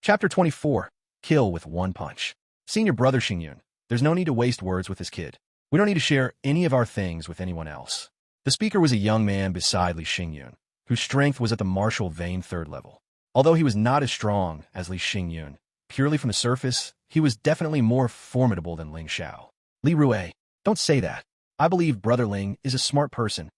Chapter 24. Kill with one punch. Senior brother Xingyun, there's no need to waste words with this kid. We don't need to share any of our things with anyone else. The speaker was a young man beside Li Xingyun, whose strength was at the martial vein 3rd level. Although he was not as strong as Li Xingyun, purely from the surface, he was definitely more formidable than Ling Xiao. Li Rui, don't say that. I believe Brother Ling is a smart person.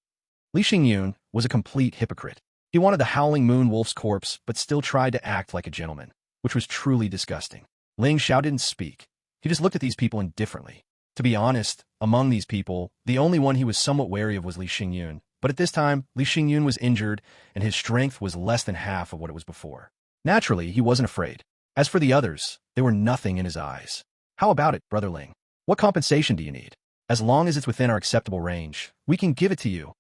Li Xingyun was a complete hypocrite. He wanted the Howling Moon Wolf's corpse, but still tried to act like a gentleman, which was truly disgusting. Ling Xiao didn't speak. He just looked at these people indifferently. To be honest, among these people, the only one he was somewhat wary of was Li Xingyun, but at this time, Li Xingyun was injured, and his strength was less than half of what it was before. Naturally, he wasn't afraid. As for the others, they were nothing in his eyes. How about it, Brother Ling? What compensation do you need? As long as it's within our acceptable range, we can give it to you.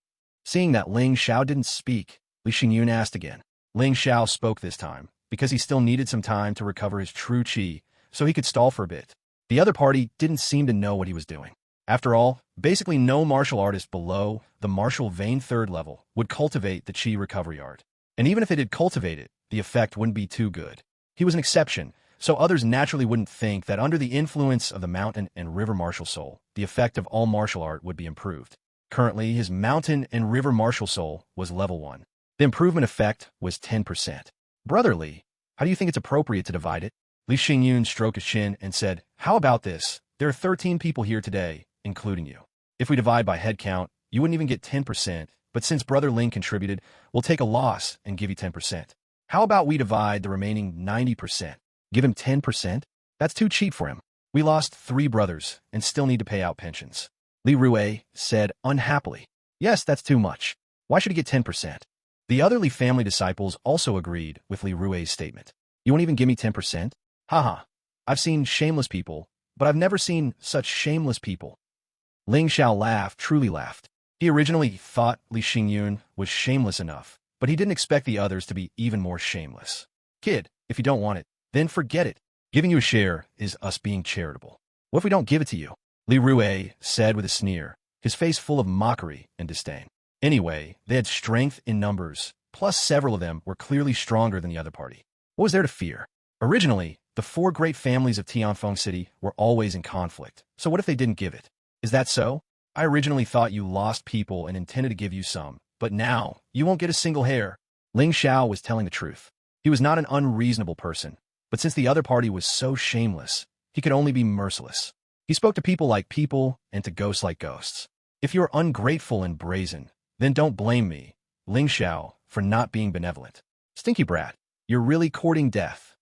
Seeing that Ling Xiao didn't speak, Li Xingyun asked again. Ling Xiao spoke this time, because he still needed some time to recover his true qi, so he could stall for a bit. The other party didn't seem to know what he was doing. After all, basically no martial artist below the martial vein 3rd level would cultivate the qi recovery art. And even if they did cultivate it, the effect wouldn't be too good. He was an exception, so others naturally wouldn't think that under the influence of the mountain and river martial soul, the effect of all martial art would be improved. Currently, his mountain and river martial soul was level 1. The improvement effect was 10%. Brother Li, how do you think it's appropriate to divide it? Li Xingyun stroked his chin and said, how about this? There are 13 people here today, including you. If we divide by head count, you wouldn't even get 10%, but since Brother Ling contributed, we'll take a loss and give you 10%. How about we divide the remaining 90%? Give him 10%? That's too cheap for him. We lost 3 brothers and still need to pay out pensions. Li Rui said unhappily. Yes, that's too much. Why should he get 10%? The other Li family disciples also agreed with Li Rui's statement. You won't even give me 10%? Haha. I've seen shameless people, but I've never seen such shameless people. Ling Xiao laughed, truly laughed. He originally thought Li Xingyun was shameless enough, but he didn't expect the others to be even more shameless. Kid, if you don't want it, then forget it. Giving you a share is us being charitable. What if we don't give it to you? Li Rui said with a sneer, his face full of mockery and disdain. Anyway, they had strength in numbers, plus several of them were clearly stronger than the other party. What was there to fear? Originally, the 4 great families of Tianfeng City were always in conflict, so what if they didn't give it? Is that so? I originally thought you lost people and intended to give you some, but now, you won't get a single hair. Ling Xiao was telling the truth. He was not an unreasonable person, but since the other party was so shameless, he could only be merciless. He spoke to people like people and to ghosts like ghosts. If you're ungrateful and brazen, then don't blame me, Ling Xiao, for not being benevolent. Stinky brat, you're really courting death.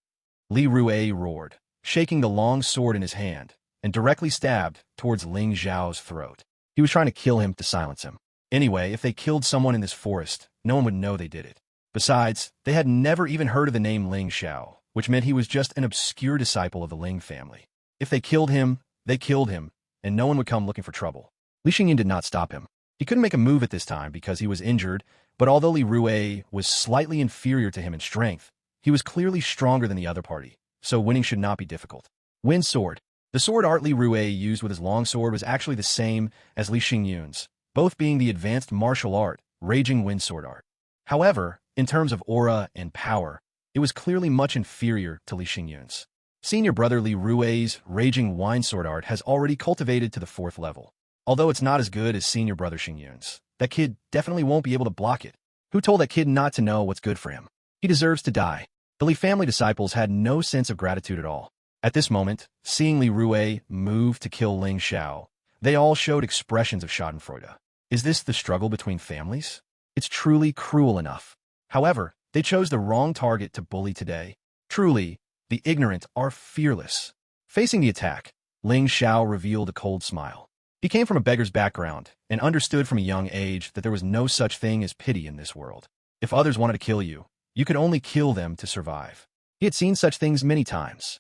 Li Rui roared, shaking the long sword in his hand, and directly stabbed towards Ling Xiao's throat. He was trying to kill him to silence him. Anyway, if they killed someone in this forest, no one would know they did it. Besides, they had never even heard of the name Ling Xiao, which meant he was just an obscure disciple of the Ling family. If they killed him, and no one would come looking for trouble. Li Xingyun did not stop him. He couldn't make a move at this time because he was injured, but although Li Rui was slightly inferior to him in strength, he was clearly stronger than the other party, so winning should not be difficult. Wind sword. The sword art Li Rui used with his long sword was actually the same as Li Xingyun's, both being the advanced martial art, raging wind sword art. However, in terms of aura and power, it was clearly much inferior to Li Xingyun's. Senior brother Li Rui's raging wind sword art has already cultivated to the 4th level. Although it's not as good as senior brother Xingyun's, that kid definitely won't be able to block it. Who told that kid not to know what's good for him? He deserves to die. The Li family disciples had no sense of gratitude at all. At this moment, seeing Li Rui move to kill Ling Xiao, they all showed expressions of schadenfreude. Is this the struggle between families? It's truly cruel enough. However, they chose the wrong target to bully today. Truly, the ignorant are fearless. Facing the attack, Ling Xiao revealed a cold smile. He came from a beggar's background and understood from a young age that there was no such thing as pity in this world. If others wanted to kill you, you could only kill them to survive. He had seen such things many times.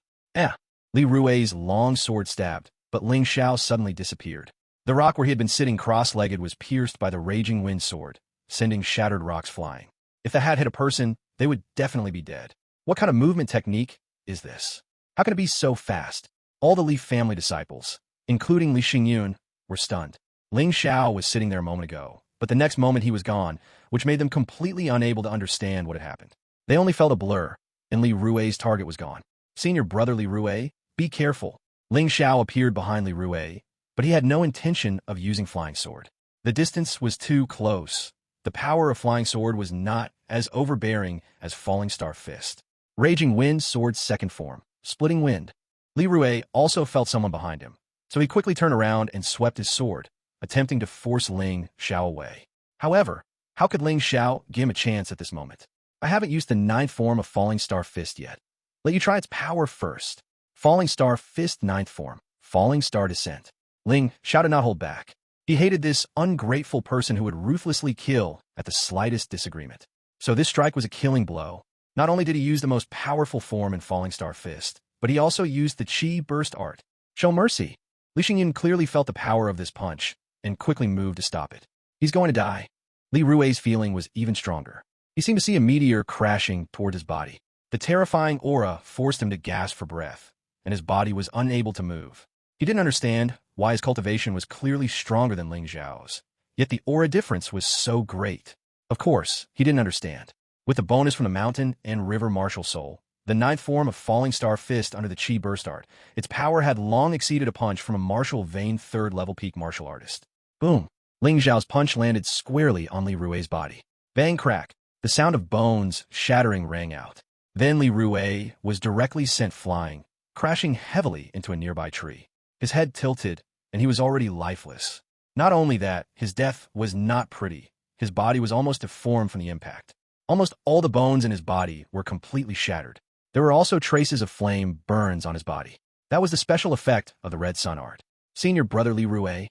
Li Rui's long sword stabbed, but Ling Xiao suddenly disappeared. The rock where he had been sitting cross-legged was pierced by the raging wind sword, sending shattered rocks flying. If the hat hit a person, they would definitely be dead. What kind of movement technique is this? How can it be so fast? All the Li family disciples, including Li Xingyun, were stunned. Ling Xiao was sitting there a moment ago, but the next moment he was gone, which made them completely unable to understand what had happened. They only felt a blur. and Li Rui's target was gone. Senior brother Li Rui, be careful. Ling Xiao appeared behind Li Rui, but he had no intention of using Flying Sword. The distance was too close. The power of Flying Sword was not as overbearing as Falling Star Fist. Raging Wind Sword's second form, Splitting Wind. Li Rui also felt someone behind him, so he quickly turned around and swept his sword, attempting to force Ling Xiao away. However, how could Ling Xiao give him a chance at this moment? I haven't used the 9th form of Falling Star Fist yet. Let you try its power first. Falling Star Fist 9th form, Falling Star Descent. Ling Xiao did not hold back. He hated this ungrateful person who would ruthlessly kill at the slightest disagreement. So this strike was a killing blow. Not only did he use the most powerful form in Falling Star Fist, but he also used the Qi Burst art. Show mercy. Li Xingyun clearly felt the power of this punch and quickly moved to stop it. He's going to die. Li Rui's feeling was even stronger. He seemed to see a meteor crashing toward his body. The terrifying aura forced him to gasp for breath, and his body was unable to move. He didn't understand why his cultivation was clearly stronger than Ling Xiao's, yet the aura difference was so great. Of course, he didn't understand. With the bonus from the Mountain and River Martial Soul, the 9th form of Falling Star Fist under the Qi Burst art, its power had long exceeded a punch from a martial vein 3rd level peak martial artist. Boom! Ling Xiao's punch landed squarely on Li Rui's body. Bang crack! The sound of bones shattering rang out. Then Li Rui was directly sent flying, crashing heavily into a nearby tree. His head tilted, and he was already lifeless. Not only that, his death was not pretty. His body was almost deformed from the impact. Almost all the bones in his body were completely shattered. There were also traces of flame burns on his body. That was the special effect of the Red Sun art. Senior brother Li Rui.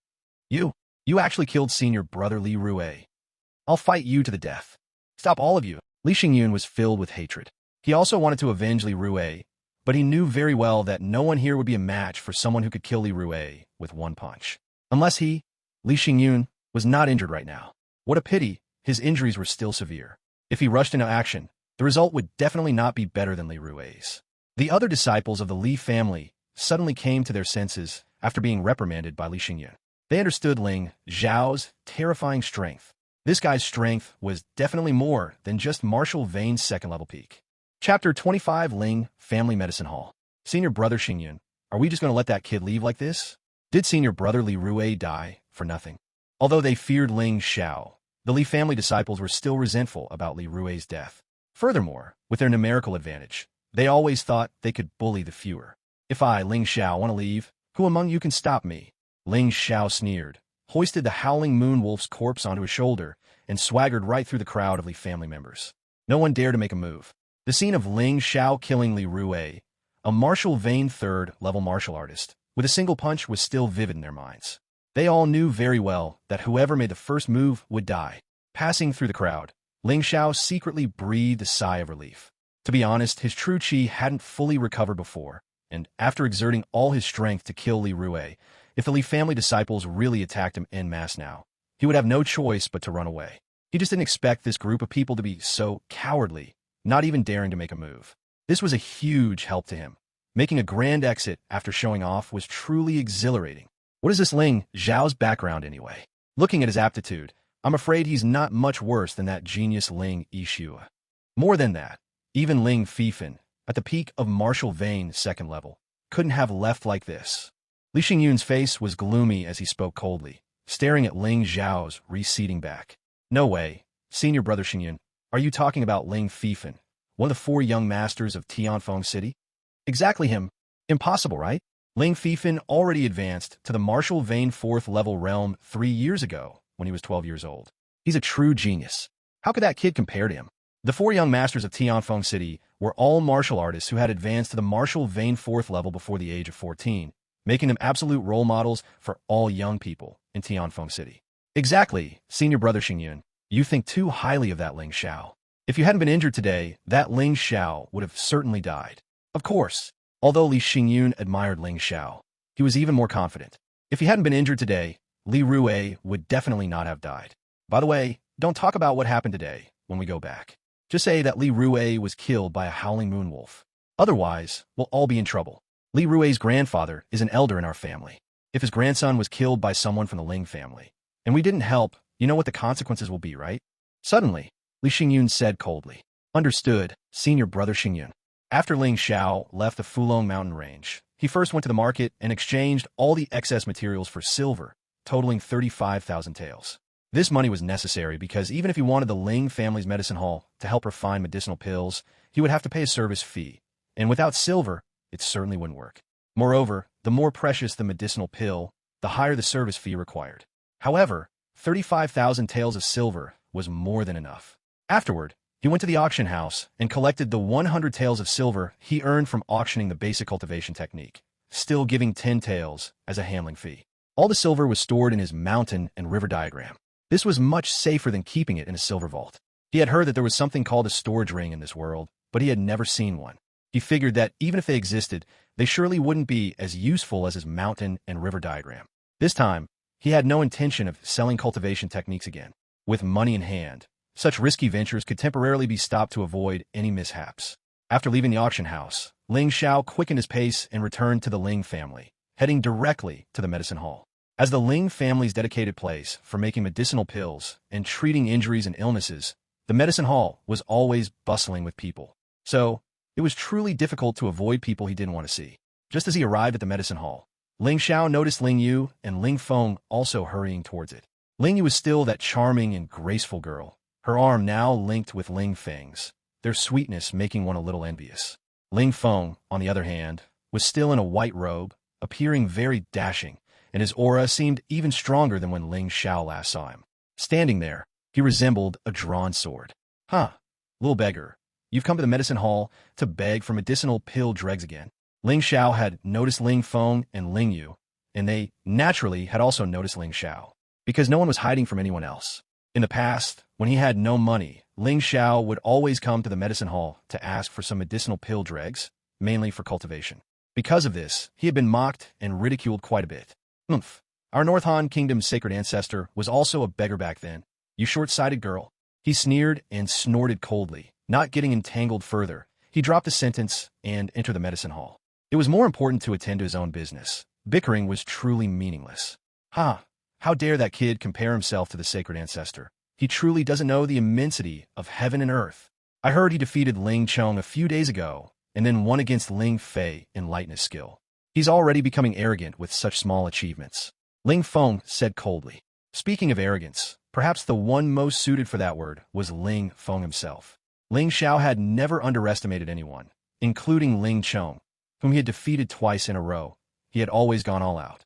You actually killed senior brother Li Rui. I'll fight you to the death. Stop all of you. Li Xingyun was filled with hatred. He also wanted to avenge Li Rui, but he knew very well that no one here would be a match for someone who could kill Li Rui with one punch. Unless he, Li Xingyun, was not injured right now. What a pity, his injuries were still severe. If he rushed into action, the result would definitely not be better than Li Rui's. The other disciples of the Li family suddenly came to their senses after being reprimanded by Li Xingyun. They understood Ling Xiao's terrifying strength. This guy's strength was definitely more than just Martial Vein's 2nd level peak. Chapter 25 Ling Family Medicine Hall. Senior brother Xingyun, are we just going to let that kid leave like this? Did senior brother Li Rui die for nothing? Although they feared Ling Xiao, the Li family disciples were still resentful about Li Rui's death. Furthermore, with their numerical advantage, they always thought they could bully the fewer. If I, Ling Xiao, want to leave, who among you can stop me? Ling Xiao sneered, hoisted the howling moon wolf's corpse onto his shoulder, and swaggered right through the crowd of Li family members. No one dared to make a move. The scene of Ling Xiao killing Li Rui, a martial vein 3rd level martial artist, with a single punch was still vivid in their minds. They all knew very well that whoever made the first move would die. Passing through the crowd, Ling Xiao secretly breathed a sigh of relief. To be honest, his true qi hadn't fully recovered before, and after exerting all his strength to kill Li Rui, if the Li family disciples really attacked him en masse now, he would have no choice but to run away. He just didn't expect this group of people to be so cowardly, not even daring to make a move. This was a huge help to him. Making a grand exit after showing off was truly exhilarating. What is this Ling Xiao's background anyway? Looking at his aptitude, I'm afraid he's not much worse than that genius Ling Xiao. More than that, even Ling Fifan, at the peak of martial vein 2nd level, couldn't have left like this. Li Xingyun's face was gloomy as he spoke coldly, staring at Ling Xiao's receding back. No way, senior brother Xingyun. Are you talking about Ling Fifan, one of the 4 young masters of Tianfeng City? Exactly him. Impossible, right? Ling Fifan already advanced to the martial vein 4th level realm 3 years ago when he was 12 years old. He's a true genius. How could that kid compare to him? The 4 young masters of Tianfeng City were all martial artists who had advanced to the martial vein 4th level before the age of 14, making them absolute role models for all young people in Tianfeng City. Exactly, senior brother Xingyun. You think too highly of that Ling Xiao. If you hadn't been injured today, that Ling Xiao would have certainly died. Of course, although Li Xingyun admired Ling Xiao, he was even more confident. If he hadn't been injured today, Li Rui would definitely not have died. By the way, don't talk about what happened today when we go back. Just say that Li Rui was killed by a howling moon wolf. Otherwise, we'll all be in trouble. Li Rui's grandfather is an elder in our family. If his grandson was killed by someone from the Ling family, and we didn't help, you know what the consequences will be, right? Suddenly, Li Xingyun said coldly. Understood, senior brother Xingyun. After Ling Xiao left the Fulong mountain range, he first went to the market and exchanged all the excess materials for silver, totaling 35,000 taels. This money was necessary because even if he wanted the Ling family's medicine hall to help refine medicinal pills, he would have to pay a service fee, and without silver, it certainly wouldn't work. Moreover, the more precious the medicinal pill, the higher the service fee required. However, 35,000 taels of silver was more than enough. Afterward, he went to the auction house and collected the 100 taels of silver he earned from auctioning the basic cultivation technique, still giving 10 taels as a handling fee. All the silver was stored in his mountain and river diagram. This was much safer than keeping it in a silver vault. He had heard that there was something called a storage ring in this world, but he had never seen one. He figured that even if they existed, they surely wouldn't be as useful as his mountain and river diagram. This time, he had no intention of selling cultivation techniques again. With money in hand, such risky ventures could temporarily be stopped to avoid any mishaps. After leaving the auction house, Ling Xiao quickened his pace and returned to the Ling family, heading directly to the medicine hall. As the Ling family's dedicated place for making medicinal pills and treating injuries and illnesses, the medicine hall was always bustling with people. So, it was truly difficult to avoid people he didn't want to see. Just as he arrived at the medicine hall, Ling Xiao noticed Ling Yu and Ling Feng also hurrying towards it. Ling Yu was still that charming and graceful girl, her arm now linked with Ling Feng's, their sweetness making one a little envious. Ling Feng, on the other hand, was still in a white robe, appearing very dashing, and his aura seemed even stronger than when Ling Xiao last saw him. Standing there, he resembled a drawn sword. Huh, little beggar, you've come to the medicine hall to beg for medicinal pill dregs again. Ling Xiao had noticed Ling Feng and Ling Yu, and they, naturally, had also noticed Ling Xiao, because no one was hiding from anyone else. In the past, when he had no money, Ling Xiao would always come to the medicine hall to ask for some medicinal pill dregs, mainly for cultivation. Because of this, he had been mocked and ridiculed quite a bit. Our North Han Kingdom's sacred ancestor was also a beggar back then. You short-sighted girl. He sneered and snorted coldly. Not getting entangled further, he dropped the sentence and entered the medicine hall. It was more important to attend to his own business. Bickering was truly meaningless. How dare that kid compare himself to the sacred ancestor? He truly doesn't know the immensity of heaven and earth. I heard he defeated Ling Chong a few days ago, and then won against Ling Fei in lightness skill. He's already becoming arrogant with such small achievements. Ling Feng said coldly. Speaking of arrogance, perhaps the one most suited for that word was Ling Feng himself. Ling Xiao had never underestimated anyone, including Ling Chong, whom he had defeated twice in a row. He had always gone all out.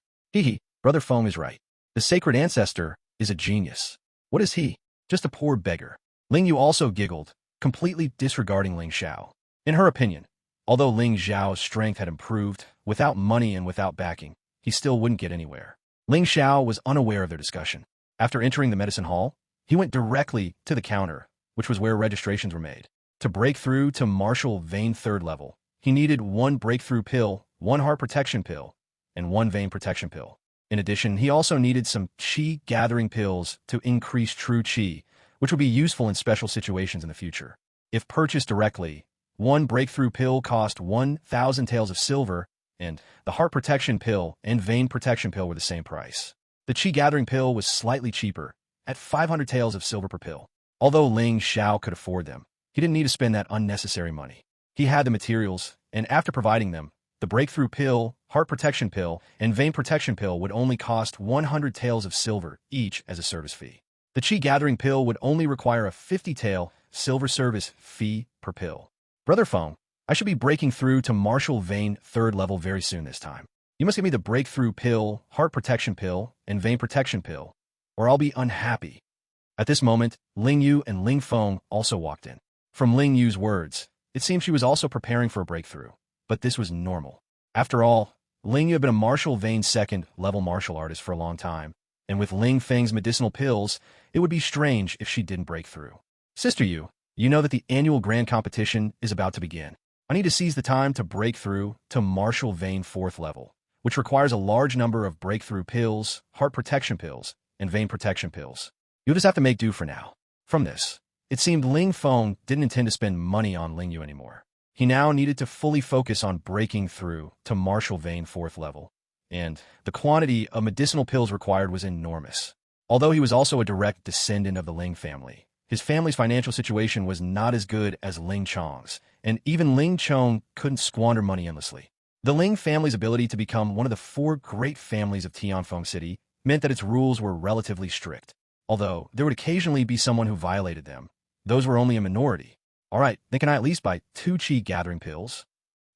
Brother Feng is right. The sacred ancestor is a genius. What is he? Just a poor beggar. Ling Yu also giggled, completely disregarding Ling Xiao. In her opinion, although Ling Xiao's strength had improved, without money and without backing, he still wouldn't get anywhere. Ling Xiao was unaware of their discussion. After entering the medicine hall, he went directly to the counter, which was where registrations were made. To break through to Martial Vein 3rd level, he needed 1 breakthrough pill, 1 heart protection pill, and 1 vein protection pill. In addition, he also needed some qi gathering pills to increase true qi, which would be useful in special situations in the future. If purchased directly, 1 breakthrough pill cost 1,000 taels of silver, and the heart protection pill and vein protection pill were the same price. The qi gathering pill was slightly cheaper, at 500 taels of silver per pill. Although Ling Xiao could afford them, he didn't need to spend that unnecessary money. He had the materials, and after providing them, the breakthrough pill, heart protection pill, and vein protection pill would only cost 100 taels of silver each as a service fee. The qi gathering pill would only require a 50 tael silver service fee per pill. Brother Feng, I should be breaking through to Martial Vein 3rd level very soon this time. You must give me the breakthrough pill, heart protection pill, and vein protection pill, or I'll be unhappy. At this moment, Ling Yu and Ling Feng also walked in. From Ling Yu's words, it seemed she was also preparing for a breakthrough, but this was normal. After all, Ling Yu had been a Martial Vein 2nd level martial artist for a long time, and with Ling Feng's medicinal pills, it would be strange if she didn't break through. Sister Yu, you know that the annual grand competition is about to begin. I need to seize the time to break through to Martial Vein 4th level, which requires a large number of breakthrough pills, heart protection pills, and vein protection pills. You'll just have to make do for now. From this, it seemed Ling Feng didn't intend to spend money on Ling Yu anymore. He now needed to fully focus on breaking through to Martial Vein 4th level, and the quantity of medicinal pills required was enormous. Although he was also a direct descendant of the Ling family, his family's financial situation was not as good as Ling Chong's, and even Ling Xiao couldn't squander money endlessly. The Ling family's ability to become one of the 4 great families of Tianfeng City meant that its rules were relatively strict. Although there would occasionally be someone who violated them, those were only a minority. All right, then can I at least buy 2 chi gathering pills?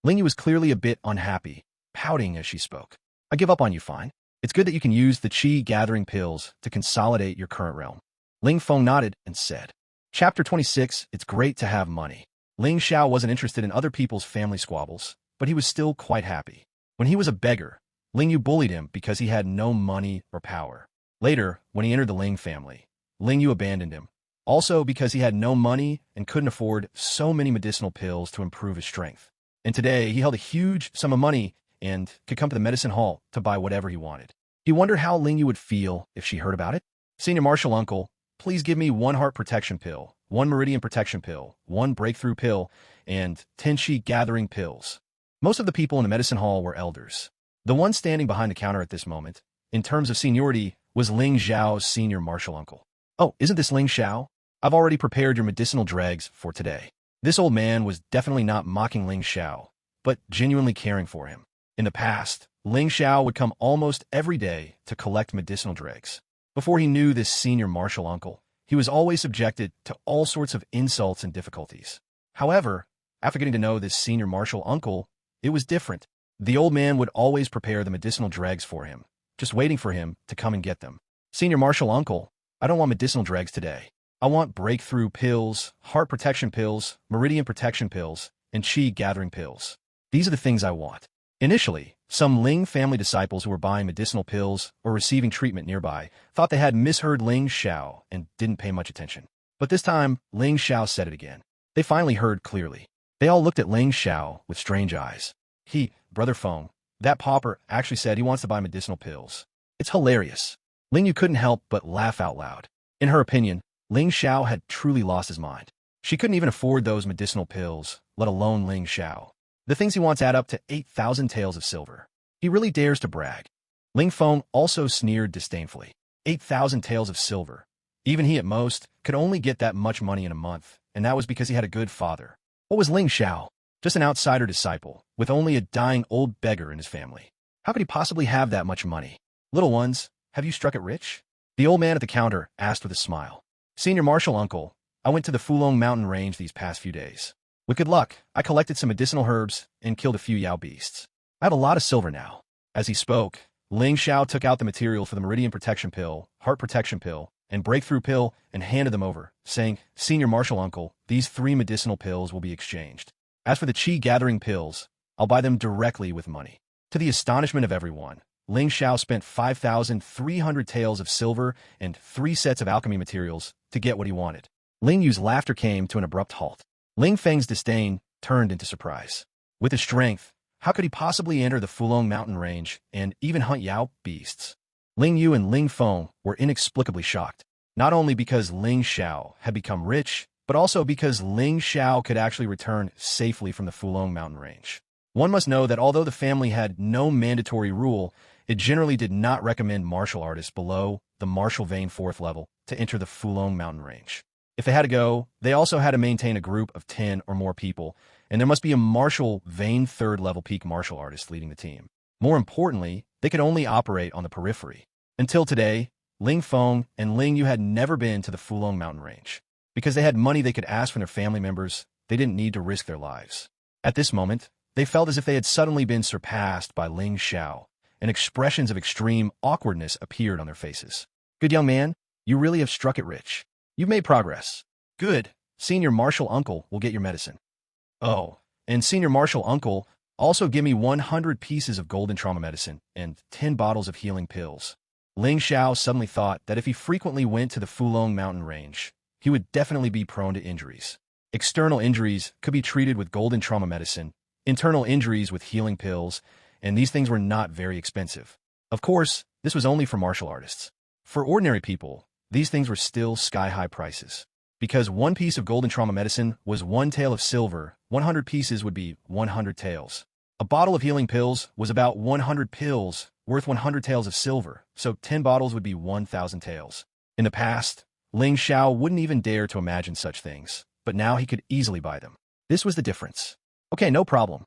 Ling Yu was clearly a bit unhappy, pouting as she spoke. I give up on you, fine. It's good that you can use the chi gathering pills to consolidate your current realm. Ling Feng nodded and said, Chapter 26, It's great to have money. Ling Xiao wasn't interested in other people's family squabbles, but he was still quite happy. When he was a beggar, Ling Yu bullied him because he had no money or power. Later, when he entered the Ling family, Ling Yu abandoned him, also because he had no money and couldn't afford so many medicinal pills to improve his strength. And today, he held a huge sum of money and could come to the medicine hall to buy whatever he wanted. He wondered how Ling Yu would feel if she heard about it. Senior Martial Uncle, please give me 1 heart protection pill, 1 meridian protection pill, 1 breakthrough pill, and 10 chi gathering pills. Most of the people in the medicine hall were elders. The one standing behind the counter at this moment, in terms of seniority, was Ling Xiao's senior martial uncle. Oh, isn't this Ling Xiao? I've already prepared your medicinal dregs for today. This old man was definitely not mocking Ling Xiao, but genuinely caring for him. In the past, Ling Xiao would come almost every day to collect medicinal dregs. Before he knew this senior martial uncle, he was always subjected to all sorts of insults and difficulties. However, after getting to know this senior martial uncle, it was different. The old man would always prepare the medicinal dregs for him, just waiting for him to come and get them. Senior martial uncle, I don't want medicinal dregs today. I want breakthrough pills, heart protection pills, meridian protection pills, and chi gathering pills. These are the things I want. Initially, some Ling family disciples who were buying medicinal pills or receiving treatment nearby thought they had misheard Ling Xiao and didn't pay much attention. But this time, Ling Xiao said it again. They finally heard clearly. They all looked at Ling Xiao with strange eyes. Brother Feng, that pauper actually said he wants to buy medicinal pills. It's hilarious. Ling Yu couldn't help but laugh out loud. In her opinion, Ling Xiao had truly lost his mind. She couldn't even afford those medicinal pills, let alone Ling Xiao. The things he wants add up to 8,000 taels of silver. He really dares to brag. Ling Feng also sneered disdainfully. 8,000 taels of silver. Even he at most could only get that much money in a month, and that was because he had a good father. What was Ling Xiao? Just an outsider disciple, with only a dying old beggar in his family. How could he possibly have that much money? Little ones, have you struck it rich? The old man at the counter asked with a smile. Senior martial uncle, I went to the Fulong mountain range these past few days. With good luck, I collected some medicinal herbs and killed a few Yao beasts. I have a lot of silver now. As he spoke, Ling Xiao took out the material for the meridian protection pill, heart protection pill, and breakthrough pill and handed them over, saying, Senior martial uncle, these 3 medicinal pills will be exchanged. As for the chi gathering pills, I'll buy them directly with money. To the astonishment of everyone, Ling Xiao spent 5,300 taels of silver and 3 sets of alchemy materials to get what he wanted. Ling Yu's laughter came to an abrupt halt. Ling Feng's disdain turned into surprise. With his strength, how could he possibly enter the Fulong mountain range and even hunt Yao beasts? Ling Yu and Ling Feng were inexplicably shocked, not only because Ling Xiao had become rich, but also because Ling Xiao could actually return safely from the Fulong mountain range. One must know that although the family had no mandatory rule, it generally did not recommend martial artists below the martial vein 4th level to enter the Fulong mountain range. If they had to go, they also had to maintain a group of 10 or more people, and there must be a martial vein 3rd level peak martial artist leading the team. More importantly, they could only operate on the periphery. Until today, Ling Feng and Ling Yu had never been to the Fulong mountain range. Because they had money they could ask from their family members, they didn't need to risk their lives. At this moment, they felt as if they had suddenly been surpassed by Ling Xiao, and expressions of extreme awkwardness appeared on their faces. Good young man, you really have struck it rich. You've made progress. Good. Senior martial uncle will get your medicine. Oh, and senior martial uncle, also give me 100 pieces of golden trauma medicine and 10 bottles of healing pills. Ling Xiao suddenly thought that if he frequently went to the Fulong mountain range, he would definitely be prone to injuries. External injuries could be treated with golden trauma medicine, internal injuries with healing pills, and these things were not very expensive. Of course, this was only for martial artists. For ordinary people, these things were still sky-high prices. Because 1 piece of golden trauma medicine was 1 tael of silver, 100 pieces would be 100 taels. A bottle of healing pills was about 100 pills, worth 100 taels of silver, so 10 bottles would be 1,000 taels. In the past, Ling Xiao wouldn't even dare to imagine such things, but now he could easily buy them. This was the difference. Okay, no problem.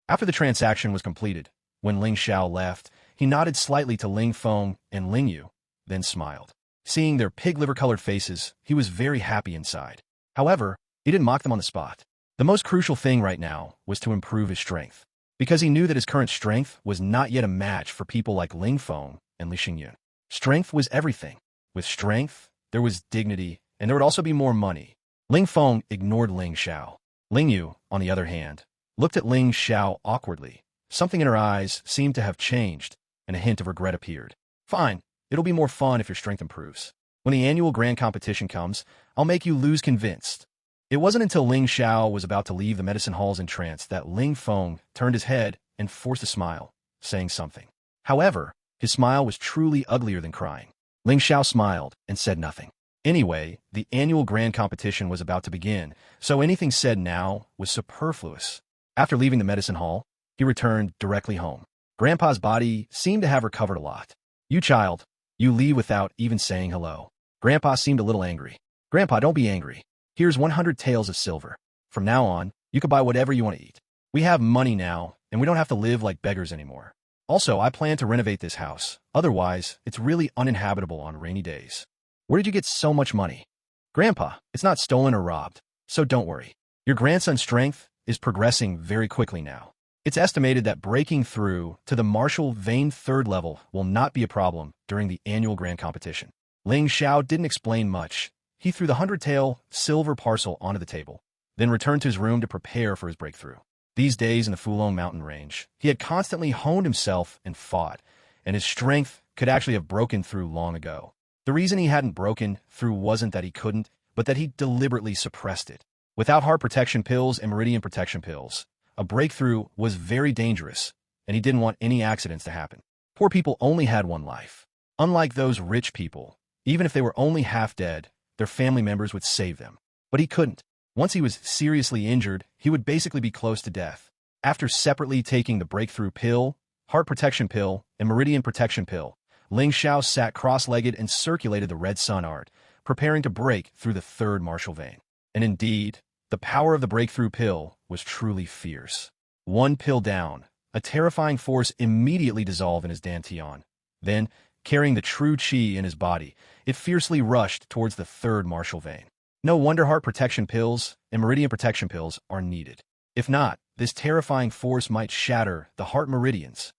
After the transaction was completed, when Ling Xiao left, he nodded slightly to Ling Feng and Ling Yu, then smiled. Seeing their pig-liver-colored faces, he was very happy inside. However, he didn't mock them on the spot. The most crucial thing right now was to improve his strength, because he knew that his current strength was not yet a match for people like Ling Feng and Li Xingyun. Strength was everything. With strength, there was dignity, and there would also be more money. Ling Feng ignored Ling Xiao. Ling Yu, on the other hand, looked at Ling Xiao awkwardly. Something in her eyes seemed to have changed, and a hint of regret appeared. Fine, it'll be more fun if your strength improves. When the annual grand competition comes, I'll make you lose convinced. It wasn't until Ling Xiao was about to leave the medicine hall's entrance that Ling Feng turned his head and forced a smile, saying something. However, his smile was truly uglier than crying. Ling Xiao smiled and said nothing. Anyway, the annual grand competition was about to begin, so anything said now was superfluous. After leaving the medicine hall, he returned directly home. Grandpa's body seemed to have recovered a lot. You child, you leave without even saying hello. Grandpa seemed a little angry. Grandpa, don't be angry. Here's 100 taels of silver. From now on, you can buy whatever you want to eat. We have money now, and we don't have to live like beggars anymore. Also, I plan to renovate this house. Otherwise, it's really uninhabitable on rainy days. Where did you get so much money? Grandpa, it's not stolen or robbed, so don't worry. Your grandson's strength is progressing very quickly now. It's estimated that breaking through to the martial vein 3rd level will not be a problem during the annual grand competition. Ling Xiao didn't explain much. He threw the 100-tael silver parcel onto the table, then returned to his room to prepare for his breakthrough. These days in the Fulong mountain range, he had constantly honed himself and fought, and his strength could actually have broken through long ago. The reason he hadn't broken through wasn't that he couldn't, but that he deliberately suppressed it. Without heart protection pills and meridian protection pills, a breakthrough was very dangerous, and he didn't want any accidents to happen. Poor people only had one life. Unlike those rich people, even if they were only half dead, their family members would save them. But he couldn't. Once he was seriously injured, he would basically be close to death. After separately taking the breakthrough pill, heart protection pill, and meridian protection pill, Ling Xiao sat cross-legged and circulated the red sun art, preparing to break through the 3rd martial vein. And indeed, the power of the breakthrough pill was truly fierce. One pill down, a terrifying force immediately dissolved in his dantian. Then, carrying the true qi in his body, it fiercely rushed towards the 3rd martial vein. No wonder heart protection pills and meridian protection pills are needed. If not, this terrifying force might shatter the heart meridians.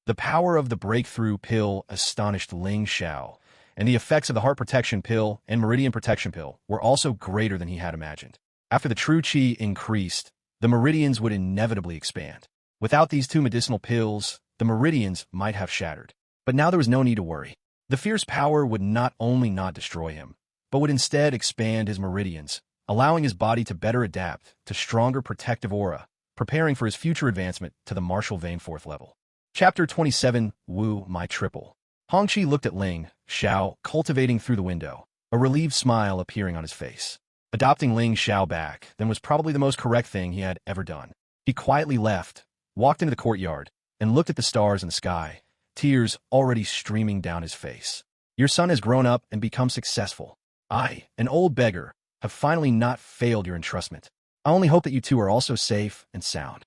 The power of the breakthrough pill astonished Ling Xiao, and the effects of the heart protection pill and meridian protection pill were also greater than he had imagined. After the true qi increased, the meridians would inevitably expand. Without these 2 medicinal pills, the meridians might have shattered. But now there was no need to worry. The fierce power would not only not destroy him, but would instead expand his meridians, allowing his body to better adapt to stronger protective aura, preparing for his future advancement to the martial vein 4th level. Chapter 27, Wu, My Triple. Hongqi looked at Ling Xiao cultivating through the window, a relieved smile appearing on his face. Adopting Ling Xiao back then was probably the most correct thing he had ever done. He quietly left, walked into the courtyard, and looked at the stars in the sky, tears already streaming down his face. Your son has grown up and become successful. I, an old beggar, have finally not failed your entrustment. I only hope that you two are also safe and sound.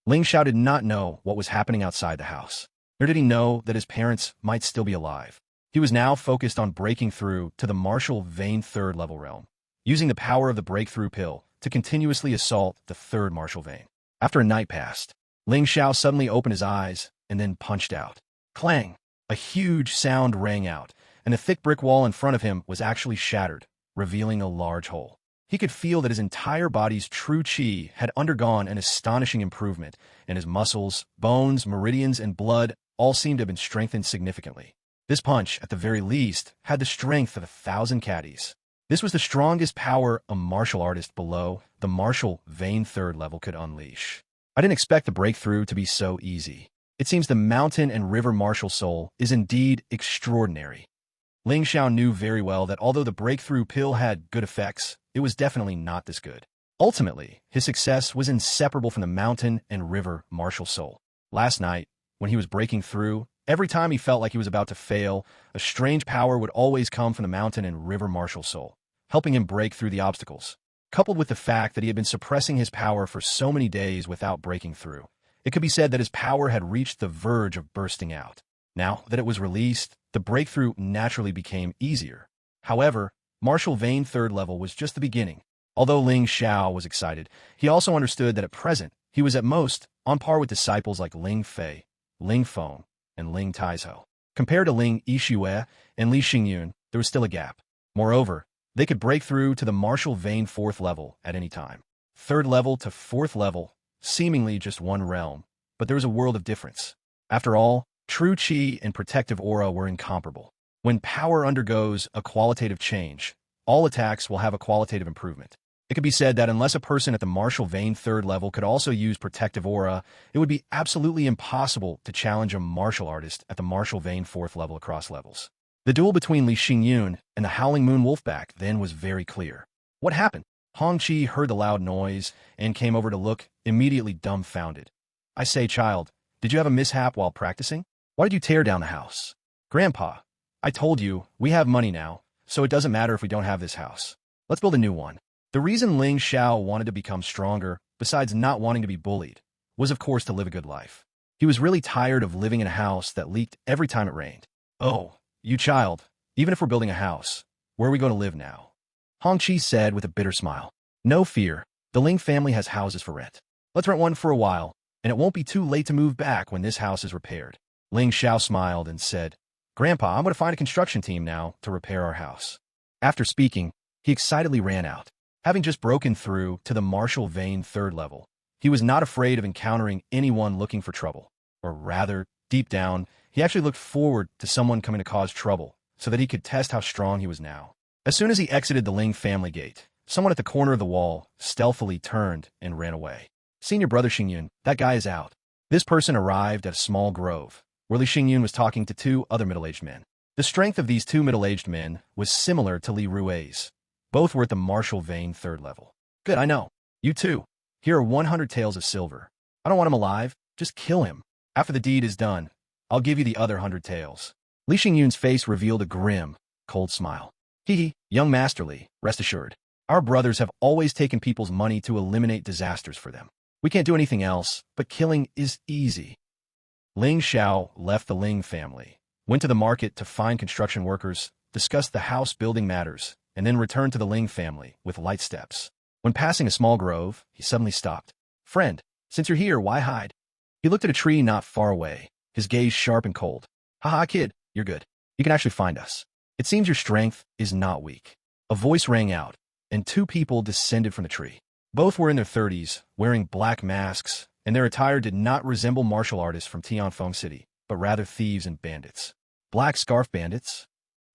Ling Xiao did not know what was happening outside the house, nor did he know that his parents might still be alive. He was now focused on breaking through to the martial vein 3rd level realm, using the power of the breakthrough pill to continuously assault the 3rd martial vein. After a night passed, Ling Xiao suddenly opened his eyes and then punched out. Clang! A huge sound rang out, and the thick brick wall in front of him was actually shattered, revealing a large hole. He could feel that his entire body's true qi had undergone an astonishing improvement, and his muscles, bones, meridians, and blood all seemed to have been strengthened significantly. This punch, at the very least, had the strength of 1,000 caddies. This was the strongest power a martial artist below the martial vein 3rd level could unleash. I didn't expect the breakthrough to be so easy. It seems the mountain and river martial soul is indeed extraordinary. Ling Xiao knew very well that although the breakthrough pill had good effects, it was definitely not this good. Ultimately, his success was inseparable from the mountain and river martial soul. Last night, when he was breaking through, every time he felt like he was about to fail, a strange power would always come from the mountain and river martial soul, helping him break through the obstacles. coupled with the fact that he had been suppressing his power for so many days without breaking through. It could be said that his power had reached the verge of bursting out. Now that it was released, the breakthrough naturally became easier. However, Martial Vane 3rd level was just the beginning. Although Ling Xiao was excited, he also understood that at present, he was at most on par with disciples like Ling Fei, Ling Feng, and Ling Taizhou. Compared to Ling Yixue and Li Xingyun, there was still a gap. Moreover, they could break through to the Martial Vane 4th level at any time. 3rd level to 4th level, seemingly just one realm, but there was a world of difference. After all, true Qi and protective aura were incomparable. When power undergoes a qualitative change, all attacks will have a qualitative improvement. It could be said that unless a person at the Martial Vane 3rd level could also use protective aura, it would be absolutely impossible to challenge a martial artist at the Martial Vane 4th level across levels. The duel between Li Xingyun and the Howling Moon Wolfback then was very clear. What happened? Hong Qi heard the loud noise and came over to look, immediately dumbfounded. I say, child, did you have a mishap while practicing? Why did you tear down the house? Grandpa, I told you, we have money now, so it doesn't matter if we don't have this house. Let's build a new one. The reason Ling Xiao wanted to become stronger, besides not wanting to be bullied, was of course to live a good life. He was really tired of living in a house that leaked every time it rained. Oh, you child, even if we're building a house, where are we going to live now? Hong Qi said with a bitter smile. No fear, the Ling family has houses for rent. Let's rent one for a while, and it won't be too late to move back when this house is repaired. Ling Xiao smiled and said, Grandpa, I'm going to find a construction team now to repair our house. After speaking, he excitedly ran out. Having just broken through to the Martial Vane 3rd level, he was not afraid of encountering anyone looking for trouble. Or rather, deep down, he actually looked forward to someone coming to cause trouble so that he could test how strong he was now. As soon as he exited the Ling family gate, someone at the corner of the wall stealthily turned and ran away. Senior brother Xingyun, that guy is out. This person arrived at a small grove, where Li Xingyun was talking to 2 other middle-aged men. The strength of these 2 middle-aged men was similar to Li Rui's. Both were at the Martial Vane 3rd level. Good, I know. You too. Here are 100 taels of silver. I don't want him alive. Just kill him. After the deed is done, I'll give you the other 100 taels. Li Xingyun's face revealed a grim, cold smile. Hee, young Master Li, rest assured. Our brothers have always taken people's money to eliminate disasters for them. We can't do anything else, but killing is easy. Ling Xiao left the Ling family, went to the market to find construction workers, discussed the house building matters, and then returned to the Ling family with light steps. When passing a small grove, he suddenly stopped. Friend, since you're here, why hide? He looked at a tree not far away, his gaze sharp and cold. Haha, kid, you're good. You can actually find us. It seems your strength is not weak. A voice rang out, and 2 people descended from the tree. Both were in their 30s, wearing black masks, and their attire did not resemble martial artists from Tianfeng City, but rather thieves and bandits. Black scarf bandits?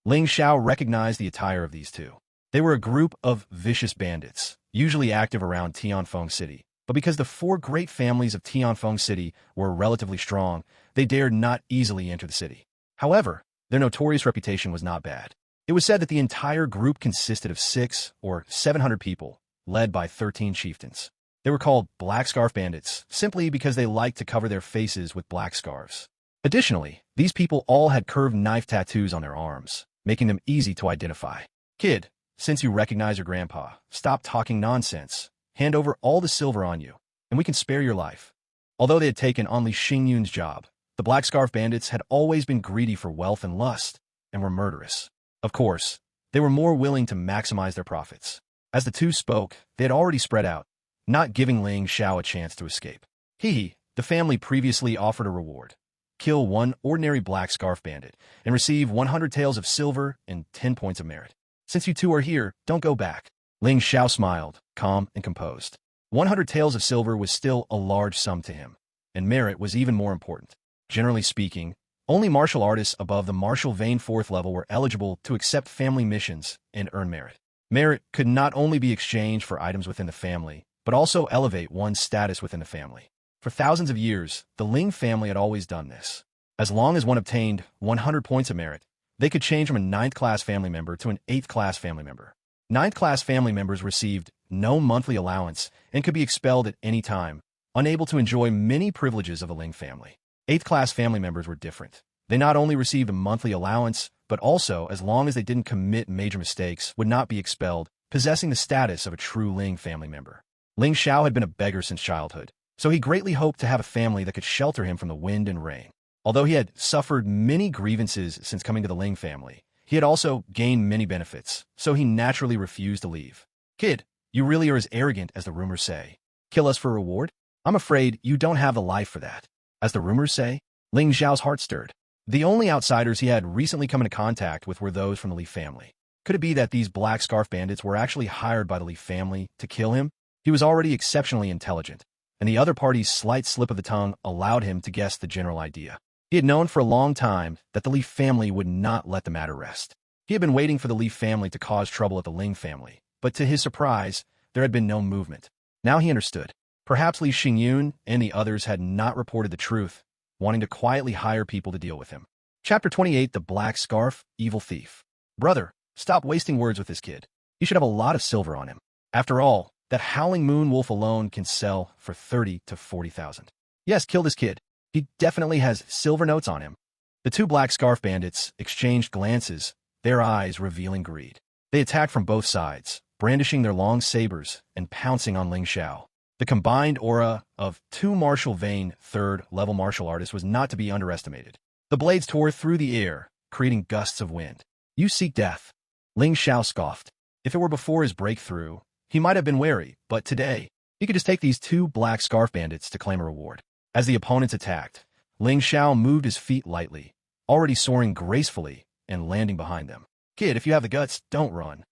Ling Xiao recognized the attire of these 2. They were a group of vicious bandits, usually active around Tianfeng City, but because the 4 great families of Tianfeng City were relatively strong, they dared not easily enter the city. However, their notorious reputation was not bad. It was said that the entire group consisted of 600 or 700 people, led by 13 chieftains. They were called Black Scarf Bandits, simply because they liked to cover their faces with black scarves. Additionally, these people all had curved knife tattoos on their arms, making them easy to identify. Kid, since you recognize your grandpa, stop talking nonsense. Hand over all the silver on you, and we can spare your life. Although they had taken on Li Xingyun's job, the Black Scarf Bandits had always been greedy for wealth and lust, and were murderous. Of course, they were more willing to maximize their profits. As the 2 spoke, they had already spread out, not giving Ling Xiao a chance to escape. The family previously offered a reward. Kill 1 ordinary Black Scarf Bandit, and receive 100 taels of silver and 10 points of merit. Since you 2 are here, don't go back. Ling Xiao smiled, calm and composed. 100 taels of silver was still a large sum to him, and merit was even more important. Generally speaking, only martial artists above the Martial Vane 4th level were eligible to accept family missions and earn merit. Merit could not only be exchanged for items within the family, but also elevate one's status within the family. For thousands of years, the Ling family had always done this. As long as one obtained 100 points of merit, they could change from a 9th-class family member to an 8th-class family member. 9th-class family members received no monthly allowance and could be expelled at any time, unable to enjoy many privileges of the Ling family. 8th-class family members were different. They not only received a monthly allowance, but also, as long as they didn't commit major mistakes, would not be expelled possessing the status of a true Ling family member. Ling Xiao had been a beggar since childhood, so he greatly hoped to have a family that could shelter him from the wind and rain. Although he had suffered many grievances since coming to the Ling family, he had also gained many benefits, so he naturally refused to leave. Kid, you really are as arrogant as the rumors say. Kill us for reward? I'm afraid you don't have the life for that. As the rumors say, Ling Xiao's heart stirred. The only outsiders he had recently come into contact with were those from the Li family. Could it be that these black scarf bandits were actually hired by the Li family to kill him? He was already exceptionally intelligent, and the other party's slight slip of the tongue allowed him to guess the general idea. He had known for a long time that the Li family would not let the matter rest. He had been waiting for the Li family to cause trouble at the Ling family, but to his surprise, there had been no movement. Now he understood. Perhaps Li Xingyun and the others had not reported the truth, wanting to quietly hire people to deal with him. Chapter 28, The Black Scarf, Evil Thief. Brother, stop wasting words with this kid. He should have a lot of silver on him. After all, that howling moon wolf alone can sell for 30 to 40,000. Yes, kill this kid. He definitely has silver notes on him. The two black scarf bandits exchanged glances, their eyes revealing greed. They attacked from both sides, brandishing their long sabers and pouncing on Ling Xiao. The combined aura of two martial vein third-level martial artists was not to be underestimated. The blades tore through the air, creating gusts of wind. You seek death. Ling Xiao scoffed. If it were before his breakthrough, he might have been wary, but today, he could just take these two black scarf bandits to claim a reward. As the opponents attacked, Ling Xiao moved his feet lightly, already soaring gracefully and landing behind them. Kid, if you have the guts, don't run.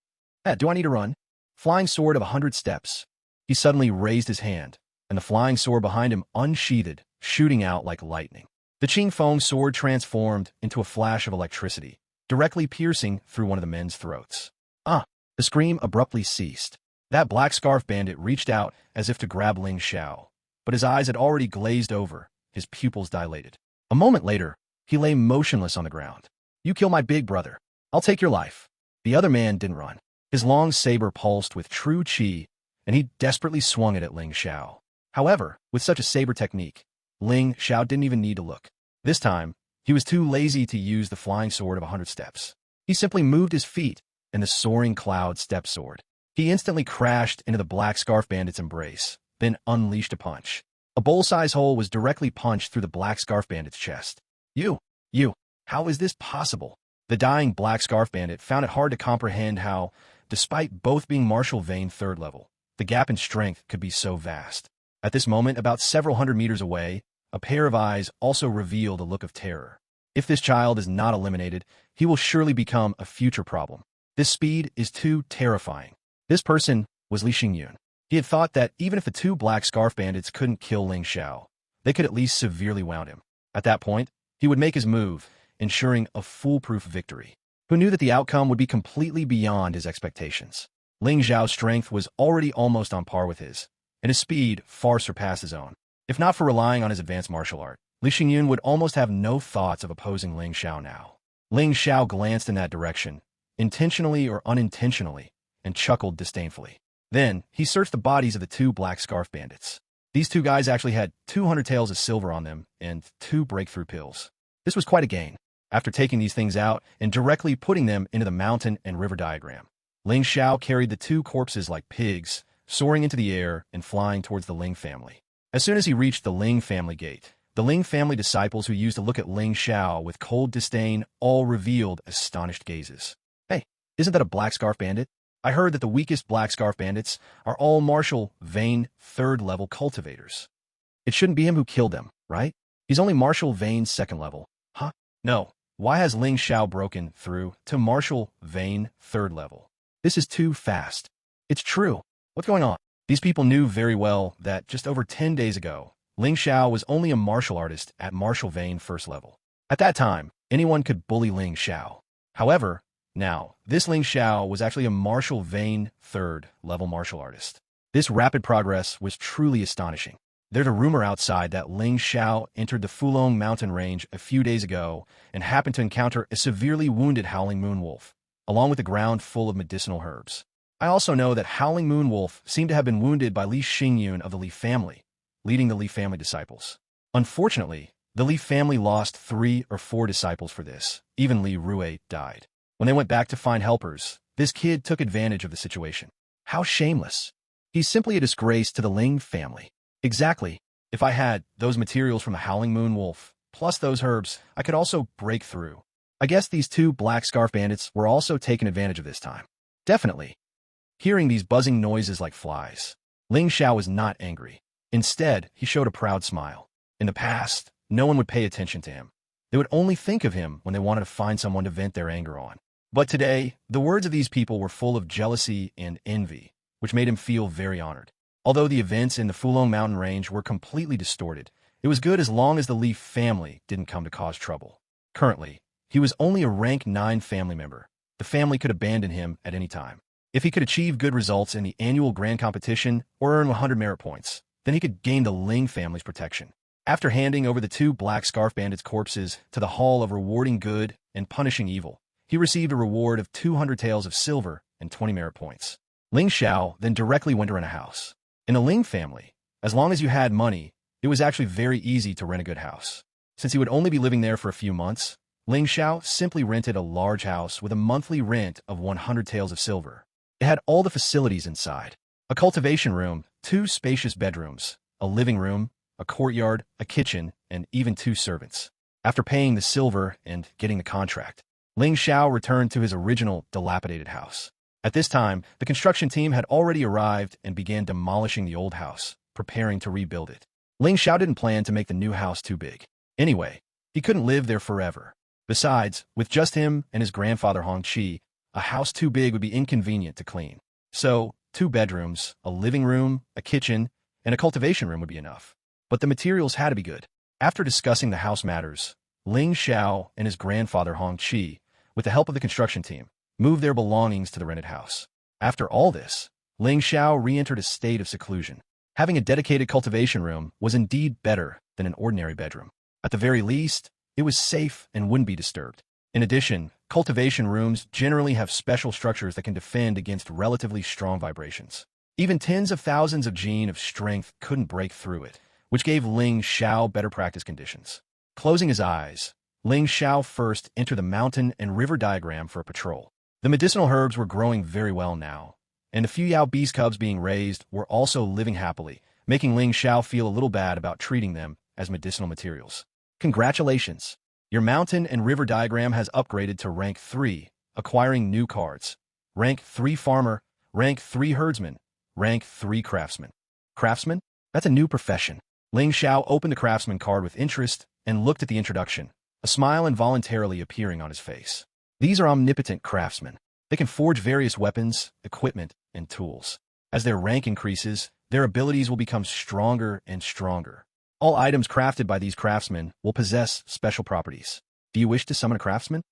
Do I need to run? Flying sword of 100 steps. He suddenly raised his hand, and the flying sword behind him unsheathed, shooting out like lightning. The Qing Feng sword transformed into a flash of electricity, directly piercing through one of the men's throats. The scream abruptly ceased. That black scarf bandit reached out as if to grab Ling Xiao, but his eyes had already glazed over, his pupils dilated. A moment later, he lay motionless on the ground. You kill my big brother. I'll take your life. The other man didn't run. His long saber pulsed with true qi, and he desperately swung it at Ling Xiao. However, with such a saber technique, Ling Xiao didn't even need to look. This time, he was too lazy to use the flying sword of 100 steps. He simply moved his feet, and the soaring cloud stepped sword. He instantly crashed into the black scarf bandit's embrace, then unleashed a punch. A bowl-sized hole was directly punched through the black scarf bandit's chest. You, how is this possible? The dying black scarf bandit found it hard to comprehend how, despite both being martial vein third level, the gap in strength could be so vast. At this moment, about several hundred meters away, a pair of eyes also revealed a look of terror. If this child is not eliminated, he will surely become a future problem. This speed is too terrifying. This person was Li Xingyun. He had thought that even if the two black scarf bandits couldn't kill Ling Xiao, they could at least severely wound him. At that point, he would make his move, ensuring a foolproof victory. Who knew that the outcome would be completely beyond his expectations? Ling Xiao's strength was already almost on par with his, and his speed far surpassed his own. If not for relying on his advanced martial art, Li Xingyun would almost have no thoughts of opposing Ling Xiao now. Ling Xiao glanced in that direction, intentionally or unintentionally, and chuckled disdainfully. Then, he searched the bodies of the two black scarf bandits. These two guys actually had 200 taels of silver on them and 2 breakthrough pills. This was quite a gain. After taking these things out and directly putting them into the mountain and river diagram, Ling Xiao carried the two corpses like pigs, soaring into the air and flying towards the Ling family. As soon as he reached the Ling family gate, the Ling family disciples who used to look at Ling Xiao with cold disdain all revealed astonished gazes. Hey, isn't that a black scarf bandit? I heard that the weakest black scarf bandits are all martial vein third-level cultivators. It shouldn't be him who killed them, right? He's only martial vein second level. Huh? No. Why has Ling Xiao broken through to martial vein third level? This is too fast. It's true. What's going on? These people knew very well that just over 10 days ago, Ling Xiao was only a martial artist at martial vein first level. At that time, anyone could bully Ling Xiao. However, now, this Ling Xiao was actually a martial vein third-level martial artist. This rapid progress was truly astonishing. There's a rumor outside that Ling Xiao entered the Fulong mountain range a few days ago and happened to encounter a severely wounded Howling Moon Wolf, along with a ground full of medicinal herbs. I also know that Howling Moon Wolf seemed to have been wounded by Li Xingyun of the Li family, leading the Li family disciples. Unfortunately, the Li family lost 3 or 4 disciples for this. Even Li Rui died. When they went back to find helpers, This kid took advantage of the situation. How shameless. He's simply a disgrace to the Ling family. Exactly. If I had those materials from the Howling Moon Wolf, plus those herbs, I could also break through. I guess these two black scarf bandits were also taking advantage of this time. Definitely. Hearing these buzzing noises like flies, Ling Xiao was not angry. Instead, he showed a proud smile. In the past, no one would pay attention to him. They would only think of him when they wanted to find someone to vent their anger on. But today, the words of these people were full of jealousy and envy, which made him feel very honored. Although the events in the Fulong Mountain Range were completely distorted, it was good as long as the Li family didn't come to cause trouble. Currently, he was only a rank 9 family member. The family could abandon him at any time. If he could achieve good results in the annual grand competition or earn 100 merit points, then he could gain the Ling family's protection. After handing over the two black scarf bandits' corpses to the Hall of Rewarding Good and Punishing Evil, he received a reward of 200 taels of silver and 20 merit points. Ling Xiao then directly went to rent a house. In a Ling family, as long as you had money, it was actually very easy to rent a good house. Since he would only be living there for a few months, Ling Xiao simply rented a large house with a monthly rent of 100 taels of silver. It had all the facilities inside. A cultivation room, 2 spacious bedrooms, a living room, a courtyard, a kitchen, and even 2 servants. After paying the silver and getting the contract, Ling Xiao returned to his original dilapidated house. At this time, the construction team had already arrived and began demolishing the old house, preparing to rebuild it. Ling Xiao didn't plan to make the new house too big. Anyway, he couldn't live there forever. Besides, with just him and his grandfather Hong Qi, a house too big would be inconvenient to clean. So, 2 bedrooms, a living room, a kitchen, and a cultivation room would be enough. But the materials had to be good. After discussing the house matters, Ling Xiao and his grandfather Hong Qi, with the help of the construction team, moved their belongings to the rented house. After all this, Ling Xiao re-entered a state of seclusion. Having a dedicated cultivation room was indeed better than an ordinary bedroom. At the very least, it was safe and wouldn't be disturbed. In addition, cultivation rooms generally have special structures that can defend against relatively strong vibrations. Even tens of thousands of gene of strength couldn't break through it, which gave Ling Xiao better practice conditions. Closing his eyes, Ling Xiao first entered the mountain and river diagram for a patrol. The medicinal herbs were growing very well now, and the few Yao beast cubs being raised were also living happily, making Ling Xiao feel a little bad about treating them as medicinal materials. Congratulations! Your mountain and river diagram has upgraded to rank 3, acquiring new cards. Rank 3 farmer, rank 3 herdsman, rank 3 craftsman. Craftsman? That's a new profession. Ling Xiao opened the craftsman card with interest and looked at the introduction, a smile involuntarily appearing on his face. These are omnipotent craftsmen. They can forge various weapons, equipment, and tools. As their rank increases, their abilities will become stronger and stronger. All items crafted by these craftsmen will possess special properties. Do you wish to summon a craftsman?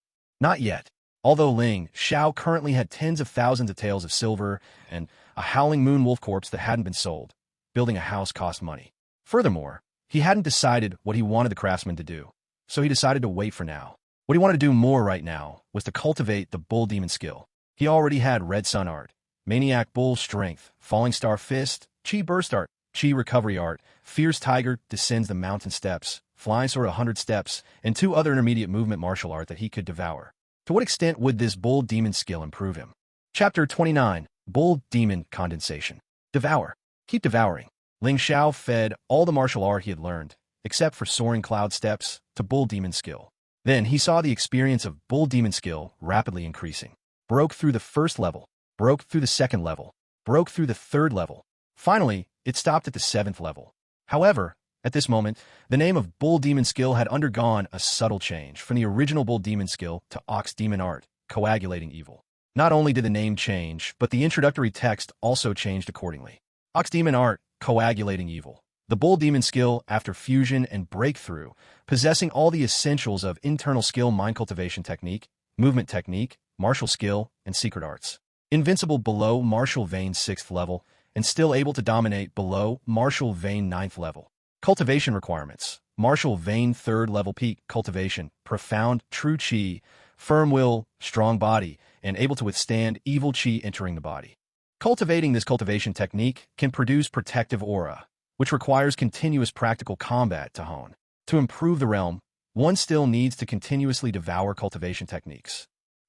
Not yet. Although Ling Xiao currently had tens of thousands of taels of silver and a Howling Moon Wolf corpse that hadn't been sold, building a house cost money. Furthermore, he hadn't decided what he wanted the craftsman to do, so he decided to wait for now. What he wanted to do more right now was to cultivate the Bull Demon skill. He already had Red Sun art, Maniac Bull Strength, Falling Star Fist, Chi Burst art, Chi Recovery art, Fierce Tiger Descends the Mountain Steps, Flying Sword 100 Steps, and 2 other intermediate movement martial art that he could devour. To what extent would this Bull Demon skill improve him? Chapter 29, Bull Demon Condensation. Devour. Keep devouring. Ling Xiao fed all the martial art he had learned, except for Soaring Cloud Steps, to Bull Demon skill. Then he saw the experience of Bull Demon skill rapidly increasing. Broke through the first level, broke through the second level, broke through the third level. Finally, it stopped at the 7th level. However, at this moment, the name of Bull Demon skill had undergone a subtle change from the original Bull Demon skill to Ox Demon art, Coagulating Evil. Not only did the name change, but the introductory text also changed accordingly. Ox Demon art, Coagulating Evil. The Bull Demon skill, after fusion and breakthrough, possessing all the essentials of internal skill, mind cultivation technique, movement technique, martial skill, and secret arts. Invincible below martial vein 6th level, and still able to dominate below martial vein 9th level. Cultivation requirements. Martial vein 3rd level peak cultivation, profound true chi, firm will, strong body, and able to withstand evil chi entering the body. Cultivating this cultivation technique can produce protective aura, which requires continuous practical combat to hone. To improve the realm, one still needs to continuously devour cultivation techniques.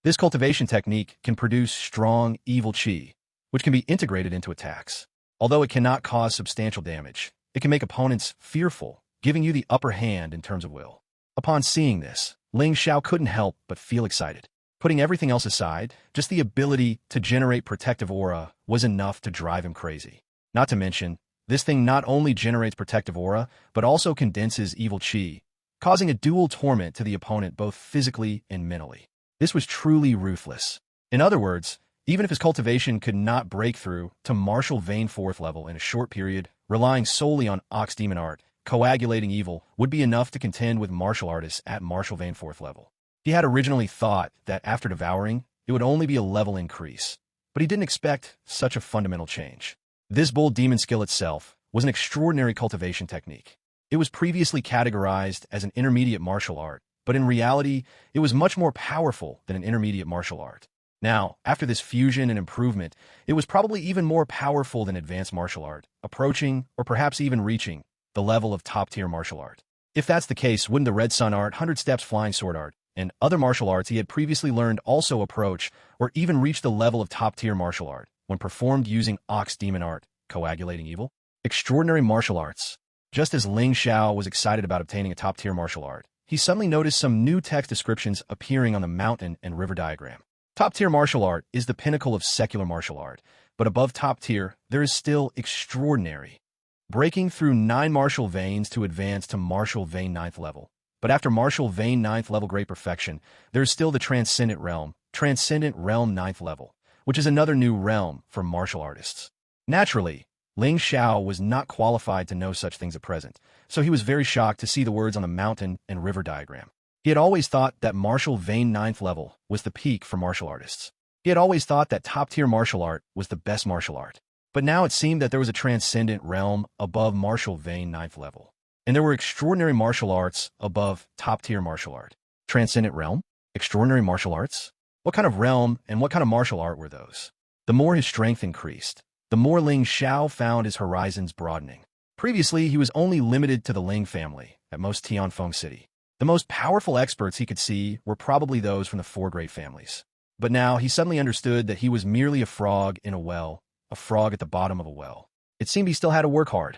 This cultivation technique can produce strong, evil chi, which can be integrated into attacks. Although it cannot cause substantial damage, it can make opponents fearful, giving you the upper hand in terms of will. Upon seeing this, Ling Xiao couldn't help but feel excited. Putting everything else aside, just the ability to generate protective aura was enough to drive him crazy. Not to mention, this thing not only generates protective aura, but also condenses evil chi, causing a dual torment to the opponent both physically and mentally. This was truly ruthless. In other words, even if his cultivation could not break through to martial vein 4th level in a short period, relying solely on Ox Demon Art, coagulating evil would be enough to contend with martial artists at martial vein 4th level. He had originally thought that after devouring, it would only be a level increase, but he didn't expect such a fundamental change. This bull demon skill itself was an extraordinary cultivation technique. It was previously categorized as an intermediate martial art, but in reality, it was much more powerful than an intermediate martial art. Now, after this fusion and improvement, it was probably even more powerful than advanced martial art, approaching, or perhaps even reaching, the level of top-tier martial art. If that's the case, wouldn't the Red Sun Art, 100 Steps Flying Sword Art, and other martial arts he had previously learned also approach or even reach the level of top-tier martial art when performed using Ox Demon Art, coagulating evil? Extraordinary martial arts. Just as Ling Xiao was excited about obtaining a top-tier martial art, he suddenly noticed some new text descriptions appearing on the mountain and river diagram. Top-tier martial art is the pinnacle of secular martial art, but above top tier, there is still extraordinary. Breaking through 9 martial veins to advance to martial vein 9th level. But after martial vein 9th level great perfection, there is still the transcendent realm 9th level, which is another new realm for martial artists. Naturally, Ling Xiao was not qualified to know such things at present, so he was very shocked to see the words on the mountain and river diagram. He had always thought that martial vein 9th level was the peak for martial artists. He had always thought that top-tier martial art was the best martial art. But now it seemed that there was a transcendent realm above martial vein 9th level. And there were extraordinary martial arts above top-tier martial art. Transcendent realm? Extraordinary martial arts? What kind of realm and what kind of martial art were those? The more his strength increased, the more Ling Xiao found his horizons broadening. Previously, he was only limited to the Ling family at most Tianfeng City. The most powerful experts he could see were probably those from the 4 great families. But now he suddenly understood that he was merely a frog in a well, a frog at the bottom of a well. It seemed he still had to work hard.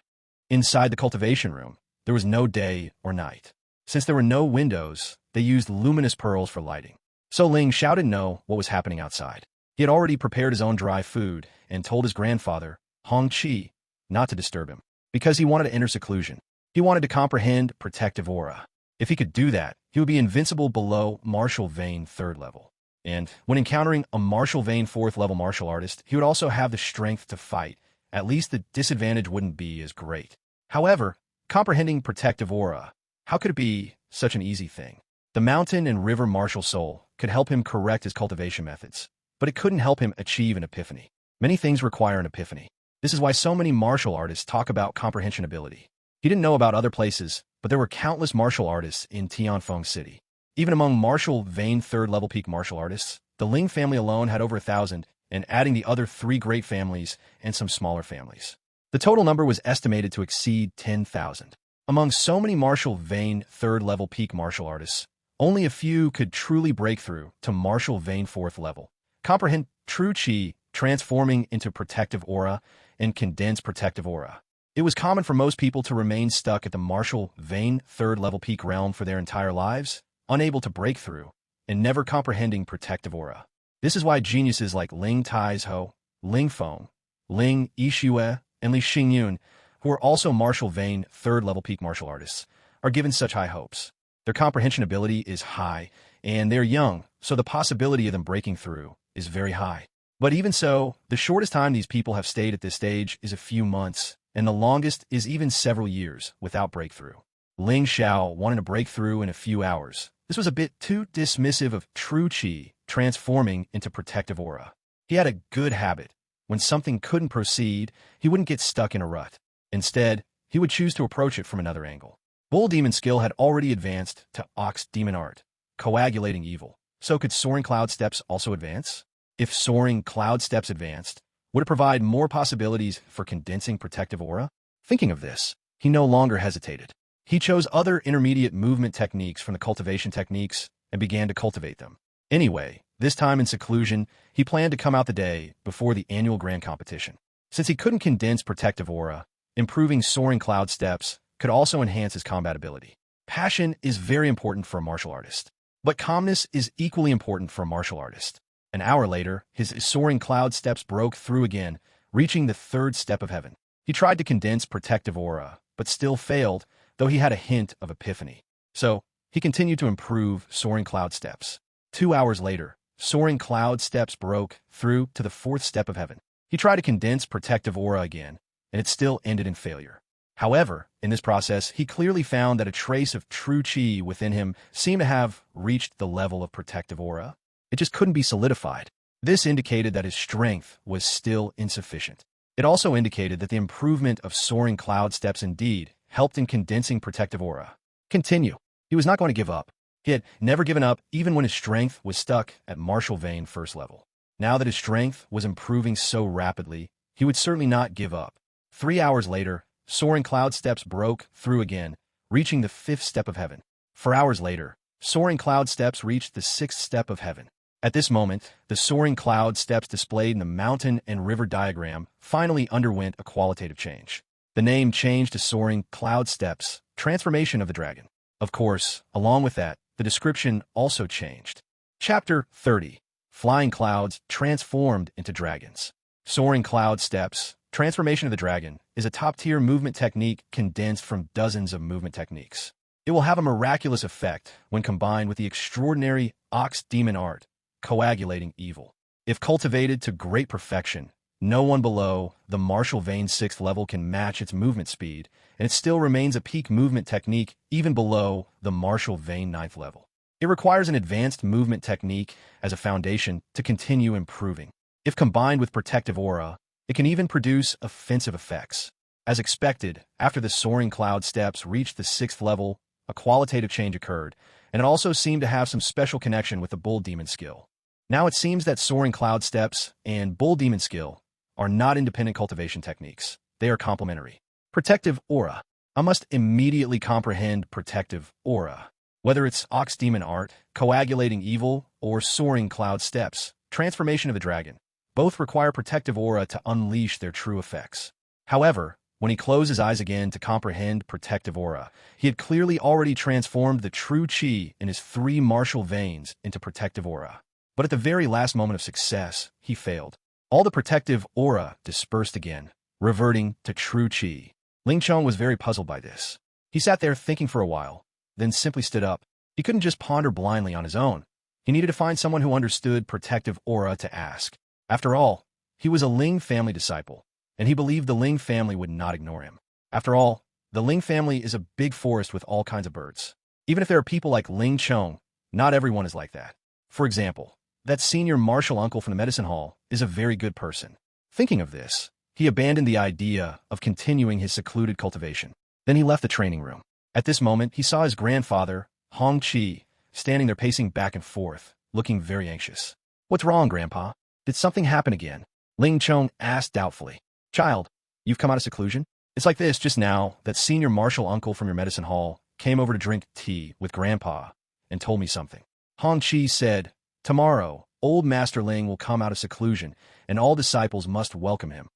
Inside the cultivation room, there was no day or night. Since there were no windows, they used luminous pearls for lighting. So Ling Xiao didn't know what was happening outside. He had already prepared his own dry food and told his grandfather, Hong Qi, not to disturb him, because he wanted to enter seclusion. He wanted to comprehend protective aura. If he could do that, he would be invincible below martial vein 3rd level. And when encountering a martial vein 4th level martial artist, he would also have the strength to fight. At least the disadvantage wouldn't be as great. However, comprehending protective aura, how could it be such an easy thing? The mountain and river martial soul could help him correct his cultivation methods, but it couldn't help him achieve an epiphany. Many things require an epiphany. This is why so many martial artists talk about comprehension ability. He didn't know about other places, but there were countless martial artists in Tianfeng City. Even among martial vein 3rd level peak martial artists, the Ling family alone had over 1,000, and adding the other 3 great families and some smaller families. The total number was estimated to exceed 10,000. Among so many martial vein 3rd level peak martial artists, only a few could truly break through to martial vein 4th level, comprehend true chi, transforming into protective aura, and condense protective aura. It was common for most people to remain stuck at the martial vein 3rd level peak realm for their entire lives, unable to break through, and never comprehending protective aura. This is why geniuses like Ling Taizhou, Ling Feng, Ling Yixue, and Li Xingyun, who are also martial vein 3rd level peak martial artists, are given such high hopes. Their comprehension ability is high, and they're young, so the possibility of them breaking through is very high. But even so, the shortest time these people have stayed at this stage is a few months, and the longest is even several years without breakthrough. Ling Xiao wanted to break through in a few hours. This was a bit too dismissive of true chi transforming into protective aura. He had a good habit. When something couldn't proceed, he wouldn't get stuck in a rut. Instead, he would choose to approach it from another angle. Bull Demon skill had already advanced to Ox Demon Art, coagulating evil. So could Soaring Cloud Steps also advance? If Soaring Cloud Steps advanced, would it provide more possibilities for condensing protective aura? Thinking of this, he no longer hesitated. He chose other intermediate movement techniques from the cultivation techniques and began to cultivate them. Anyway, This time in seclusion, he planned to come out the day before the annual grand competition. Since he couldn't condense protective aura, improving soaring cloud steps could also enhance his combat ability. Passion is very important for a martial artist, but calmness is equally important for a martial artist. An hour later, his soaring cloud steps broke through again, reaching the third step of heaven. He tried to condense protective aura, but still failed, though he had a hint of epiphany. So, he continued to improve soaring cloud steps. 2 hours later, soaring cloud steps broke through to the fourth step of heaven. He tried to condense protective aura again, and it still ended in failure. However, in this process, he clearly found that a trace of true chi within him seemed to have reached the level of protective aura. It just couldn't be solidified. This indicated that his strength was still insufficient. It also indicated that the improvement of soaring cloud steps indeed helped in condensing protective aura. Continue. He was not going to give up. He had never given up even when his strength was stuck at martial vein first level. Now that his strength was improving so rapidly, he would certainly not give up. 3 hours later, soaring cloud steps broke through again, reaching the fifth step of heaven. 4 hours later, soaring cloud steps reached the sixth step of heaven. At this moment, the soaring cloud steps displayed in the mountain and river diagram finally underwent a qualitative change. The name changed to soaring cloud steps, transformation of the dragon. Of course, along with that, the description also changed. Chapter 30. Flying clouds transformed into dragons. Soaring cloud steps, transformation of the dragon, is a top-tier movement technique condensed from dozens of movement techniques. It will have a miraculous effect when combined with the extraordinary ox demon art, coagulating evil. If cultivated to great perfection, no one below the martial vein 6th level can match its movement speed, and it still remains a peak movement technique even below the martial vein 9th level. It requires an advanced movement technique as a foundation to continue improving. If combined with protective aura, it can even produce offensive effects. As expected, after the soaring cloud steps reached the 6th level, a qualitative change occurred, and it also seemed to have some special connection with the bull demon skill. Now it seems that soaring cloud steps and bull demon skill are not independent cultivation techniques. They are complementary. Protective aura. I must immediately comprehend protective aura. Whether it's ox demon art, coagulating evil, or soaring cloud steps, transformation of the dragon, both require protective aura to unleash their true effects. However, when he closed his eyes again to comprehend protective aura, he had clearly already transformed the true chi in his 3 martial veins into protective aura. But at the very last moment of success, he failed. All the protective aura dispersed again, reverting to true chi. Ling Xiao was very puzzled by this. He sat there thinking for a while, then simply stood up. He couldn't just ponder blindly on his own. He needed to find someone who understood protective aura to ask. After all, he was a Ling family disciple, and he believed the Ling family would not ignore him. After all, the Ling family is a big forest with all kinds of birds. Even if there are people like Ling Xiao, not everyone is like that. For example, that senior martial uncle from the medicine hall is a very good person. Thinking of this, he abandoned the idea of continuing his secluded cultivation. Then he left the training room. At this moment, he saw his grandfather, Hong Qi, standing there pacing back and forth, looking very anxious. "What's wrong, Grandpa? Did something happen again?" Ling Xiao asked doubtfully. "Child, you've come out of seclusion? It's like this just now, that senior martial uncle from your medicine hall came over to drink tea with Grandpa and told me something." Hong Qi said, "Tomorrow, old Master Ling will come out of seclusion, and all disciples must welcome him."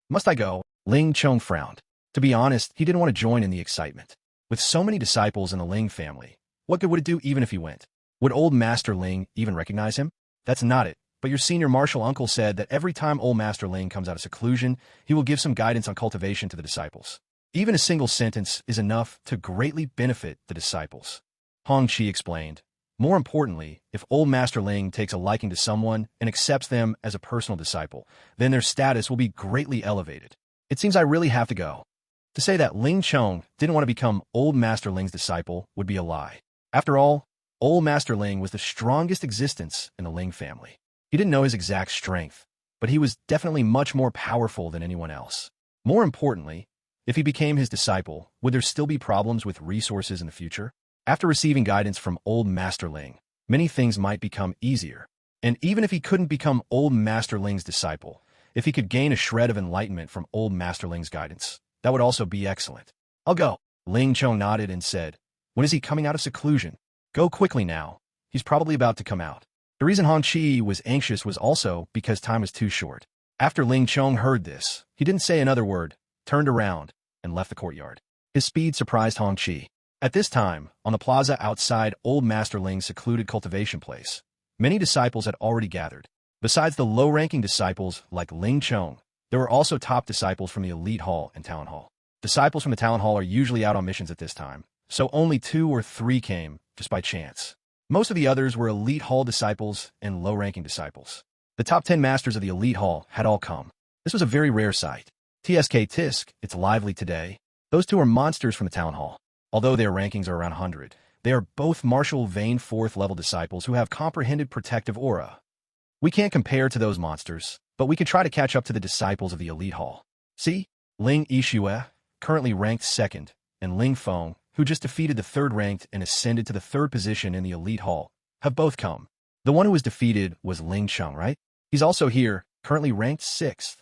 "Must I go?" Ling Xiao frowned. To be honest, he didn't want to join in the excitement. With so many disciples in the Ling family, what good would it do even if he went? Would old Master Ling even recognize him? That's not it. But your senior martial uncle said that every time old Master Ling comes out of seclusion, he will give some guidance on cultivation to the disciples. Even a single sentence is enough to greatly benefit the disciples. Hong Qi explained. More importantly, if old Master Ling takes a liking to someone and accepts them as a personal disciple, then their status will be greatly elevated. It seems I really have to go. To say that Ling Xiao didn't want to become old Master Ling's disciple would be a lie. After all, old Master Ling was the strongest existence in the Ling family. He didn't know his exact strength, but he was definitely much more powerful than anyone else. More importantly, if he became his disciple, would there still be problems with resources in the future? After receiving guidance from old Master Ling, many things might become easier. And even if he couldn't become old Master Ling's disciple, if he could gain a shred of enlightenment from old Master Ling's guidance, that would also be excellent. "I'll go." Ling Xiao nodded and said, "When is he coming out of seclusion?" "Go quickly now. He's probably about to come out." The reason Hong Qi was anxious was also because time was too short. After Ling Qiao heard this, he didn't say another word, turned around, and left the courtyard. His speed surprised Hong Qi. At this time, on the plaza outside Old Master Ling's secluded cultivation place, many disciples had already gathered. Besides the low-ranking disciples like Ling Qiao, there were also top disciples from the Elite Hall and Town Hall. Disciples from the Town Hall are usually out on missions at this time, so only 2 or 3 came, just by chance. Most of the others were Elite Hall disciples and low-ranking disciples. The top 10 masters of the Elite Hall had all come. This was a very rare sight. TSK Tisk, it's lively today. Those 2 are monsters from the Town Hall. Although their rankings are around 100, they are both martial vein 4th level disciples who have comprehended protective aura. We can't compare to those monsters, but we can try to catch up to the disciples of the Elite Hall. See? Ling Xiao, currently ranked 2nd, and Ling Feng, who just defeated the 3rd ranked and ascended to the 3rd position in the Elite Hall, have both come. The one who was defeated was Ling Qiao, right? He's also here, currently ranked 6th.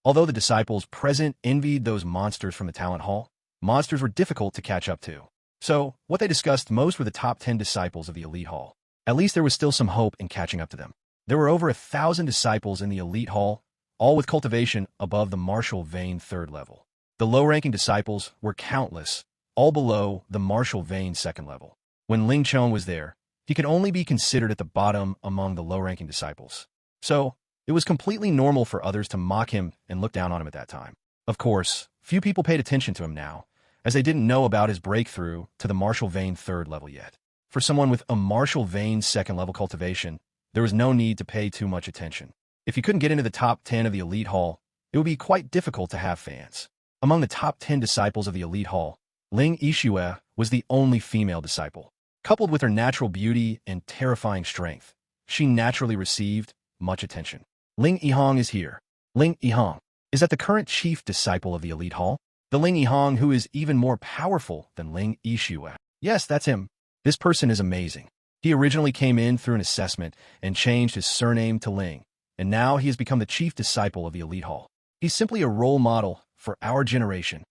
Although the disciples present envied those monsters from the Talent Hall, monsters were difficult to catch up to. So, what they discussed most were the top 10 disciples of the Elite Hall. At least there was still some hope in catching up to them. There were over 1,000 disciples in the Elite Hall, all with cultivation above the martial vein 3rd level. The low-ranking disciples were countless, all below the martial vein 2nd level. When Ling Qiao was there, he could only be considered at the bottom among the low-ranking disciples. So, it was completely normal for others to mock him and look down on him at that time. Of course, few people paid attention to him now, as they didn't know about his breakthrough to the martial vein 3rd level yet. For someone with a martial vein 2nd level cultivation, there was no need to pay too much attention. If you couldn't get into the top 10 of the Elite Hall, it would be quite difficult to have fans. Among the top 10 disciples of the Elite Hall, Ling Xiao was the only female disciple. Coupled with her natural beauty and terrifying strength, she naturally received much attention. Ling Yihong is here. Ling Yihong is that the current chief disciple of the Elite Hall? The Ling Yihong who is even more powerful than Ling Xiao. Yes, that's him. This person is amazing. He originally came in through an assessment and changed his surname to Ling, and now he has become the chief disciple of the Elite Hall. He's simply a role model for our generation.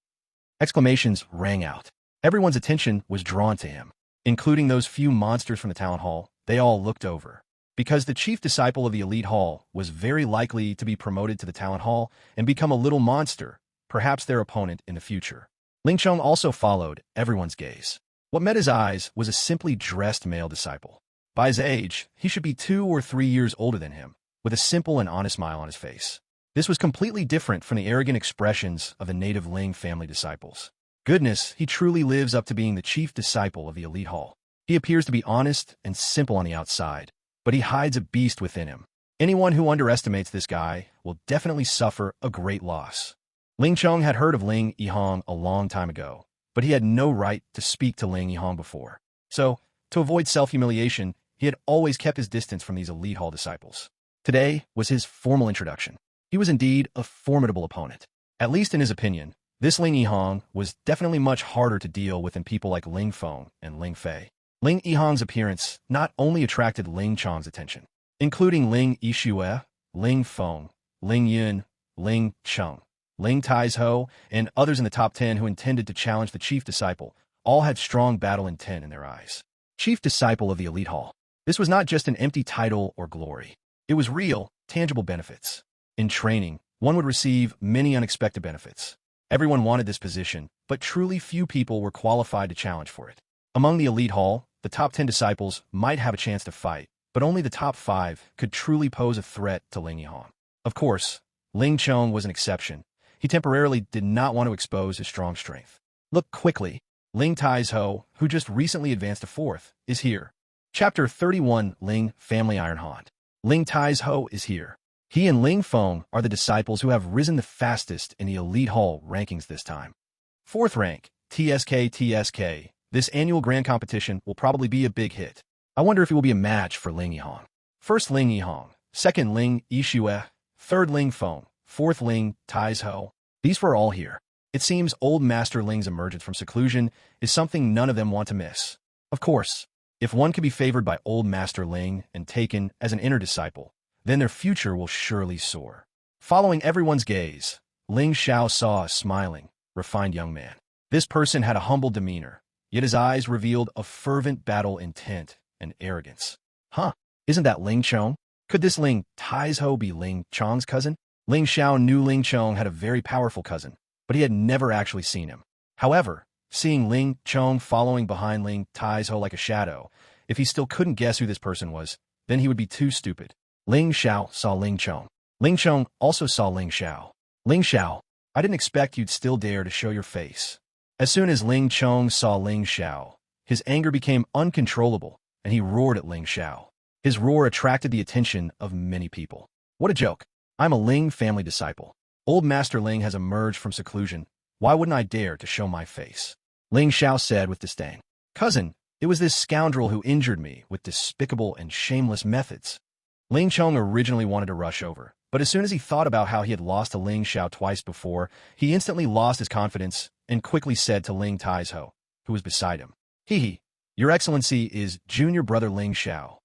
Exclamations rang out. Everyone's attention was drawn to him, including those few monsters from the Town Hall. They all looked over. Because the chief disciple of the Elite Hall was very likely to be promoted to the Talent Hall and become a little monster, perhaps their opponent in the future. Ling Qiao also followed everyone's gaze. What met his eyes was a simply dressed male disciple. By his age, he should be 2 or 3 years older than him, with a simple and honest smile on his face. This was completely different from the arrogant expressions of the native Ling family disciples. Goodness, he truly lives up to being the chief disciple of the Elite Hall. He appears to be honest and simple on the outside, but he hides a beast within him. Anyone who underestimates this guy will definitely suffer a great loss. Ling Qiao had heard of Ling Yihong a long time ago, but he had no right to speak to Ling Yihong before. So, to avoid self-humiliation, he had always kept his distance from these Elite Hall disciples. Today was his formal introduction. He was indeed a formidable opponent. At least in his opinion, this Ling Yihong was definitely much harder to deal with than people like Ling Feng and Ling Fei. Ling Yihong's appearance not only attracted Ling Qiao's attention, including Ling Xiao, Ling Feng, Ling Yun, Ling Cheng, Ling Taizhou, and others in the top 10 who intended to challenge the chief disciple, all had strong battle intent in their eyes. Chief disciple of the Elite Hall. This was not just an empty title or glory. It was real, tangible benefits. In training, one would receive many unexpected benefits. Everyone wanted this position, but truly few people were qualified to challenge for it. Among the Elite Hall, the top 10 disciples might have a chance to fight, but only the top 5 could truly pose a threat to Ling Yihong. Of course, Ling Qiao was an exception. He temporarily did not want to expose his strong strength. Look quickly. Ling Taizhou, who just recently advanced to 4th, is here. Chapter 31, Ling Family Iron Haunt. Ling Taizhou is here. He and Ling Feng are the disciples who have risen the fastest in the Elite Hall rankings this time. 4th rank, TSK. This annual grand competition will probably be a big hit. I wonder if it will be a match for Ling Yihong. 1st Ling Yihong, 2nd Ling Xiao, 3rd Ling Feng, 4th Ling Taizhou. These were all here. It seems Old Master Ling's emergence from seclusion is something none of them want to miss. Of course, if one can be favored by Old Master Ling and taken as an inner disciple, then their future will surely soar. Following everyone's gaze, Ling Xiao saw a smiling, refined young man. This person had a humble demeanor, yet his eyes revealed a fervent battle intent and arrogance. Huh? Isn't that Ling Xiao? Could this Ling Taiho be Ling Chong's cousin? Ling Xiao knew Ling Qiao had a very powerful cousin, but he had never actually seen him. However, seeing Ling Qiao following behind Ling Taiho like a shadow, if he still couldn't guess who this person was, then he would be too stupid. Ling Xiao saw Ling Qiao. Ling Qiao also saw Ling Xiao. Ling Xiao, I didn't expect you'd still dare to show your face. As soon as Ling Qiao saw Ling Xiao, his anger became uncontrollable, and he roared at Ling Xiao. His roar attracted the attention of many people. What a joke. I'm a Ling family disciple. Old Master Ling has emerged from seclusion. Why wouldn't I dare to show my face? Ling Xiao said with disdain. Cousin, it was this scoundrel who injured me with despicable and shameless methods. Ling Qiao originally wanted to rush over, but as soon as he thought about how he had lost to Ling Xiao twice before, he instantly lost his confidence and quickly said to Ling Taiho, who was beside him, Hee, Your Excellency is junior brother Ling Xiao.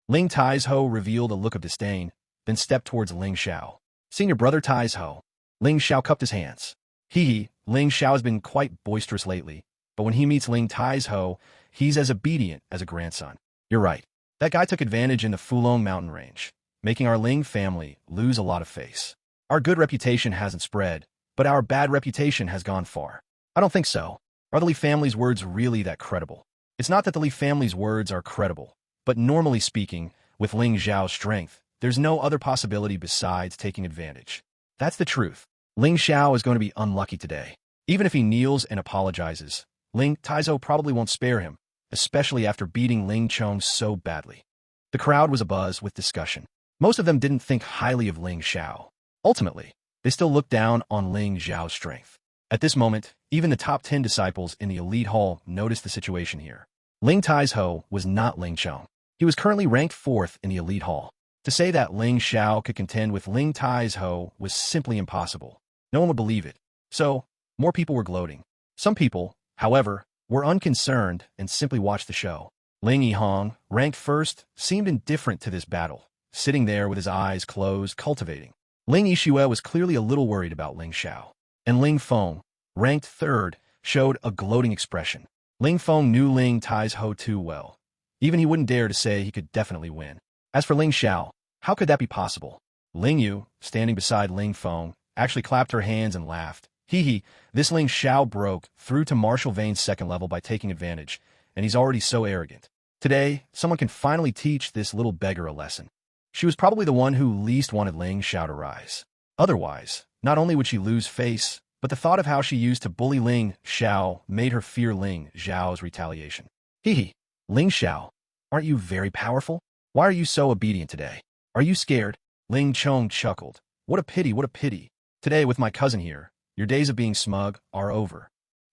Ling Taiho revealed a look of disdain, then stepped towards Ling Xiao. Senior brother Taiho. Ling Xiao cupped his hands. Ling Xiao has been quite boisterous lately, but when he meets Ling Taiho, he's as obedient as a grandson. You're right. That guy took advantage in the Fulong mountain range, making our Ling family lose a lot of face. Our good reputation hasn't spread, but our bad reputation has gone far. I don't think so. Are the Li family's words really that credible? It's not that the Li family's words are credible, but normally speaking, with Ling Xiao's strength, there's no other possibility besides taking advantage. That's the truth. Ling Xiao is going to be unlucky today. Even if he kneels and apologizes, Ling Taiho probably won't spare him, especially after beating Ling Qiao so badly. The crowd was abuzz with discussion. Most of them didn't think highly of Ling Xiao. Ultimately, they still looked down on Ling Xiao's strength. At this moment, even the top 10 disciples in the elite hall noticed the situation here. Ling Taiho was not Ling Qiao. He was currently ranked 4th in the elite hall. To say that Ling Xiao could contend with Ling Taiho was simply impossible. No one would believe it. So, more people were gloating. Some people, however, were unconcerned and simply watched the show. Ling Yihong, ranked 1st, seemed indifferent to this battle, sitting there with his eyes closed, cultivating. Ling Yixue was clearly a little worried about Ling Xiao. And Ling Feng, ranked 3rd, showed a gloating expression. Ling Feng knew Ling Taiho too well. Even he wouldn't dare to say he could definitely win. As for Ling Xiao, how could that be possible? Ling Yu, standing beside Ling Feng, actually clapped her hands and laughed. This Ling Xiao broke through to Martial Vane's 2nd level by taking advantage, and he's already so arrogant. Today, someone can finally teach this little beggar a lesson. She was probably the one who least wanted Ling Xiao to rise. Otherwise, not only would she lose face, but the thought of how she used to bully Ling Xiao made her fear Ling Xiao's retaliation. Ling Xiao, aren't you very powerful? Why are you so obedient today? Are you scared? Ling Qiao chuckled. What a pity, what a pity. Today, with my cousin here, your days of being smug are over.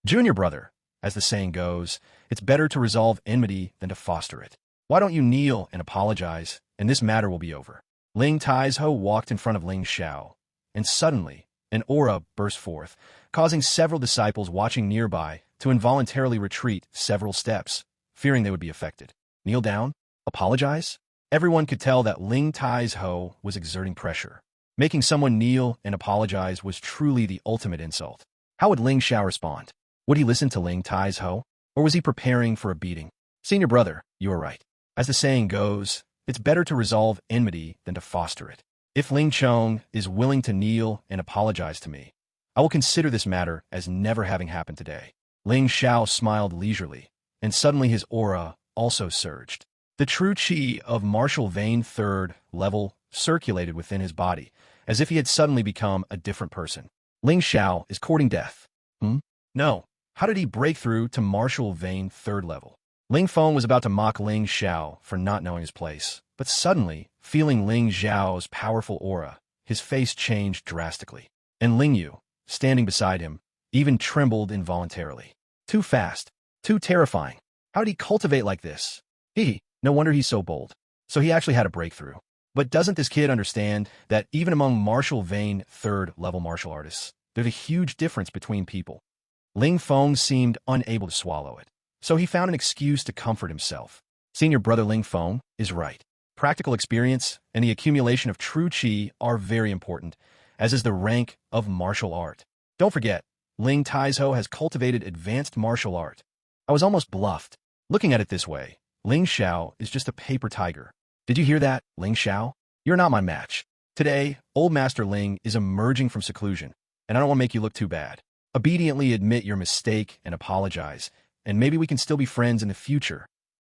Junior brother, as the saying goes, it's better to resolve enmity than to foster it. Why don't you kneel and apologize, and this matter will be over. Ling Taiho walked in front of Ling Xiao, and suddenly, an aura burst forth, causing several disciples watching nearby to involuntarily retreat several steps, fearing they would be affected. Kneel down? Apologize? Everyone could tell that Ling Taiho was exerting pressure. Making someone kneel and apologize was truly the ultimate insult. How would Ling Xiao respond? Would he listen to Ling Taiho, or was he preparing for a beating? Senior brother, you are right. As the saying goes, it's better to resolve enmity than to foster it. If Ling Qiao is willing to kneel and apologize to me, I will consider this matter as never having happened today. Ling Xiao smiled leisurely, and suddenly his aura also surged. The true qi of Martial Vane 3rd level circulated within his body, as if he had suddenly become a different person. Ling Xiao is courting death. No. How did he break through to Martial Vane 3rd level? Ling Feng was about to mock Ling Xiao for not knowing his place, but suddenly, feeling Ling Xiao's powerful aura, his face changed drastically. And Ling Yu, standing beside him, even trembled involuntarily. Too fast. Too terrifying. How did he cultivate like this? No wonder he's so bold. So he actually had a breakthrough. But doesn't this kid understand that even among Martial Vane 3rd level martial artists, there's a huge difference between people? Ling Feng seemed unable to swallow it, so he found an excuse to comfort himself. Senior brother Ling Feng is right. Practical experience and the accumulation of true qi are very important, as is the rank of martial art. Don't forget, Ling Taiho has cultivated advanced martial art. I was almost bluffed. Looking at it this way, Ling Xiao is just a paper tiger. Did you hear that, Ling Xiao? You're not my match. Today, old Master Ling is emerging from seclusion, and I don't want to make you look too bad. Obediently admit your mistake and apologize, and maybe we can still be friends in the future.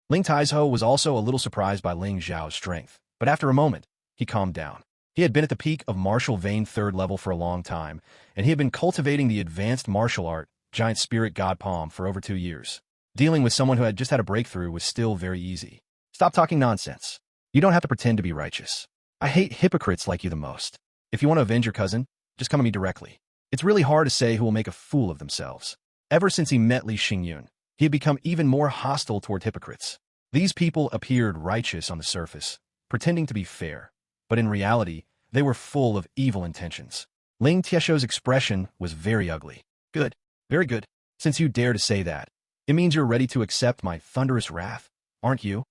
Ling Taizhou was also a little surprised by Ling Xiao's strength, but after a moment, he calmed down. He had been at the peak of martial vein 3rd level for a long time, and he had been cultivating the advanced martial art, giant spirit god palm, for over 2 years. Dealing with someone who had just had a breakthrough was still very easy. Stop talking nonsense. You don't have to pretend to be righteous. I hate hypocrites like you the most. If you want to avenge your cousin, just come to me directly. It's really hard to say who will make a fool of themselves. Ever since he met Li Xingyun, he had become even more hostile toward hypocrites. These people appeared righteous on the surface, pretending to be fair, but in reality, they were full of evil intentions. Ling Xiao's expression was very ugly. Good, very good. Since you dare to say that, it means you're ready to accept my thunderous wrath, aren't you?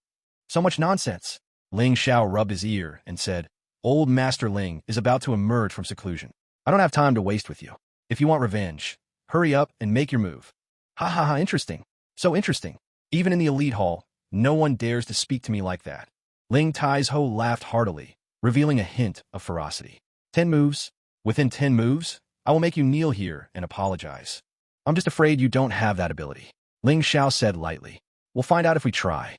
So much nonsense. Ling Xiao rubbed his ear and said, Old Master Ling is about to emerge from seclusion. I don't have time to waste with you. If you want revenge, hurry up and make your move. Ha ha ha, interesting. So interesting. Even in the elite hall, no one dares to speak to me like that. Ling Taizhou laughed heartily, revealing a hint of ferocity. 10 moves. Within 10 moves, I will make you kneel here and apologize. I'm just afraid you don't have that ability. Ling Xiao said lightly. We'll find out if we try.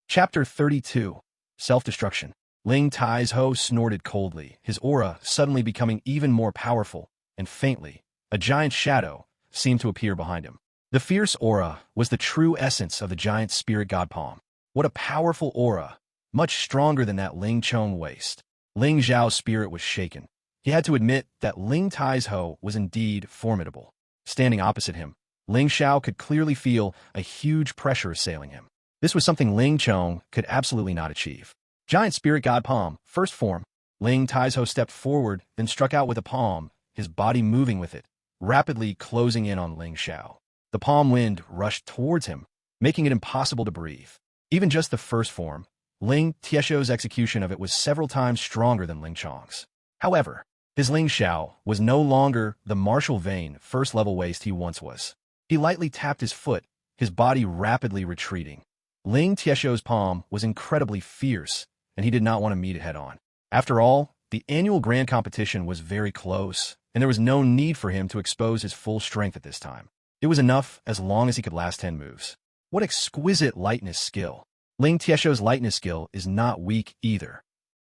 Chapter 32. Self-destruction. Ling Taizhou snorted coldly, his aura suddenly becoming even more powerful, and faintly, a giant shadow seemed to appear behind him. The fierce aura was the true essence of the giant spirit god palm. What a powerful aura, much stronger than that Ling Chong waste. Ling Xiao's spirit was shaken. He had to admit that Ling Taizhou was indeed formidable. Standing opposite him, Ling Xiao could clearly feel a huge pressure assailing him. This was something Ling Chong could absolutely not achieve. Giant spirit god palm, first form. Ling Taizhou stepped forward, then struck out with a palm, his body moving with it, rapidly closing in on Ling Xiao. The palm wind rushed towards him, making it impossible to breathe. Even just the first form, Ling Xiao's execution of it was several times stronger than Ling Chong's. However, his Ling Xiao was no longer the martial vein, first-level waste he once was. He lightly tapped his foot, his body rapidly retreating. Ling Xiao's palm was incredibly fierce, and he did not want to meet it head-on. After all, the annual grand competition was very close, and there was no need for him to expose his full strength at this time. It was enough as long as he could last 10 moves. What exquisite lightness skill! Ling Xiao's lightness skill is not weak either.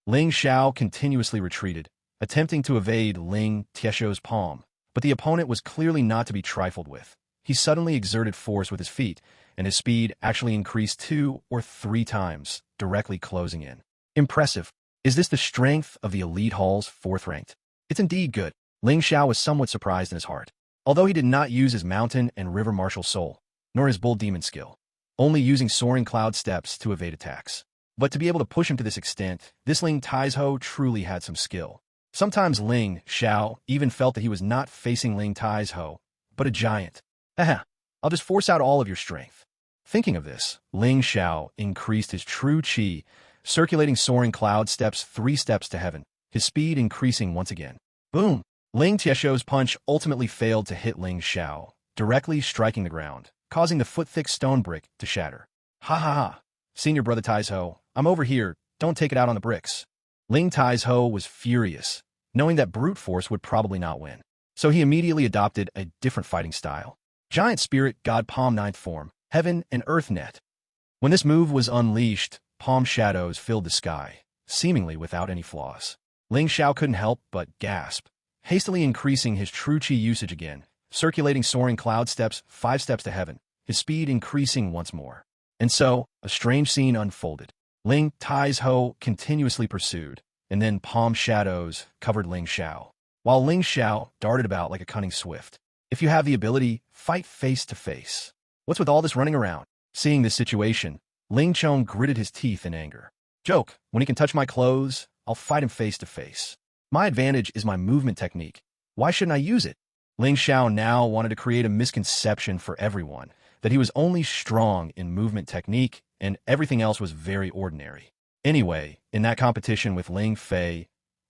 Ling Xiao continuously retreated, attempting to evade Ling Xiao's palm, but the opponent was clearly not to be trifled with. He suddenly exerted force with his feet, and his speed actually increased 2 or 3 times, directly closing in. Impressive. Is this the strength of the elite hall's 4th ranked? It's indeed good. Ling Xiao was somewhat surprised in his heart. Although he did not use his mountain and river martial soul, nor his bull demon skill, only using soaring cloud steps to evade attacks. But to be able to push him to this extent, this Ling Taizhou truly had some skill. Sometimes Ling Xiao even felt that he was not facing Ling Taizhou, but a giant. Haha, I'll just force out all of your strength. Thinking of this, Ling Xiao increased his true qi, circulating soaring cloud steps 3 steps to heaven, his speed increasing once again. Boom! Ling Xiao's punch ultimately failed to hit Ling Xiao, directly striking the ground, causing the foot-thick stone brick to shatter. Ha ha ha! Senior brother Taizhou, I'm over here, don't take it out on the bricks. Ling Taizhou was furious, knowing that brute force would probably not win. So he immediately adopted a different fighting style. Giant Spirit God Palm 9th form, Heaven and Earth Net. When this move was unleashed, palm shadows filled the sky, seemingly without any flaws. Ling Xiao couldn't help but gasp, hastily increasing his true qi usage again, circulating soaring cloud steps 5 steps to heaven, his speed increasing once more. And so, a strange scene unfolded. Ling Taizhou continuously pursued, and then palm shadows covered Ling Xiao, while Ling Xiao darted about like a cunning swift. If you have the ability, fight face to face. What's with all this running around? Seeing this situation, Ling Chong gritted his teeth in anger. Joke, when he can touch my clothes, I'll fight him face to face. My advantage is my movement technique. Why shouldn't I use it? Ling Xiao now wanted to create a misconception for everyone that he was only strong in movement technique and everything else was very ordinary. Anyway, in that competition with Ling Fei,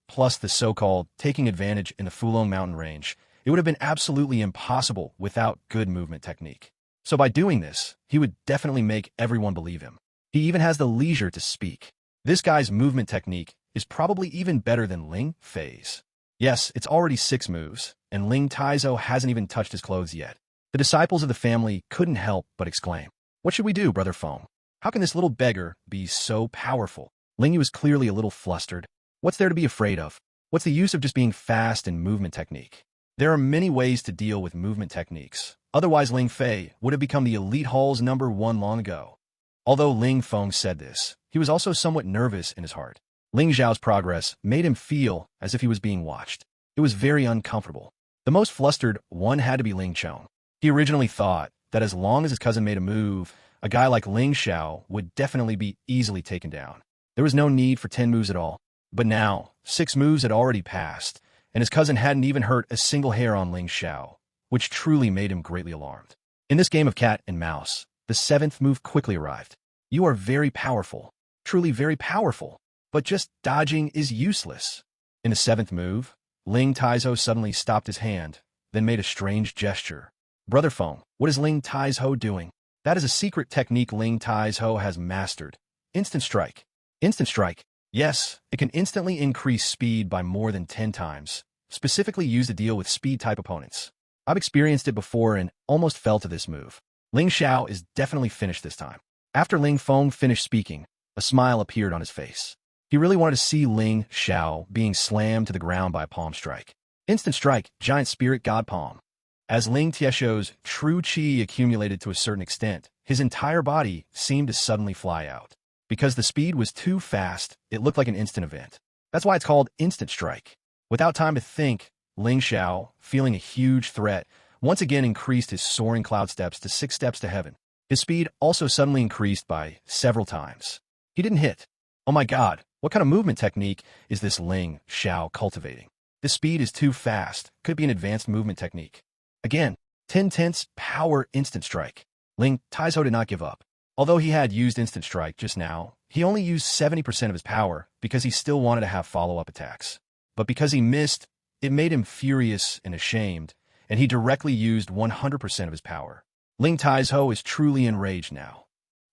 plus the so-called taking advantage in the Fulong Mountain Range, it would have been absolutely impossible without good movement technique. So by doing this, he would definitely make everyone believe him. He even has the leisure to speak. This guy's movement technique is probably even better than Ling Fei's. Yes, it's already 6 moves, and Ling Xiao hasn't even touched his clothes yet. The disciples of the family couldn't help but exclaim, "What should we do, Brother Feng? How can this little beggar be so powerful?" Ling Yu was clearly a little flustered. What's there to be afraid of? What's the use of just being fast in movement technique? There are many ways to deal with movement techniques. Otherwise, Ling Fei would have become the elite hall's #1 long ago. Although Ling Feng said this, he was also somewhat nervous in his heart. Ling Xiao's progress made him feel as if he was being watched. It was very uncomfortable. The most flustered one had to be Ling Xiao. He originally thought that as long as his cousin made a move, a guy like Ling Xiao would definitely be easily taken down. There was no need for 10 moves at all. But now, 6 moves had already passed, and his cousin hadn't even hurt a single hair on Ling Xiao, which truly made him greatly alarmed. In this game of cat and mouse, the 7th move quickly arrived. "You are very powerful, truly very powerful, but just dodging is useless." In the 7th move, Ling Xiao suddenly stopped his hand, then made a strange gesture. "Brother Feng, what is Ling Xiao doing?" "That is a secret technique Ling Xiao has mastered. Instant strike." "Instant strike?" "Yes, it can instantly increase speed by more than 10 times, specifically used to deal with speed-type opponents. I've experienced it before and almost fell to this move. Ling Xiao is definitely finished this time." After Ling Feng finished speaking, a smile appeared on his face. He really wanted to see Ling Xiao being slammed to the ground by a palm strike. Instant strike, giant spirit god palm. As Ling Xiao's true qi accumulated to a certain extent, his entire body seemed to suddenly fly out. Because the speed was too fast, it looked like an instant event. That's why it's called instant strike. Without time to think, Ling Xiao, feeling a huge threat, once again increased his soaring cloud steps to 6 steps to heaven. His speed also suddenly increased by several times. He didn't hit. Oh my god, what kind of movement technique is this Ling Xiao cultivating? This speed is too fast. Could be an advanced movement technique. Again, 10 tenths power instant strike. Ling Xiao did not give up. Although he had used instant strike just now, he only used 70% of his power because he still wanted to have follow-up attacks. But because he missed, it made him furious and ashamed, and he directly used 100% of his power. Ling Xiao is truly enraged now.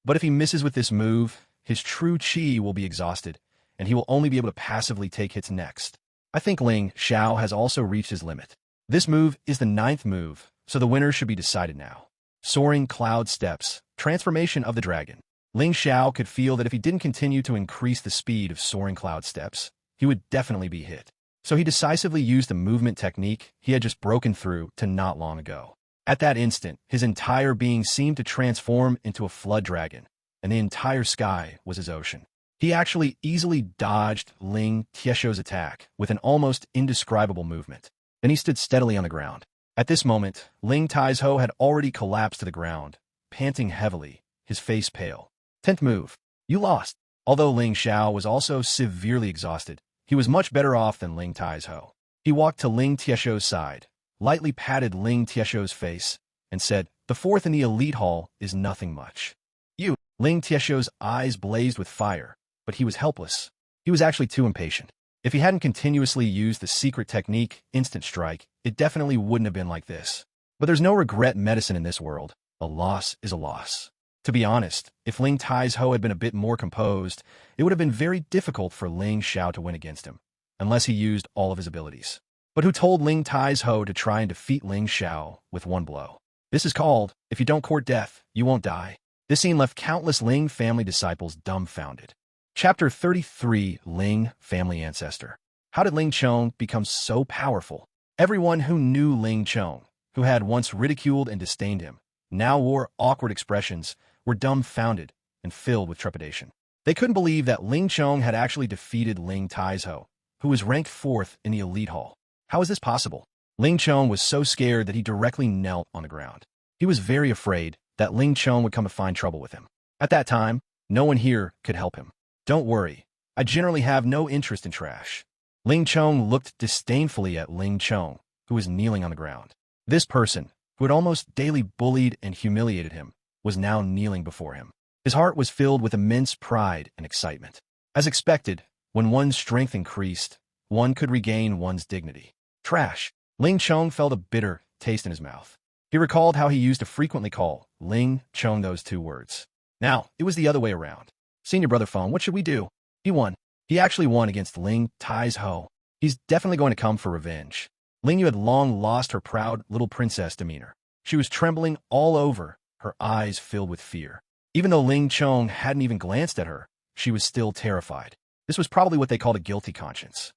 But if he misses with this move, his true qi will be exhausted, and he will only be able to passively take hits next. I think Ling Xiao has also reached his limit. This move is the 9th move, so the winner should be decided now. Soaring Cloud Steps, Transformation of the Dragon. Ling Xiao could feel that if he didn't continue to increase the speed of Soaring Cloud Steps, he would definitely be hit. So he decisively used the movement technique he had just broken through to not long ago. At that instant, his entire being seemed to transform into a flood dragon, and the entire sky was his ocean. He actually easily dodged Ling Xiao's attack with an almost indescribable movement. Then he stood steadily on the ground. At this moment, Ling Xiao had already collapsed to the ground, panting heavily, his face pale. 10th move. You lost. Although Ling Xiao was also severely exhausted, he was much better off than Ling Xiao. He walked to Ling Xiao's side, lightly patted Ling Xiao's face, and said, "The 4th in the elite hall is nothing much." "You." Ling Xiao's eyes blazed with fire, but he was helpless. He was actually too impatient. If he hadn't continuously used the secret technique, instant strike, it definitely wouldn't have been like this. But there's no regret medicine in this world. A loss is a loss. To be honest, if Ling Xiao had been a bit more composed, it would have been very difficult for Ling Xiao to win against him, unless he used all of his abilities. But who told Ling Xiao to try and defeat Ling Xiao with one blow? This is called, if you don't court death, you won't die. This scene left countless Ling family disciples dumbfounded. Chapter 33, Ling Family Ancestor. How did Ling Qiao become so powerful? Everyone who knew Ling Qiao, who had once ridiculed and disdained him, now wore awkward expressions, were dumbfounded and filled with trepidation. They couldn't believe that Ling Qiao had actually defeated Ling Xiao, who was ranked 4th in the elite hall. How is this possible? Ling Qiao was so scared that he directly knelt on the ground. He was very afraid that Ling Qiao would come to find trouble with him. At that time, no one here could help him. Don't worry, I generally have no interest in trash. Ling Qiao looked disdainfully at Ling Qiao, who was kneeling on the ground. This person, who had almost daily bullied and humiliated him, was now kneeling before him. His heart was filled with immense pride and excitement. As expected, when one's strength increased, one could regain one's dignity. Trash. Ling Qiao felt a bitter taste in his mouth. He recalled how he used to frequently call Ling Qiao those 2 words. Now, it was the other way around. "Senior Brother Feng, what should we do?" He won. He actually won against Ling Xiao. He's definitely going to come for revenge. Ling Yu had long lost her proud little princess demeanor. She was trembling all over, her eyes filled with fear. Even though Ling Chong hadn't even glanced at her, she was still terrified. This was probably what they called a guilty conscience.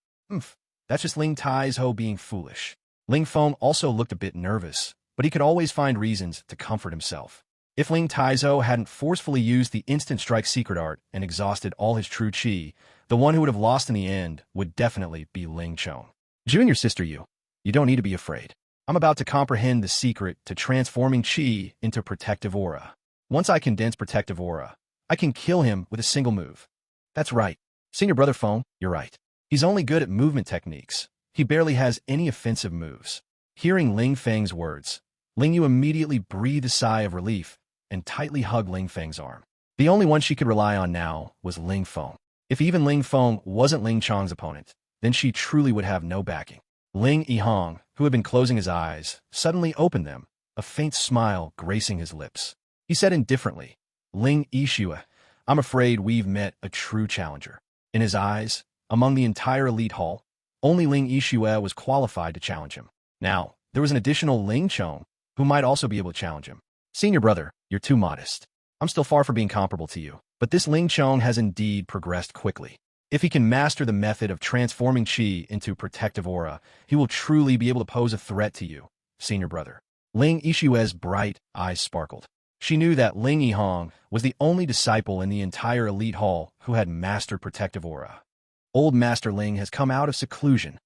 That's just Ling Xiao being foolish. Ling Feng also looked a bit nervous, but he could always find reasons to comfort himself. If Ling Xiao hadn't forcefully used the instant strike secret art and exhausted all his true qi, the one who would have lost in the end would definitely be Ling Chong. You and your sister you don't need to be afraid. I'm about to comprehend the secret to transforming qi into protective aura. Once I condense protective aura, I can kill him with a single move. That's right. Senior brother Feng, you're right. He's only good at movement techniques. He barely has any offensive moves. Hearing Ling Feng's words, Ling Yu immediately breathed a sigh of relief and tightly hugged Ling Feng's arm. The only one she could rely on now was Ling Feng. If even Ling Feng wasn't Ling Chong's opponent, then she truly would have no backing. Ling Yihong, who had been closing his eyes, suddenly opened them, a faint smile gracing his lips. He said indifferently, Ling Xiao, I'm afraid we've met a true challenger. In his eyes, among the entire elite hall, only Ling Xiao was qualified to challenge him. Now, there was an additional Ling Chong, who might also be able to challenge him. Senior brother, you're too modest. I'm still far from being comparable to you, but this Ling Chong has indeed progressed quickly. If he can master the method of transforming qi into protective aura, he will truly be able to pose a threat to you, senior brother. Ling Xiao's bright eyes sparkled. She knew that Ling Yihong was the only disciple in the entire elite hall who had mastered protective aura. Old Master Ling has come out of seclusion.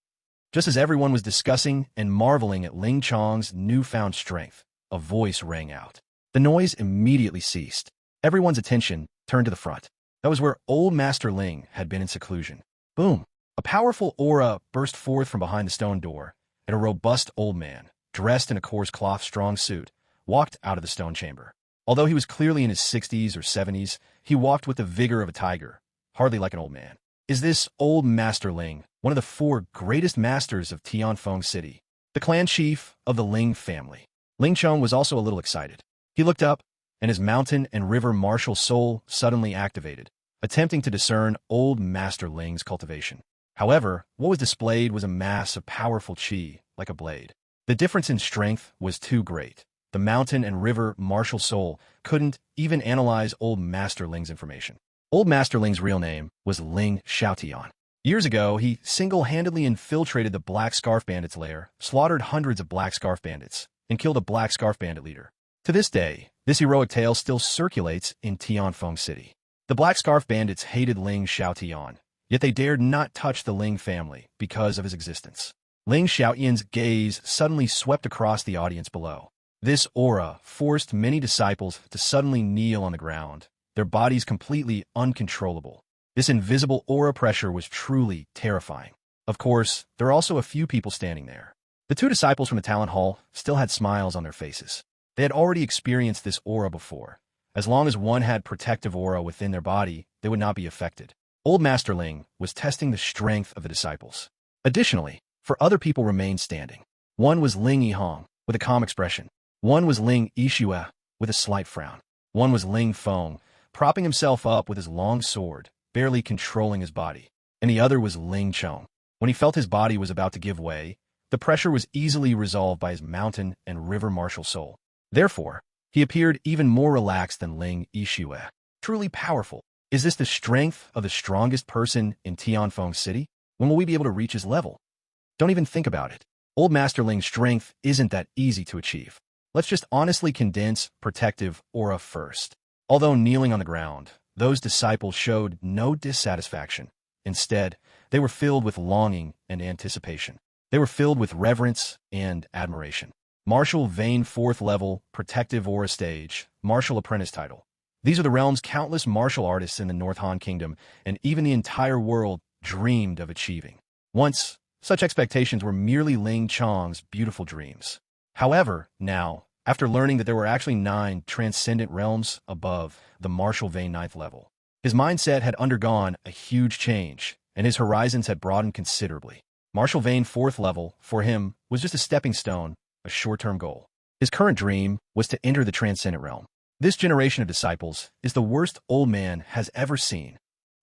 Just as everyone was discussing and marveling at Ling Chong's newfound strength, a voice rang out. The noise immediately ceased. Everyone's attention turned to the front. That was where Old Master Ling had been in seclusion. Boom! A powerful aura burst forth from behind the stone door, and a robust old man, dressed in a coarse cloth strong suit, walked out of the stone chamber. Although he was clearly in his 60s or 70s, he walked with the vigor of a tiger, hardly like an old man. Is this Old Master Ling, one of the 4 greatest masters of Tianfeng City, the clan chief of the Ling family? Ling Chong was also a little excited. He looked up, and his mountain and river martial soul suddenly activated, attempting to discern Old Master Ling's cultivation. However, what was displayed was a mass of powerful qi, like a blade. The difference in strength was too great. The mountain and river martial soul couldn't even analyze Old Master Ling's information. Old Master Ling's real name was Ling Xiao. Years ago, he single-handedly infiltrated the Black Scarf Bandits' lair, slaughtered hundreds of Black Scarf Bandits, and killed a Black Scarf Bandit leader. To this day, this heroic tale still circulates in Tianfeng City. The Black Scarf Bandits hated Ling Xiao, yet they dared not touch the Ling family because of his existence. Ling Xiaoyan's gaze suddenly swept across the audience below. This aura forced many disciples to suddenly kneel on the ground, their bodies completely uncontrollable. This invisible aura pressure was truly terrifying. Of course, there are also a few people standing there. The 2 disciples from the talent hall still had smiles on their faces. They had already experienced this aura before. As long as one had protective aura within their body, they would not be affected. Old Master Ling was testing the strength of the disciples. Additionally, 4 other people remained standing. One was Ling Yihong, with a calm expression. One was Ling Xiao, with a slight frown. One was Ling Feng, propping himself up with his long sword, barely controlling his body. And the other was Ling Chong. When he felt his body was about to give way, the pressure was easily resolved by his mountain and river martial soul. Therefore, he appeared even more relaxed than Ling Xiao. Truly powerful. Is this the strength of the strongest person in Tianfeng City? When will we be able to reach his level? Don't even think about it. Old Master Ling's strength isn't that easy to achieve. Let's just honestly condense protective aura first. Although kneeling on the ground, those disciples showed no dissatisfaction. Instead, they were filled with longing and anticipation. They were filled with reverence and admiration. Martial Vein 4th level, protective aura stage, martial apprentice title. These are the realm's countless martial artists in the North Han Kingdom, and even the entire world dreamed of achieving. Once, such expectations were merely Ling Chong's beautiful dreams. However, now, after learning that there were actually 9 transcendent realms above the martial vein 9th level, his mindset had undergone a huge change, and his horizons had broadened considerably. Martial vein 4th level, for him, was just a stepping stone, a short-term goal. His current dream was to enter the transcendent realm. This generation of disciples is the worst old man has ever seen.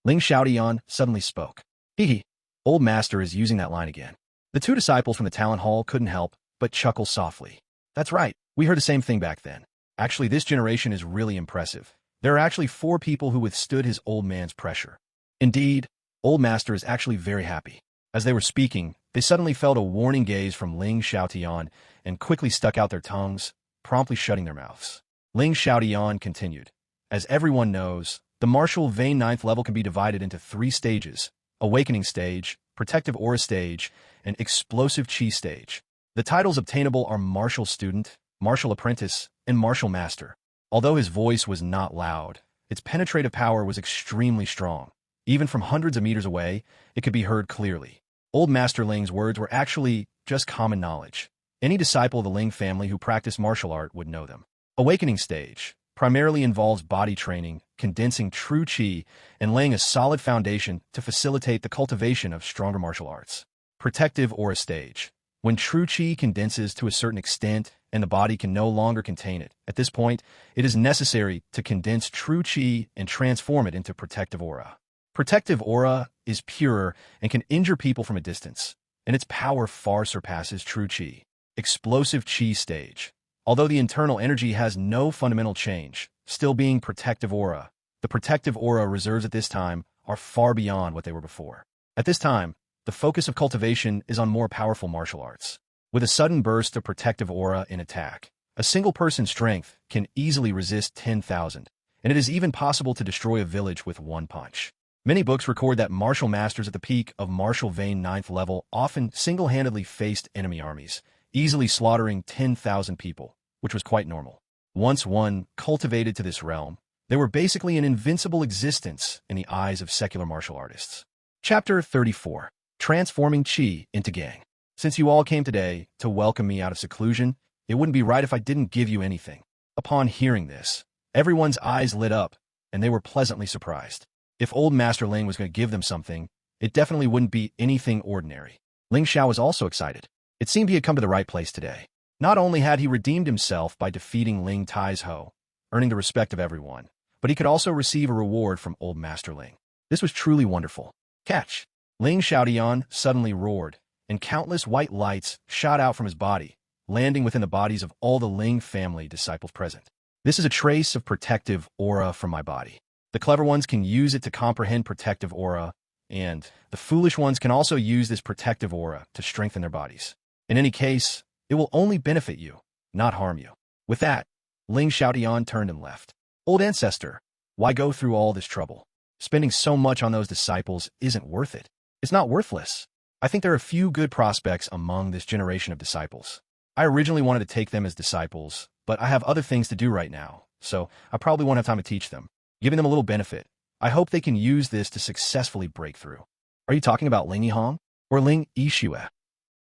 Ling Xiao suddenly spoke. Hee. Old Master is using that line again. The two disciples from the talent hall couldn't help but chuckle softly. That's right, we heard the same thing back then. Actually, this generation is really impressive. There are actually 4 people who withstood his old man's pressure. Indeed, Old Master is actually very happy. As they were speaking, they suddenly felt a warning gaze from Ling Xiao and quickly stuck out their tongues, promptly shutting their mouths. Ling Xiao continued. As everyone knows, the martial vein 9th level can be divided into 3 stages: awakening stage, protective aura stage, and explosive chi stage. The titles obtainable are martial student, martial apprentice, and martial master. Although his voice was not loud, its penetrative power was extremely strong. Even from hundreds of meters away, it could be heard clearly. Old Master Ling's words were actually just common knowledge. Any disciple of the Ling family who practiced martial art would know them. Awakening stage primarily involves body training, condensing true chi, and laying a solid foundation to facilitate the cultivation of stronger martial arts. Protective aura stage. When true chi condenses to a certain extent and the body can no longer contain it, at this point, it is necessary to condense true chi and transform it into protective aura. Protective aura is purer and can injure people from a distance, and its power far surpasses true chi. Explosive chi stage. Although the internal energy has no fundamental change, still being protective aura, the protective aura reserves at this time are far beyond what they were before. At this time, the focus of cultivation is on more powerful martial arts. With a sudden burst of protective aura in attack, a single person's strength can easily resist 10,000, and it is even possible to destroy a village with one punch. Many books record that martial masters at the peak of martial vein 9th level often single-handedly faced enemy armies, easily slaughtering 10,000 people, which was quite normal. Once one cultivated to this realm, they were basically an invincible existence in the eyes of secular martial artists. Chapter 34. Transforming Chi into Gang. Since you all came today to welcome me out of seclusion, it wouldn't be right if I didn't give you anything. Upon hearing this, everyone's eyes lit up, and they were pleasantly surprised. If old Master Ling was going to give them something, it definitely wouldn't be anything ordinary. Ling Xiao was also excited. It seemed he had come to the right place today. Not only had he redeemed himself by defeating Ling Taizhou, earning the respect of everyone, but he could also receive a reward from old Master Ling. This was truly wonderful. Catch! Ling Xiao suddenly roared, and countless white lights shot out from his body, landing within the bodies of all the Ling family disciples present. This is a trace of protective aura from my body. The clever ones can use it to comprehend protective aura, and the foolish ones can also use this protective aura to strengthen their bodies. In any case, it will only benefit you, not harm you. With that, Ling Xiao turned and left. Old ancestor, why go through all this trouble? Spending so much on those disciples isn't worth it. It's not worthless. I think there are a few good prospects among this generation of disciples. I originally wanted to take them as disciples, but I have other things to do right now, so I probably won't have time to teach them. Giving them a little benefit, I hope they can use this to successfully break through. Are you talking about Ling Yihong or Ling Xiao?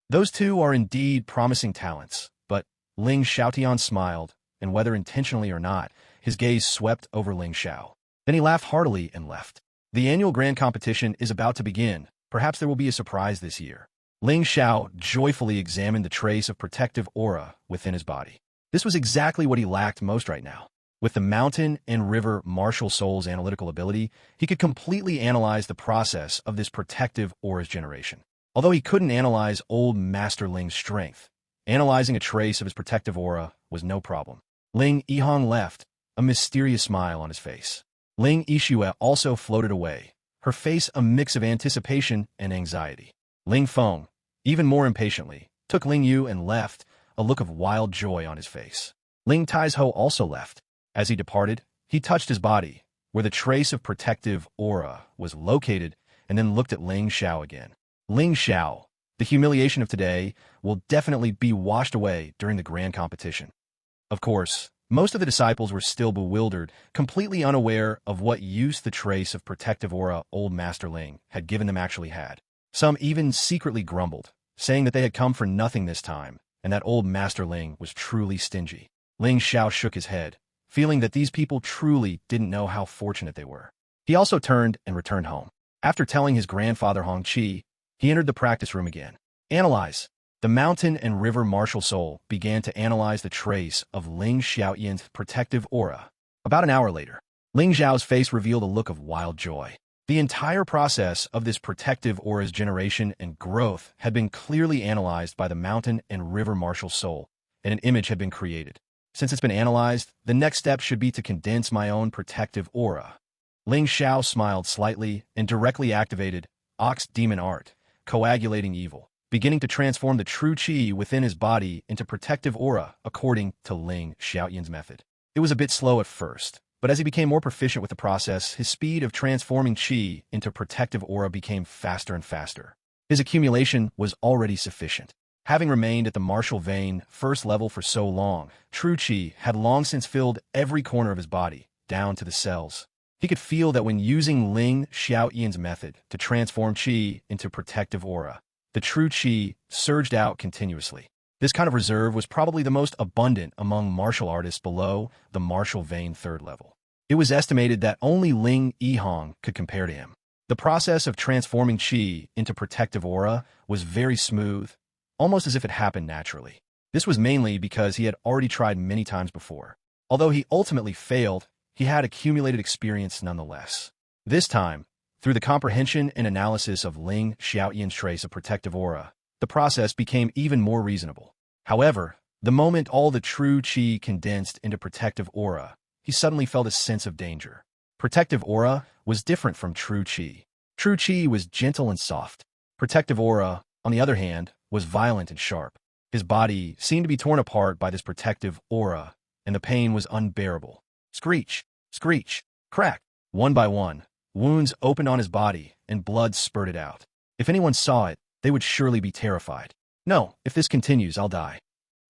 Those two are indeed promising talents, but Ling Xiao smiled, and whether intentionally or not, his gaze swept over Ling Xiao. Then he laughed heartily and left. The annual grand competition is about to begin. Perhaps there will be a surprise this year. Ling Xiao joyfully examined the trace of protective aura within his body. This was exactly what he lacked most right now. With the mountain and river martial soul's analytical ability, he could completely analyze the process of this protective aura's generation. Although he couldn't analyze old Master Ling's strength, analyzing a trace of his protective aura was no problem. Ling Yihong left, a mysterious smile on his face. Ling Xiao also floated away, her face a mix of anticipation and anxiety. Ling Feng, even more impatiently, took Ling Yu and left, a look of wild joy on his face. Ling Taizhou also left. As he departed, he touched his body, where the trace of protective aura was located, and then looked at Ling Xiao again. Ling Xiao, the humiliation of today will definitely be washed away during the grand competition. Of course, most of the disciples were still bewildered, completely unaware of what use the trace of protective aura old Master Ling had given them actually had. Some even secretly grumbled, saying that they had come for nothing this time, and that old Master Ling was truly stingy. Ling Xiao shook his head, feeling that these people truly didn't know how fortunate they were. He also turned and returned home. After telling his grandfather Hong Qi, he entered the practice room again. Analyze. The mountain and river martial soul began to analyze the trace of Ling Xiaoyan's protective aura. About an hour later, Ling Xiao's face revealed a look of wild joy. The entire process of this protective aura's generation and growth had been clearly analyzed by the mountain and river martial soul, and an image had been created. Since it's been analyzed, the next step should be to condense my own protective aura. Ling Xiao smiled slightly and directly activated Ox Demon Art, coagulating evil, beginning to transform the true qi within his body into protective aura according to Ling Xiaoyan's method. It was a bit slow at first, but as he became more proficient with the process, his speed of transforming qi into protective aura became faster and faster. His accumulation was already sufficient. Having remained at the martial vein first level for so long, true qi had long since filled every corner of his body, down to the cells. He could feel that when using Ling Xiaoyan's method to transform qi into protective aura, the true qi surged out continuously. This kind of reserve was probably the most abundant among martial artists below the martial vein third level. It was estimated that only Ling Yihong could compare to him. The process of transforming qi into protective aura was very smooth, almost as if it happened naturally. This was mainly because he had already tried many times before. Although he ultimately failed, he had accumulated experience nonetheless. This time, through the comprehension and analysis of Ling Xiaoyan's trace of protective aura, the process became even more reasonable. However, the moment all the true qi condensed into protective aura, he suddenly felt a sense of danger. Protective aura was different from true qi. True qi was gentle and soft. Protective aura, on the other hand, was violent and sharp. His body seemed to be torn apart by this protective aura, and the pain was unbearable. Screech, screech, crack. One by one, wounds opened on his body, and blood spurted out. If anyone saw it, they would surely be terrified. No, if this continues, I'll die.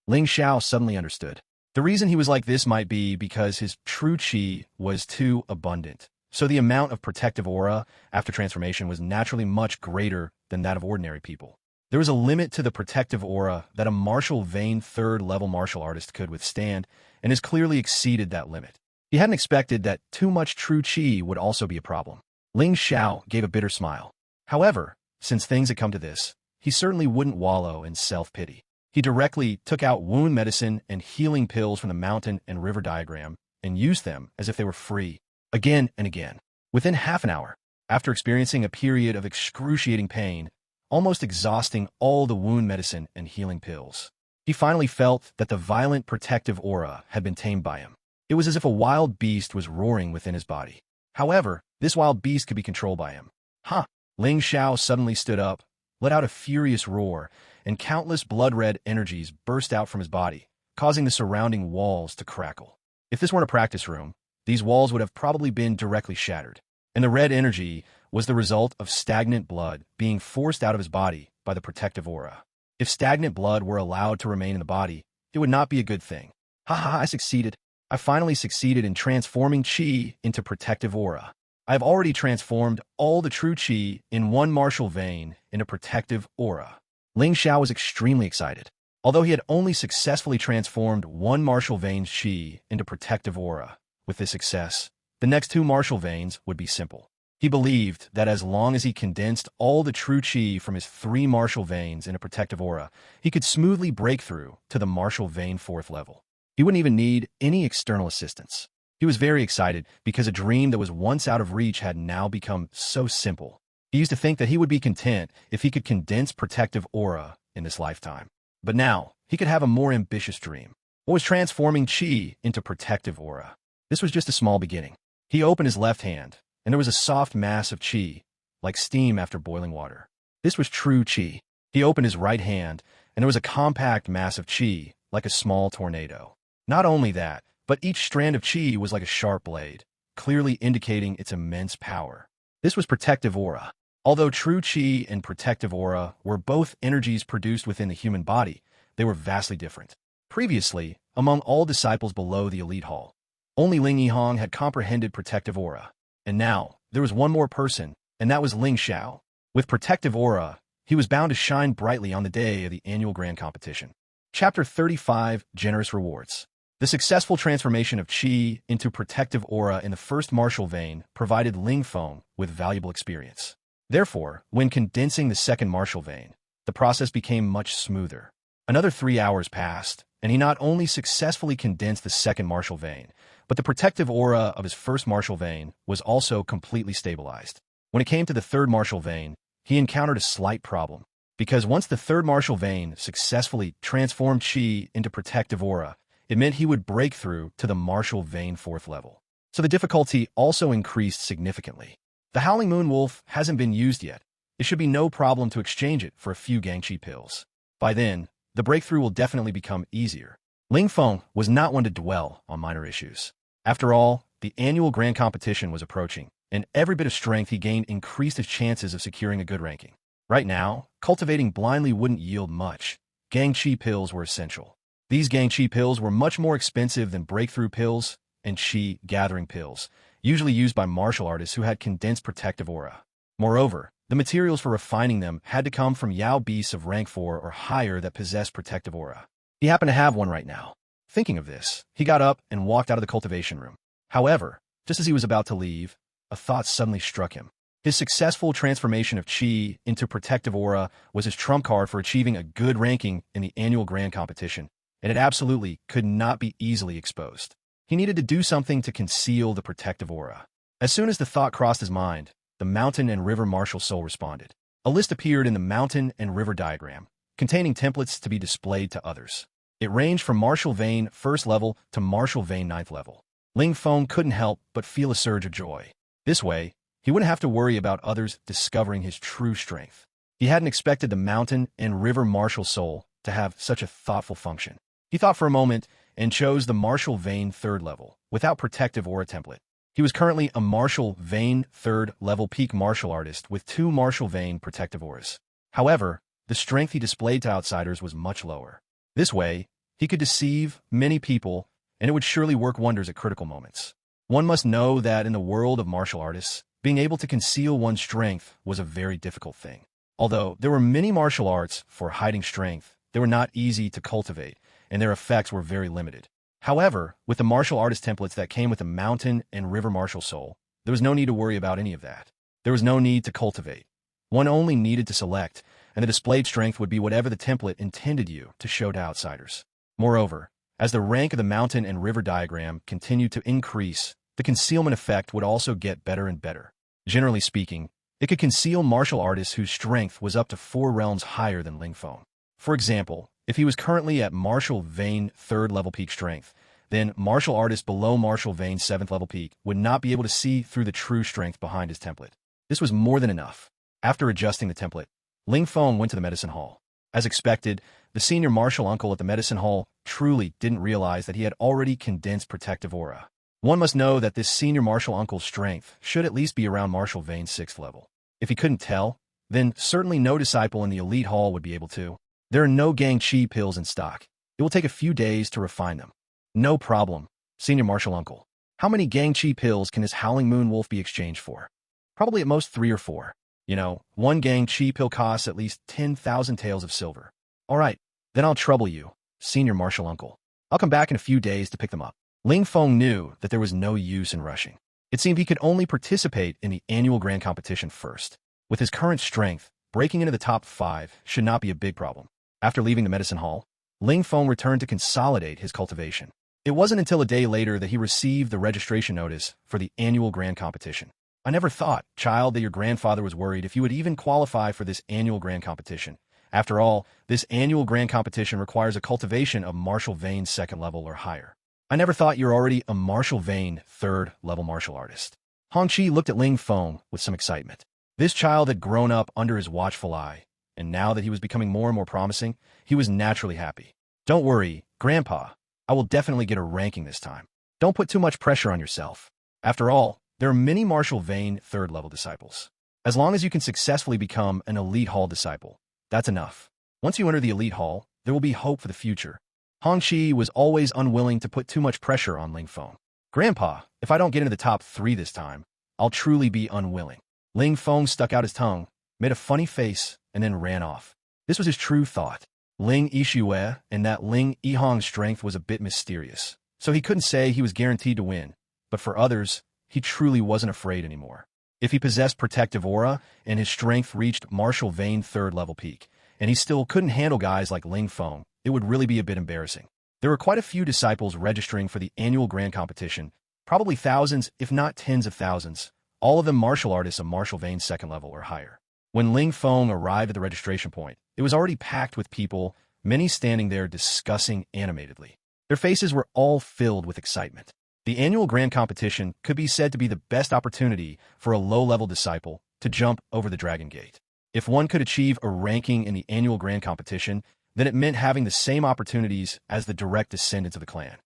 Ling Xiao suddenly understood. The reason he was like this might be because his true qi was too abundant, so the amount of protective aura after transformation was naturally much greater than that of ordinary people. There was a limit to the protective aura that a martial vein third-level martial artist could withstand, and has clearly exceeded that limit. He hadn't expected that too much true qi would also be a problem. Ling Xiao gave a bitter smile. However, since things had come to this, he certainly wouldn't wallow in self-pity. He directly took out wound medicine and healing pills from the mountain and river diagram and used them as if they were free, again and again. Within half an hour, after experiencing a period of excruciating pain, almost exhausting all the wound medicine and healing pills, he finally felt that the violent protective aura had been tamed by him. It was as if a wild beast was roaring within his body. However, this wild beast could be controlled by him. Ha! Ling Xiao suddenly stood up, let out a furious roar, and countless blood-red energies burst out from his body, causing the surrounding walls to crackle. If this weren't a practice room, these walls would have probably been directly shattered. And the red energy was the result of stagnant blood being forced out of his body by the protective aura. If stagnant blood were allowed to remain in the body, it would not be a good thing. Ha ha, I succeeded. I finally succeeded in transforming qi into protective aura. I have already transformed all the true qi in one martial vein into protective aura. Ling Xiao was extremely excited. Although he had only successfully transformed one martial vein's qi into protective aura, with this success, the next two martial veins would be simple. He believed that as long as he condensed all the true qi from his 3 martial veins into protective aura, he could smoothly break through to the martial vein 4th level. He wouldn't even need any external assistance. He was very excited because a dream that was once out of reach had now become so simple. He used to think that he would be content if he could condense protective aura in this lifetime. But now, he could have a more ambitious dream. What was transforming qi into protective aura? This was just a small beginning. He opened his left hand, and there was a soft mass of qi, like steam after boiling water. This was true qi. He opened his right hand, and there was a compact mass of qi, like a small tornado. Not only that, but each strand of qi was like a sharp blade, clearly indicating its immense power. This was protective aura. Although true qi and protective aura were both energies produced within the human body, they were vastly different. Previously, among all disciples below the elite hall, only Ling Yihong had comprehended protective aura. And now, there was one more person, and that was Ling Xiao. With protective aura, he was bound to shine brightly on the day of the annual grand competition. Chapter 35, Generous Rewards. The successful transformation of qi into protective aura in the first martial vein provided Ling Feng with valuable experience. Therefore, when condensing the second martial vein, the process became much smoother. Another 3 hours passed, and he not only successfully condensed the second martial vein, but the protective aura of his first martial vein was also completely stabilized. When it came to the third martial vein, he encountered a slight problem. Because once the third martial vein successfully transformed Qi into protective aura, it meant he would break through to the martial vein 4th level. So the difficulty also increased significantly. The Howling Moon Wolf hasn't been used yet. It should be no problem to exchange it for a few Gangchi pills. By then, the breakthrough will definitely become easier. Ling Feng was not one to dwell on minor issues. After all, the annual grand competition was approaching, and every bit of strength he gained increased his chances of securing a good ranking. Right now, cultivating blindly wouldn't yield much. Gangchi pills were essential. These Gangchi pills were much more expensive than breakthrough pills and Qi gathering pills, usually used by martial artists who had condensed protective aura. Moreover, the materials for refining them had to come from Yao beasts of rank 4 or higher that possessed protective aura. He happened to have one right now. Thinking of this, he got up and walked out of the cultivation room. However, just as he was about to leave, a thought suddenly struck him. His successful transformation of Qi into protective aura was his trump card for achieving a good ranking in the annual grand competition, and it absolutely could not be easily exposed. He needed to do something to conceal the protective aura. As soon as the thought crossed his mind, the mountain and river martial soul responded. A list appeared in the mountain and river diagram, containing templates to be displayed to others. It ranged from martial vein 1st level to martial vein 9th level. Ling Feng couldn't help but feel a surge of joy. This way, he wouldn't have to worry about others discovering his true strength. He hadn't expected the mountain and river martial soul to have such a thoughtful function. He thought for a moment and chose the martial vein 3rd level, without protective aura template. He was currently a martial vein 3rd level peak martial artist with 2 martial vein protective auras. However, the strength he displayed to outsiders was much lower. This way, he could deceive many people, and it would surely work wonders at critical moments. One must know that in the world of martial artists, being able to conceal one's strength was a very difficult thing. Although there were many martial arts for hiding strength, they were not easy to cultivate, and their effects were very limited. However, with the martial artist templates that came with the mountain and river martial soul, there was no need to worry about any of that. There was no need to cultivate. One only needed to select, and the displayed strength would be whatever the template intended you to show to outsiders. Moreover, as the rank of the mountain and river diagram continued to increase, the concealment effect would also get better and better. Generally speaking, it could conceal martial artists whose strength was up to 4 realms higher than Ling Feng. For example, if he was currently at martial vein 3rd level peak strength, then martial artists below martial vein 7th level peak would not be able to see through the true strength behind his template. This was more than enough. After adjusting the template, Ling Feng went to the medicine hall. As expected, the senior martial uncle at the medicine hall truly didn't realize that he had already condensed protective aura. One must know that this senior martial uncle's strength should at least be around martial vein 6th level. If he couldn't tell, then certainly no disciple in the elite hall would be able to. There are no Gangchi pills in stock. It will take a few days to refine them. No problem, senior martial uncle. How many Gangchi pills can this Howling Moon Wolf be exchanged for? Probably at most 3 or 4. You know, 1 Gangchi pill costs at least 10,000 taels of silver. All right, then I'll trouble you, senior martial uncle. I'll come back in a few days to pick them up. Ling Feng knew that there was no use in rushing. It seemed he could only participate in the annual grand competition first. With his current strength, breaking into the top 5 should not be a big problem. After leaving the medicine hall, Ling Feng returned to consolidate his cultivation. It wasn't until a day later that he received the registration notice for the annual grand competition. I never thought, child, that your grandfather was worried if you would even qualify for this annual grand competition. After all, this annual grand competition requires a cultivation of martial vein 2nd level or higher. I never thought you're already a martial vein 3rd level martial artist. Hong Qi looked at Ling Feng with some excitement. This child had grown up under his watchful eye, and now that he was becoming more and more promising, he was naturally happy. Don't worry, Grandpa. I will definitely get a ranking this time. Don't put too much pressure on yourself. After all, there are many martial vein 3rd level disciples. As long as you can successfully become an elite hall disciple, that's enough. Once you enter the elite hall, there will be hope for the future. Hong Qi was always unwilling to put too much pressure on Ling Feng. Grandpa, if I don't get into the top 3 this time, I'll truly be unwilling. Ling Feng stuck out his tongue, made a funny face, and then ran off. This was his true thought. Ling Yixue and that Ling Yihong's strength was a bit mysterious, so he couldn't say he was guaranteed to win, but for others, he truly wasn't afraid anymore. If he possessed protective aura and his strength reached martial vein 3rd level peak, and he still couldn't handle guys like Ling Feng, it would really be a bit embarrassing. There were quite a few disciples registering for the annual grand competition, probably thousands, if not tens of thousands, all of them martial artists of martial vein second level or higher. When Ling Feng arrived at the registration point, it was already packed with people, many standing there discussing animatedly. Their faces were all filled with excitement. The annual grand competition could be said to be the best opportunity for a low-level disciple to jump over the Dragon Gate. If one could achieve a ranking in the annual grand competition, then it meant having the same opportunities as the direct descendants of the clan.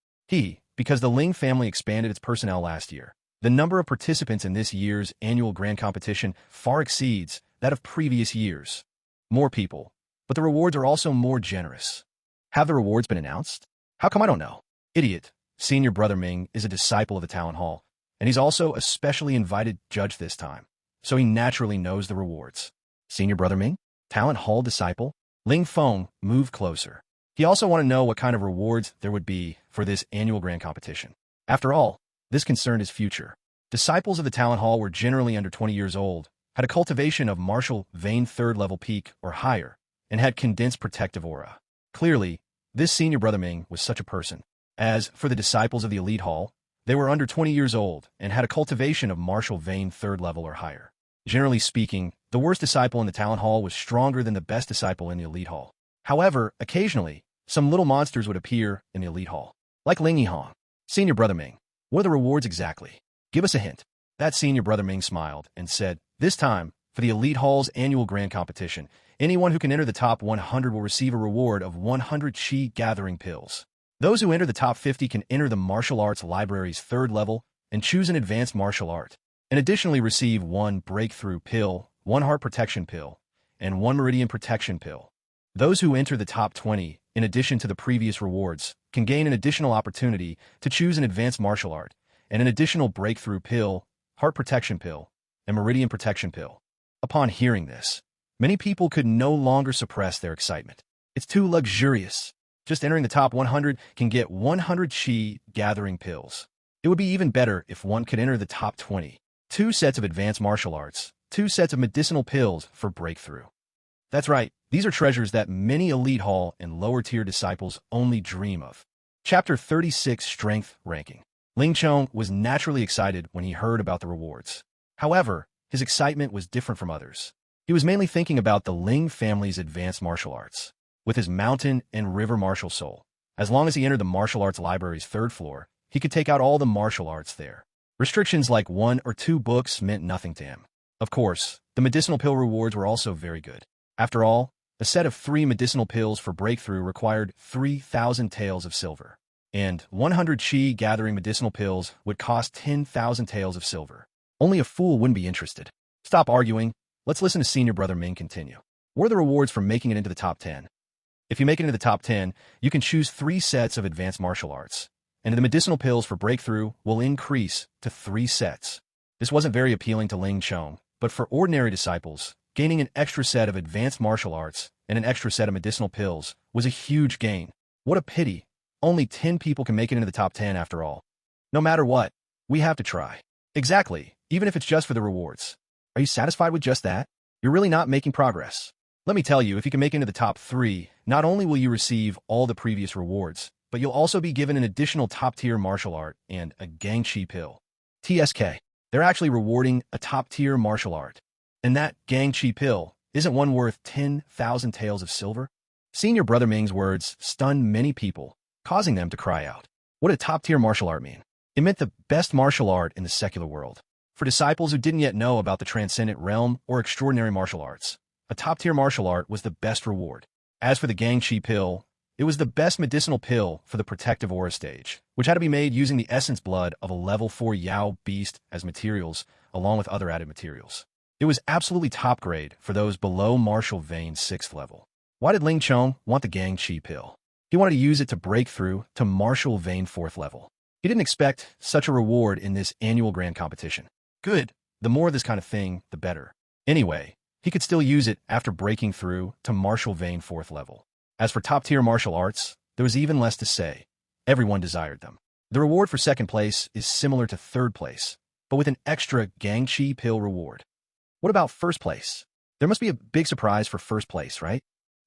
Because the Ling family expanded its personnel last year, the number of participants in this year's annual grand competition far exceeds that of previous years. More people, but the rewards are also more generous. Have the rewards been announced? How come I don't know? Idiot. Senior Brother Ming is a disciple of the Talent Hall, and he's also a specially invited judge this time, so he naturally knows the rewards. Senior Brother Ming? Talent Hall disciple? Ling Feng moved closer. He also wanted to know what kind of rewards there would be for this annual grand competition. After all, this concerned his future. Disciples of the Talent Hall were generally under 20 years old, had a cultivation of martial vein third-level peak or higher, and had condensed protective aura. Clearly, this Senior Brother Ming was such a person. As for the disciples of the Elite Hall, they were under 20 years old and had a cultivation of martial vein third level or higher. Generally speaking, the worst disciple in the Talent Hall was stronger than the best disciple in the Elite Hall. However, occasionally, some little monsters would appear in the Elite Hall, like Ling Xiao. Senior Brother Ming, what are the rewards exactly? Give us a hint. That Senior Brother Ming smiled and said, this time, for the Elite Hall's annual grand competition, anyone who can enter the top 100 will receive a reward of 100 Qi gathering pills. Those who enter the top 50 can enter the martial arts library's third level and choose an advanced martial art, and additionally receive 1 breakthrough pill, 1 heart protection pill, and 1 meridian protection pill. Those who enter the top 20, in addition to the previous rewards, can gain an additional opportunity to choose an advanced martial art, and an additional breakthrough pill, heart protection pill, and meridian protection pill. Upon hearing this, many people could no longer suppress their excitement. It's too luxurious. Just entering the top 100 can get 100 Qi gathering pills. It would be even better if one could enter the top 20. 2 sets of advanced martial arts, 2 sets of medicinal pills for breakthrough. That's right, these are treasures that many Elite Hall and lower-tier disciples only dream of. Chapter 36 Strength Ranking. Ling Xiao was naturally excited when he heard about the rewards. However, his excitement was different from others. He was mainly thinking about the Ling family's advanced martial arts. With his mountain and river martial soul, as long as he entered the martial arts library's 3rd floor, he could take out all the martial arts there. Restrictions like 1 or 2 books meant nothing to him. Of course, the medicinal pill rewards were also very good. After all, a set of 3 medicinal pills for breakthrough required 3,000 taels of silver, and 100 Qi gathering medicinal pills would cost 10,000 taels of silver. Only a fool wouldn't be interested. Stop arguing. Let's listen to Senior Brother Ming continue. What are the rewards for making it into the top 10? If you make it into the top 10, you can choose 3 sets of advanced martial arts, and the medicinal pills for breakthrough will increase to 3 sets. This wasn't very appealing to Ling Xiao, but for ordinary disciples, gaining an extra set of advanced martial arts and an extra set of medicinal pills was a huge gain. What a pity. Only 10 people can make it into the top 10 after all. No matter what, we have to try. Exactly, even if it's just for the rewards. Are you satisfied with just that? You're really not making progress. Let me tell you, if you can make it into the top 3, not only will you receive all the previous rewards, but you'll also be given an additional top-tier martial art and a Gangchi pill. TSK. They're actually rewarding a top-tier martial art. And that Gangchi pill, isn't one worth 10,000 taels of silver? Senior Brother Ming's words stunned many people, causing them to cry out. What did top-tier martial art mean? It meant the best martial art in the secular world. For disciples who didn't yet know about the transcendent realm or extraordinary martial arts, a top-tier martial art was the best reward. As for the Gangchi pill, it was the best medicinal pill for the protective aura stage, which had to be made using the essence blood of a level 4 Yao beast as materials, along with other added materials. It was absolutely top grade for those below martial vein 6th level. Why did Ling Xiao want the Gangchi pill? He wanted to use it to break through to martial vein 4th level. He didn't expect such a reward in this annual grand competition. Good. The more of this kind of thing, the better. Anyway, he could still use it after breaking through to martial vein 4th level. As for top-tier martial arts, there was even less to say. Everyone desired them. The reward for 2nd place is similar to 3rd place, but with an extra Gangchi pill reward. What about 1st place? There must be a big surprise for 1st place, right?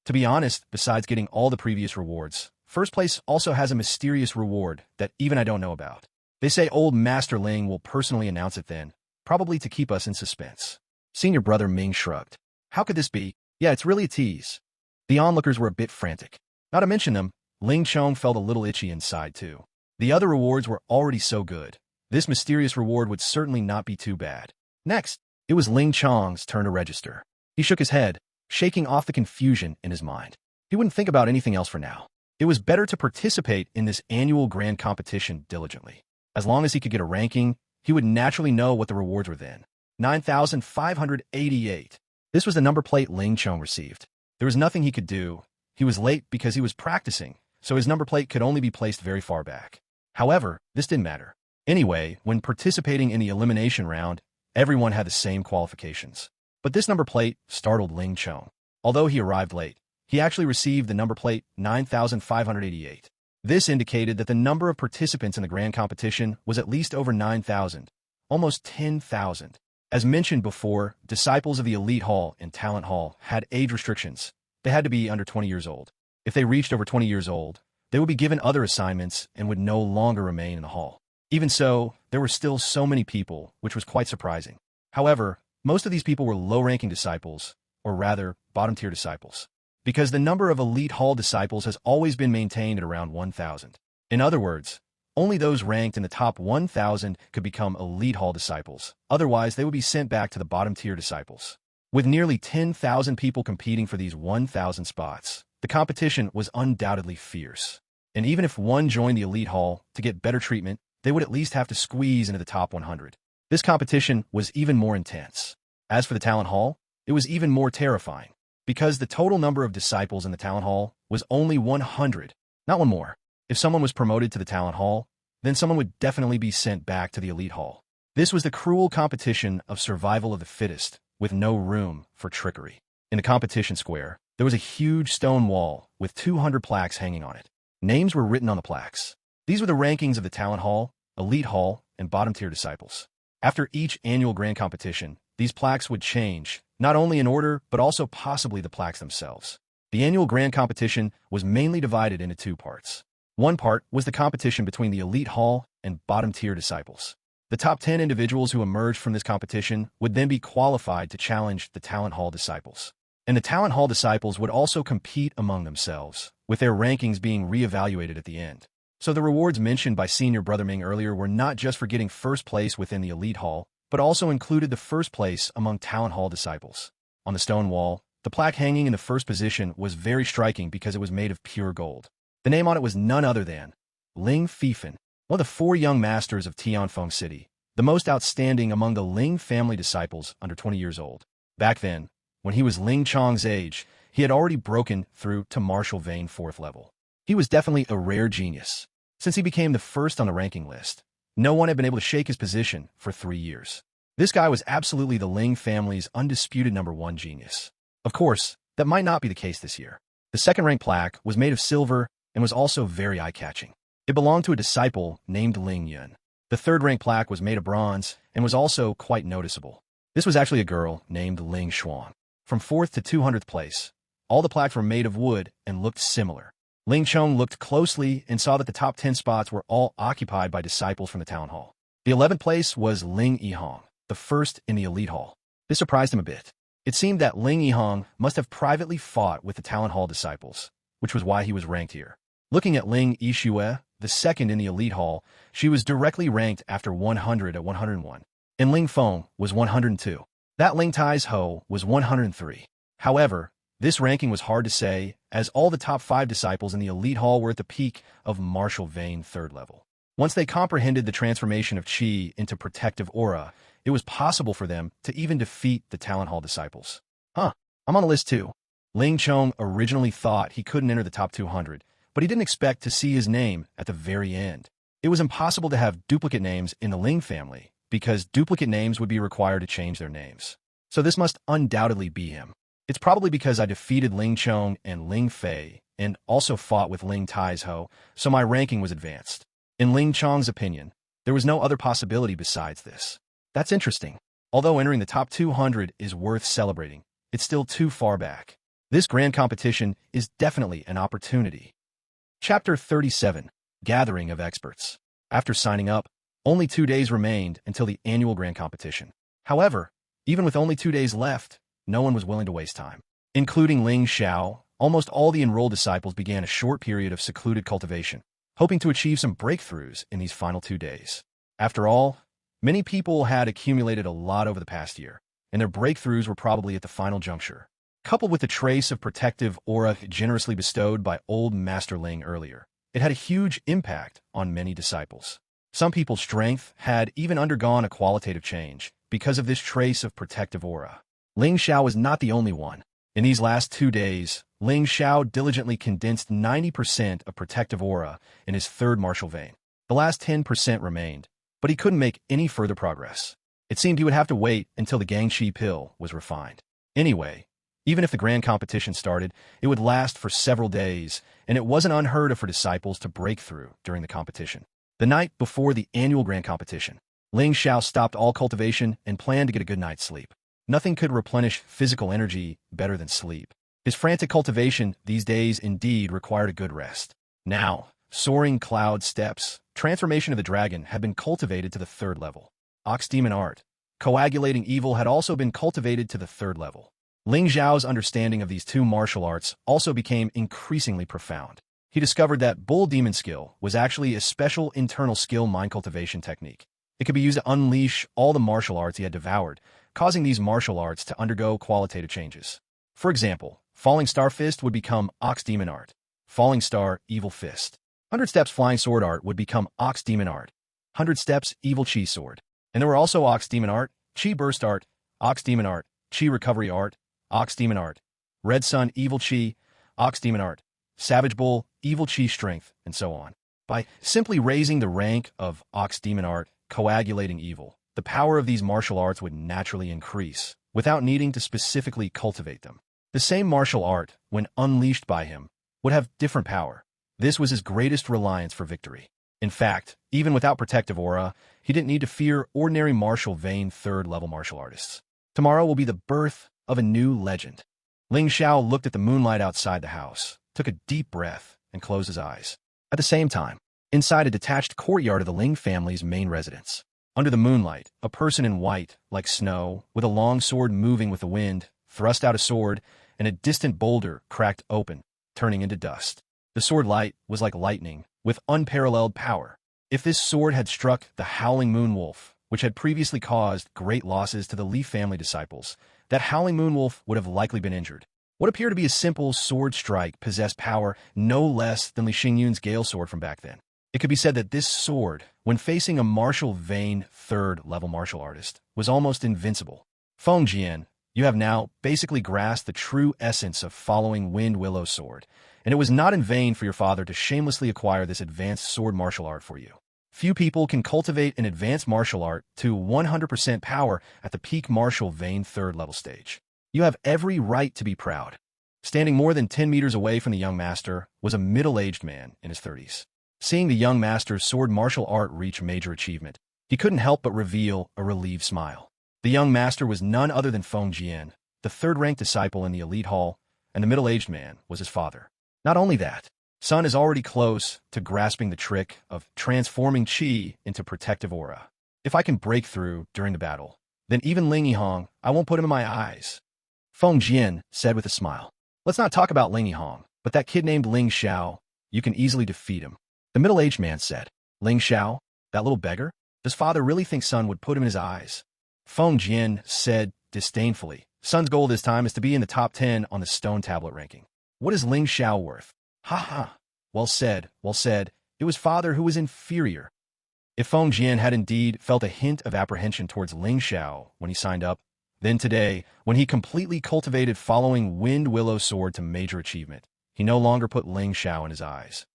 To be honest, besides getting all the previous rewards, 1st place also has a mysterious reward that even I don't know about. They say old Master Ling will personally announce it then, probably to keep us in suspense. Senior brother Ming shrugged. How could this be? Yeah, it's really a tease. The onlookers were a bit frantic. Not to mention them, Ling Xiao felt a little itchy inside too. The other rewards were already so good. This mysterious reward would certainly not be too bad. Next, it was Ling Qiang's turn to register. He shook his head, shaking off the confusion in his mind. He wouldn't think about anything else for now. It was better to participate in this annual grand competition diligently. As long as he could get a ranking, he would naturally know what the rewards were then. 9,588. This was the number plate Ling Qiao received. There was nothing he could do. He was late because he was practicing, so his number plate could only be placed very far back. However, this didn't matter. Anyway, when participating in the elimination round, everyone had the same qualifications. But this number plate startled Ling Qiao. Although he arrived late, he actually received the number plate 9,588. This indicated that the number of participants in the grand competition was at least over 9,000, almost 10,000. As mentioned before, disciples of the Elite Hall and Talent Hall had age restrictions. They had to be under 20 years old. If they reached over 20 years old, they would be given other assignments and would no longer remain in the hall. Even so, there were still so many people, which was quite surprising. However, most of these people were low-ranking disciples, or rather, bottom-tier disciples, because the number of Elite Hall disciples has always been maintained at around 1,000. In other words, only those ranked in the top 1,000 could become Elite Hall disciples. Otherwise, they would be sent back to the bottom-tier disciples. With nearly 10,000 people competing for these 1,000 spots, the competition was undoubtedly fierce. And even if one joined the Elite Hall to get better treatment, they would at least have to squeeze into the top 100. This competition was even more intense. As for the Talent Hall, it was even more terrifying, because the total number of disciples in the Talent Hall was only 100, not one more. If someone was promoted to the Talent Hall, then someone would definitely be sent back to the Elite Hall. This was the cruel competition of survival of the fittest, with no room for trickery. In the competition square, there was a huge stone wall with 200 plaques hanging on it. Names were written on the plaques. These were the rankings of the Talent Hall, Elite Hall, and bottom-tier disciples. After each annual grand competition, these plaques would change, not only in order, but also possibly the plaques themselves. The annual grand competition was mainly divided into two parts. One part was the competition between the Elite Hall and bottom-tier disciples. The top 10 individuals who emerged from this competition would then be qualified to challenge the Talent Hall disciples. And the Talent Hall disciples would also compete among themselves, with their rankings being re-evaluated at the end. So the rewards mentioned by Senior Brother Ming earlier were not just for getting first place within the Elite Hall, but also included the first place among Talent Hall disciples. On the stone wall, the plaque hanging in the first position was very striking because it was made of pure gold. The name on it was none other than Ling Xiao, one of the 4 young masters of Tianfeng City, the most outstanding among the Ling family disciples under 20 years old. Back then, when he was Ling Qiang's age, he had already broken through to martial vein 4th level. He was definitely a rare genius. Since he became the first on the ranking list, no one had been able to shake his position for 3 years. This guy was absolutely the Ling family's undisputed #1 genius. Of course, that might not be the case this year. The second-rank plaque was made of silver and was also very eye-catching. It belonged to a disciple named Ling Yun. The third-rank plaque was made of bronze and was also quite noticeable. This was actually a girl named Ling Xiao. From 4th to 200th place, all the plaques were made of wood and looked similar. Ling Qiao looked closely and saw that the top 10 spots were all occupied by disciples from the Town Hall. The 11th place was Ling Yihong, the first in the Elite Hall. This surprised him a bit. It seemed that Ling Yihong must have privately fought with the Talent Hall disciples, which was why he was ranked here. Looking at Ling Xiao, the second in the Elite Hall, she was directly ranked after 100 at 101. And Ling Feng was 102. That Ling Tai's Ho was 103. However, this ranking was hard to say, as all the top 5 disciples in the Elite Hall were at the peak of martial vein 3rd level. Once they comprehended the transformation of Qi into protective aura, it was possible for them to even defeat the Talent Hall disciples. I'm on the list too. Ling Qiao originally thought he couldn't enter the top 200, but he didn't expect to see his name at the very end. It was impossible to have duplicate names in the Ling family, because duplicate names would be required to change their names. So this must undoubtedly be him. It's probably because I defeated Ling Qiao and Ling Fei, and also fought with Ling Tai's Ho, so my ranking was advanced. In Ling Qiang's opinion, there was no other possibility besides this. That's interesting. Although entering the top 200 is worth celebrating, it's still too far back. This grand competition is definitely an opportunity. Chapter 37, Gathering of Experts. After signing up, only 2 days remained until the annual grand competition. However, even with only 2 days left, no one was willing to waste time. Including Ling Xiao, almost all the enrolled disciples began a short period of secluded cultivation, hoping to achieve some breakthroughs in these final 2 days. After all, many people had accumulated a lot over the past year, and their breakthroughs were probably at the final juncture. Coupled with the trace of protective aura generously bestowed by old Master Ling earlier, it had a huge impact on many disciples. Some people's strength had even undergone a qualitative change because of this trace of protective aura. Ling Xiao was not the only one. In these last 2 days, Ling Xiao diligently condensed 90% of protective aura in his third martial vein. The last 10% remained, but he couldn't make any further progress. It seemed he would have to wait until the Gangshi pill was refined. Anyway, even if the grand competition started, it would last for several days, and it wasn't unheard of for disciples to break through during the competition. The night before the annual grand competition, Ling Xiao stopped all cultivation and planned to get a good night's sleep. Nothing could replenish physical energy better than sleep. His frantic cultivation these days indeed required a good rest. Now, soaring cloud steps, transformation of the dragon had been cultivated to the 3rd level. Ox demon art, coagulating evil had also been cultivated to the 3rd level. Ling Xiao's understanding of these 2 martial arts also became increasingly profound. He discovered that bull demon skill was actually a special internal skill mind cultivation technique. It could be used to unleash all the martial arts he had devoured, causing these martial arts to undergo qualitative changes. For example, Falling Star Fist would become Ox Demon Art. Falling Star Evil Fist. 100 Steps Flying Sword Art would become Ox Demon Art. 100 Steps Evil Chi Sword. And there were also Ox Demon Art, Chi Burst Art, Ox Demon Art, Chi Recovery Art, Ox Demon Art, Red Sun Evil Chi, Ox Demon Art, Savage Bull Evil Chi Strength, and so on. By simply raising the rank of Ox Demon Art, coagulating evil, the power of these martial arts would naturally increase, without needing to specifically cultivate them. The same martial art, when unleashed by him, would have different power. This was his greatest reliance for victory. In fact, even without protective aura, he didn't need to fear ordinary martial vein 3rd level martial artists. Tomorrow will be the birth of a new legend. Ling Xiao looked at the moonlight outside the house, took a deep breath, and closed his eyes. At the same time, inside a detached courtyard of the Ling family's main residence, under the moonlight, a person in white, like snow, with a long sword moving with the wind, thrust out a sword, and a distant boulder cracked open, turning into dust. The sword light was like lightning, with unparalleled power. If this sword had struck the howling moon wolf, which had previously caused great losses to the Li family disciples, that howling moon wolf would have likely been injured. What appeared to be a simple sword strike possessed power no less than Li Xingyun's Gale sword from back then. It could be said that this sword, when facing a martial vein 3rd level martial artist, was almost invincible. Feng Jian, you have now basically grasped the true essence of following Wind Willow's sword, and it was not in vain for your father to shamelessly acquire this advanced sword martial art for you. Few people can cultivate an advanced martial art to 100% power at the peak martial vein 3rd level stage. You have every right to be proud. Standing more than 10 meters away from the young master was a middle-aged man in his 30s. Seeing the young master's sword martial art reach major achievement, he couldn't help but reveal a relieved smile. The young master was none other than Feng Jian, the 3rd-ranked disciple in the elite hall, and the middle-aged man was his father. Not only that, Son is already close to grasping the trick of transforming Qi into protective aura. If I can break through during the battle, then even Ling Yihong, I won't put him in my eyes. Feng Jian said with a smile. Let's not talk about Ling Yihong, but that kid named Ling Xiao, you can easily defeat him. The middle-aged man said, Ling Xiao, that little beggar? Does father really think Son would put him in his eyes? Feng Jian said disdainfully, Son's goal this time is to be in the top 10 on the stone tablet ranking. What is Ling Xiao worth? Ha ha. Well said, well said. It was father who was inferior. If Feng Jian had indeed felt a hint of apprehension towards Ling Xiao when he signed up, then today, when he completely cultivated following Wind Willow sword to major achievement, he no longer put Ling Xiao in his eyes.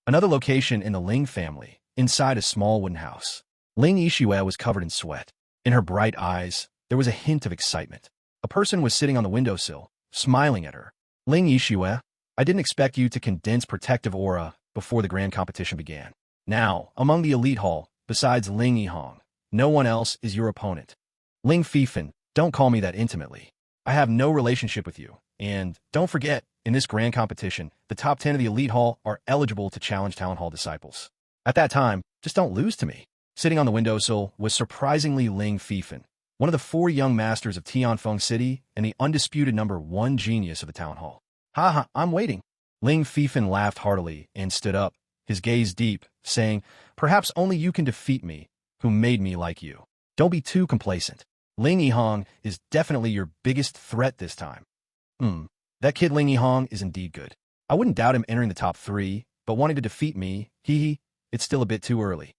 Another location in the Ling family, inside a small wooden house. Ling Xiao was covered in sweat. In her bright eyes, there was a hint of excitement. A person was sitting on the windowsill, smiling at her. Ling Xiao, I didn't expect you to condense protective aura before the grand competition began. Now, among the elite hall, besides Ling Yihong, no one else is your opponent. Ling Fifan, don't call me that intimately. I have no relationship with you. And don't forget, in this grand competition, the top 10 of the elite hall are eligible to challenge town hall disciples. At that time, just don't lose to me. Sitting on the windowsill was surprisingly Ling Fifan. one of the 4 young masters of Tianfeng City and the undisputed #1 genius of the town hall. Haha, I'm waiting. Ling Fifan laughed heartily and stood up, his gaze deep, saying, perhaps only you can defeat me, who made me like you. Don't be too complacent. Ling Yihong is definitely your biggest threat this time. That kid Ling Yihong is indeed good. I wouldn't doubt him entering the top 3, but wanting to defeat me, it's still a bit too early.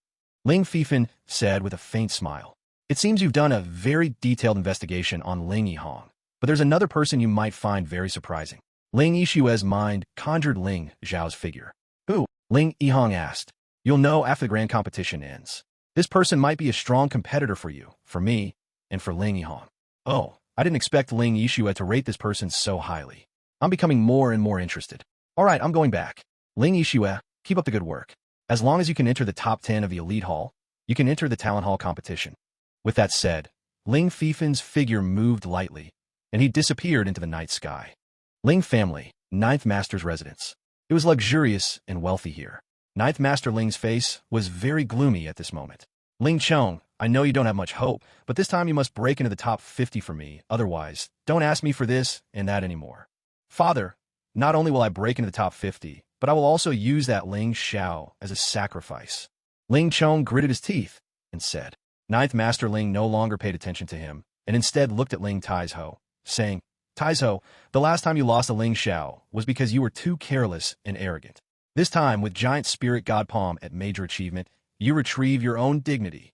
Ling Fifan said with a faint smile. It seems you've done a very detailed investigation on Ling Yihong, but there's another person you might find very surprising. Ling Yixue's mind conjured Ling Xiao's figure. Who? Ling Yihong asked. You'll know after the grand competition ends. This person might be a strong competitor for you, for me, and for Ling Yihong. Oh, I didn't expect Ling Yixue to rate this person so highly. I'm becoming more and more interested. All right, I'm going back. Ling Yixue, keep up the good work. As long as you can enter the top 10 of the Elite Hall, you can enter the Talent Hall competition. With that said, Ling Fifan's figure moved lightly, and he disappeared into the night sky. Ling family, 9th Master's residence. It was luxurious and wealthy here. 9th Master Ling's face was very gloomy at this moment. Ling Chong, I know you don't have much hope, but this time you must break into the top 50 for me. Otherwise, don't ask me for this and that anymore. Father, not only will I break into the top 50, but I will also use that Ling Xiao as a sacrifice. Ling Chong gritted his teeth and said. 9th Master Ling no longer paid attention to him, and instead looked at Ling Taizhou, saying, Taizhou, the last time you lost a Ling Xiao was because you were too careless and arrogant. This time, with Giant Spirit God Palm at major achievement, you retrieve your own dignity.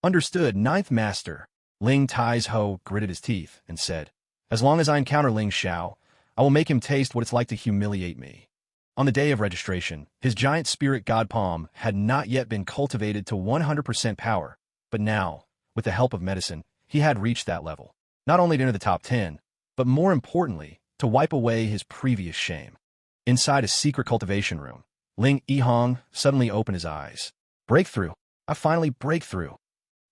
Understood, 9th Master. Ling Taizhou gritted his teeth and said, as long as I encounter Ling Xiao, I will make him taste what it's like to humiliate me. On the day of registration, his Giant Spirit God Palm had not yet been cultivated to 100% power, but now, with the help of medicine, he had reached that level, not only to enter the top 10, but more importantly, to wipe away his previous shame. Inside a secret cultivation room, Ling Yihong suddenly opened his eyes. Breakthrough. I finally break through.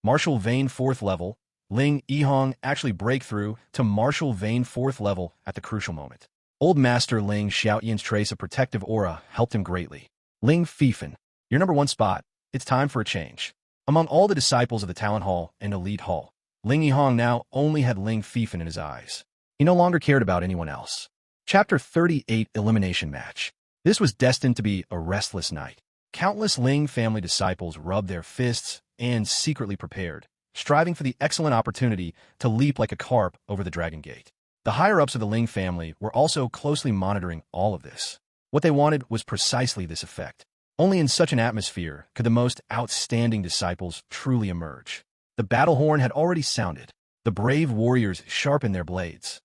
Martial Vein 4th level. Ling Yihong actually break through to Martial Vein 4th level at the crucial moment. Old Master Ling Xiaoyan's trace of protective aura helped him greatly. Ling Fifan, your #1 spot. It's time for a change. Among all the disciples of the Talent Hall and Elite Hall, Ling Yihong now only had Ling Fifan in his eyes. He no longer cared about anyone else. Chapter 38 Elimination Match. This was destined to be a restless night. Countless Ling family disciples rubbed their fists and secretly prepared, striving for the excellent opportunity to leap like a carp over the Dragon Gate. The higher-ups of the Ling family were also closely monitoring all of this. What they wanted was precisely this effect. Only in such an atmosphere could the most outstanding disciples truly emerge. The battle horn had already sounded. The brave warriors sharpened their blades.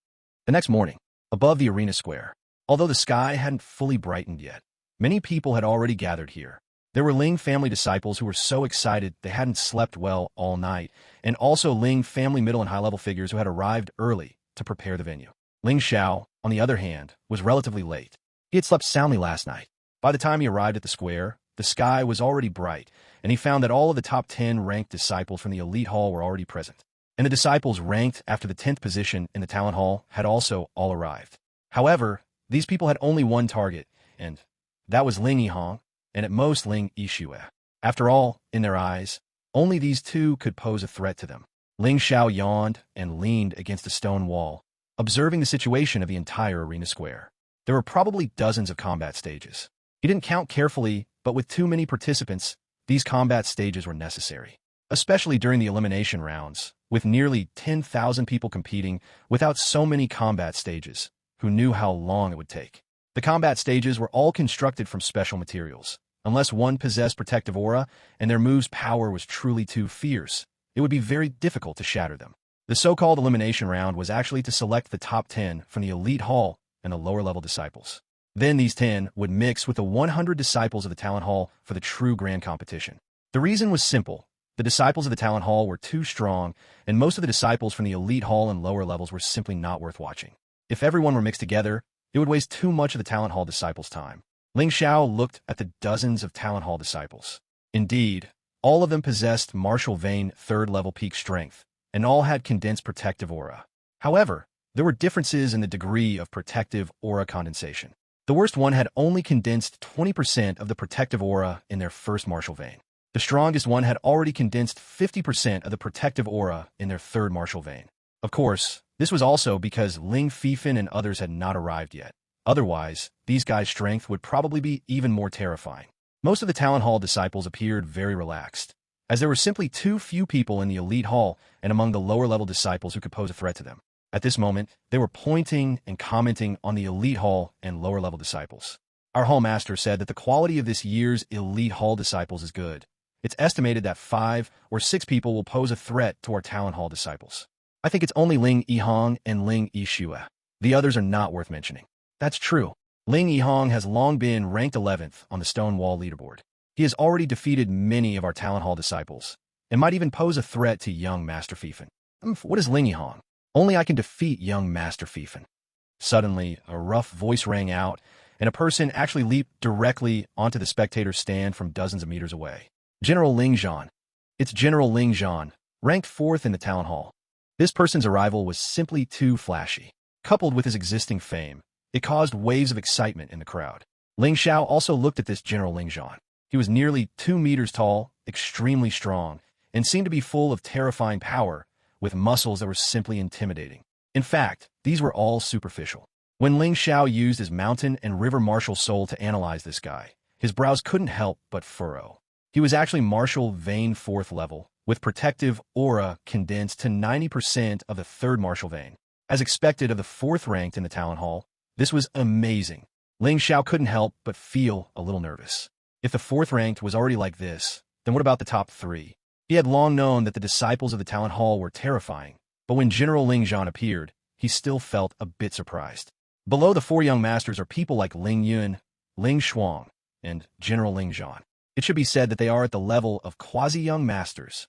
The next morning, above the arena square, although the sky hadn't fully brightened yet, many people had already gathered here. There were Ling family disciples who were so excited they hadn't slept well all night, and also Ling family middle and high-level figures who had arrived early to prepare the venue. Ling Xiao, on the other hand, was relatively late. He had slept soundly last night. By the time he arrived at the square, the sky was already bright, and he found that all of the top 10 ranked disciples from the Elite Hall were already present. And the disciples ranked after the 10th position in the Talent Hall had also all arrived. However, these people had only one target, and that was Ling Yihong, and at most Ling Yixue. After all, in their eyes, only these two could pose a threat to them. Ling Xiao yawned and leaned against a stone wall, observing the situation of the entire arena square. There were probably dozens of combat stages. He didn't count carefully, but with too many participants, these combat stages were necessary. Especially during the elimination rounds, with nearly 10,000 people competing without so many combat stages, who knew how long it would take. The combat stages were all constructed from special materials. Unless one possessed protective aura and their move's power was truly too fierce, it would be very difficult to shatter them. The so-called elimination round was actually to select the top 10 from the Elite Hall and the lower-level disciples. Then these 10 would mix with the 100 disciples of the Talent Hall for the true grand competition. The reason was simple. The disciples of the Talent Hall were too strong, and most of the disciples from the Elite Hall and lower levels were simply not worth watching. If everyone were mixed together, it would waste too much of the Talent Hall disciples' time. Ling Xiao looked at the dozens of Talent Hall disciples. Indeed, all of them possessed Martial Vein 3rd level peak strength, and all had condensed protective aura. However, there were differences in the degree of protective aura condensation. The worst one had only condensed 20% of the protective aura in their first Martial Vein. The strongest one had already condensed 50% of the protective aura in their third martial vein. Of course, this was also because Ling Xiao and others had not arrived yet. Otherwise, these guys' strength would probably be even more terrifying. Most of the Talon Hall disciples appeared very relaxed, as there were simply too few people in the elite hall and among the lower-level disciples who could pose a threat to them. At this moment, they were pointing and commenting on the elite hall and lower-level disciples. Our hall master said that the quality of this year's elite hall disciples is good. It's estimated that 5 or 6 people will pose a threat to our Talon Hall disciples. I think it's only Ling Yihong and Ling Xiao. The others are not worth mentioning. That's true. Ling Yihong has long been ranked 11th on the Stone Wall leaderboard. He has already defeated many of our Talon Hall disciples, and might even pose a threat to young Master Fifen. What is Ling Yihong? Only I can defeat young Master Fifen. Suddenly, a rough voice rang out, and a person actually leaped directly onto the spectator's stand from dozens of meters away. General Ling Xiao. It's General Ling Xiao, ranked 4th in the Talon Hall. This person's arrival was simply too flashy. Coupled with his existing fame, it caused waves of excitement in the crowd. Ling Xiao also looked at this General Ling Xiao. He was nearly 2 meters tall, extremely strong, and seemed to be full of terrifying power, with muscles that were simply intimidating. In fact, these were all superficial. When Ling Xiao used his mountain and river martial soul to analyze this guy, his brows couldn't help but furrow. He was actually martial vein 4th level, with protective aura condensed to 90% of the 3rd martial vein. As expected of the 4th ranked in the Talon Hall, this was amazing. Ling Xiao couldn't help but feel a little nervous. If the 4th ranked was already like this, then what about the top 3? He had long known that the disciples of the Talon Hall were terrifying, but when General Ling Xiao appeared, he still felt a bit surprised. Below the 4 young masters are people like Ling Yun, Ling Shuang, and General Ling Xiao. It should be said that they are at the level of quasi-young masters.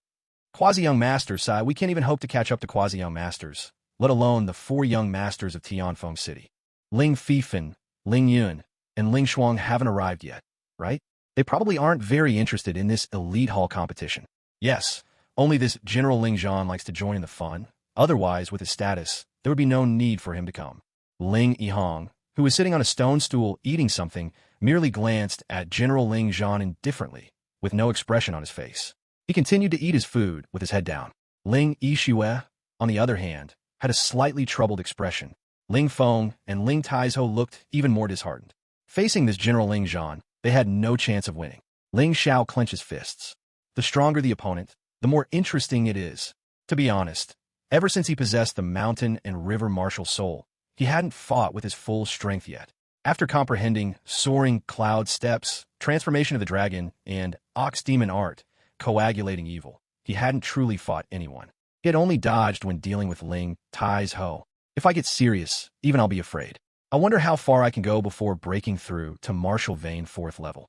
Quasi-young masters, Sai, we can't even hope to catch up to quasi-young masters, let alone the 4 young masters of Tianfeng City. Ling Fifen, Ling Yun, and Ling Shuang haven't arrived yet, right? They probably aren't very interested in this elite hall competition. Yes, only this General Ling Xiao likes to join in the fun. Otherwise, with his status, there would be no need for him to come. Ling Yihong, who was sitting on a stone stool eating something, merely glanced at General Ling Xiao indifferently, with no expression on his face. He continued to eat his food with his head down. Ling Xiao, on the other hand, had a slightly troubled expression. Ling Feng and Ling Taizhou looked even more disheartened. Facing this General Ling Xiao, they had no chance of winning. Ling Xiao clenched his fists. The stronger the opponent, the more interesting it is. To be honest, ever since he possessed the mountain and river martial soul, he hadn't fought with his full strength yet. After comprehending soaring cloud steps, transformation of the dragon, and ox demon art, coagulating evil, he hadn't truly fought anyone. He had only dodged when dealing with Ling Taizhou. If I get serious, even I'll be afraid. I wonder how far I can go before breaking through to martial vein 4th level.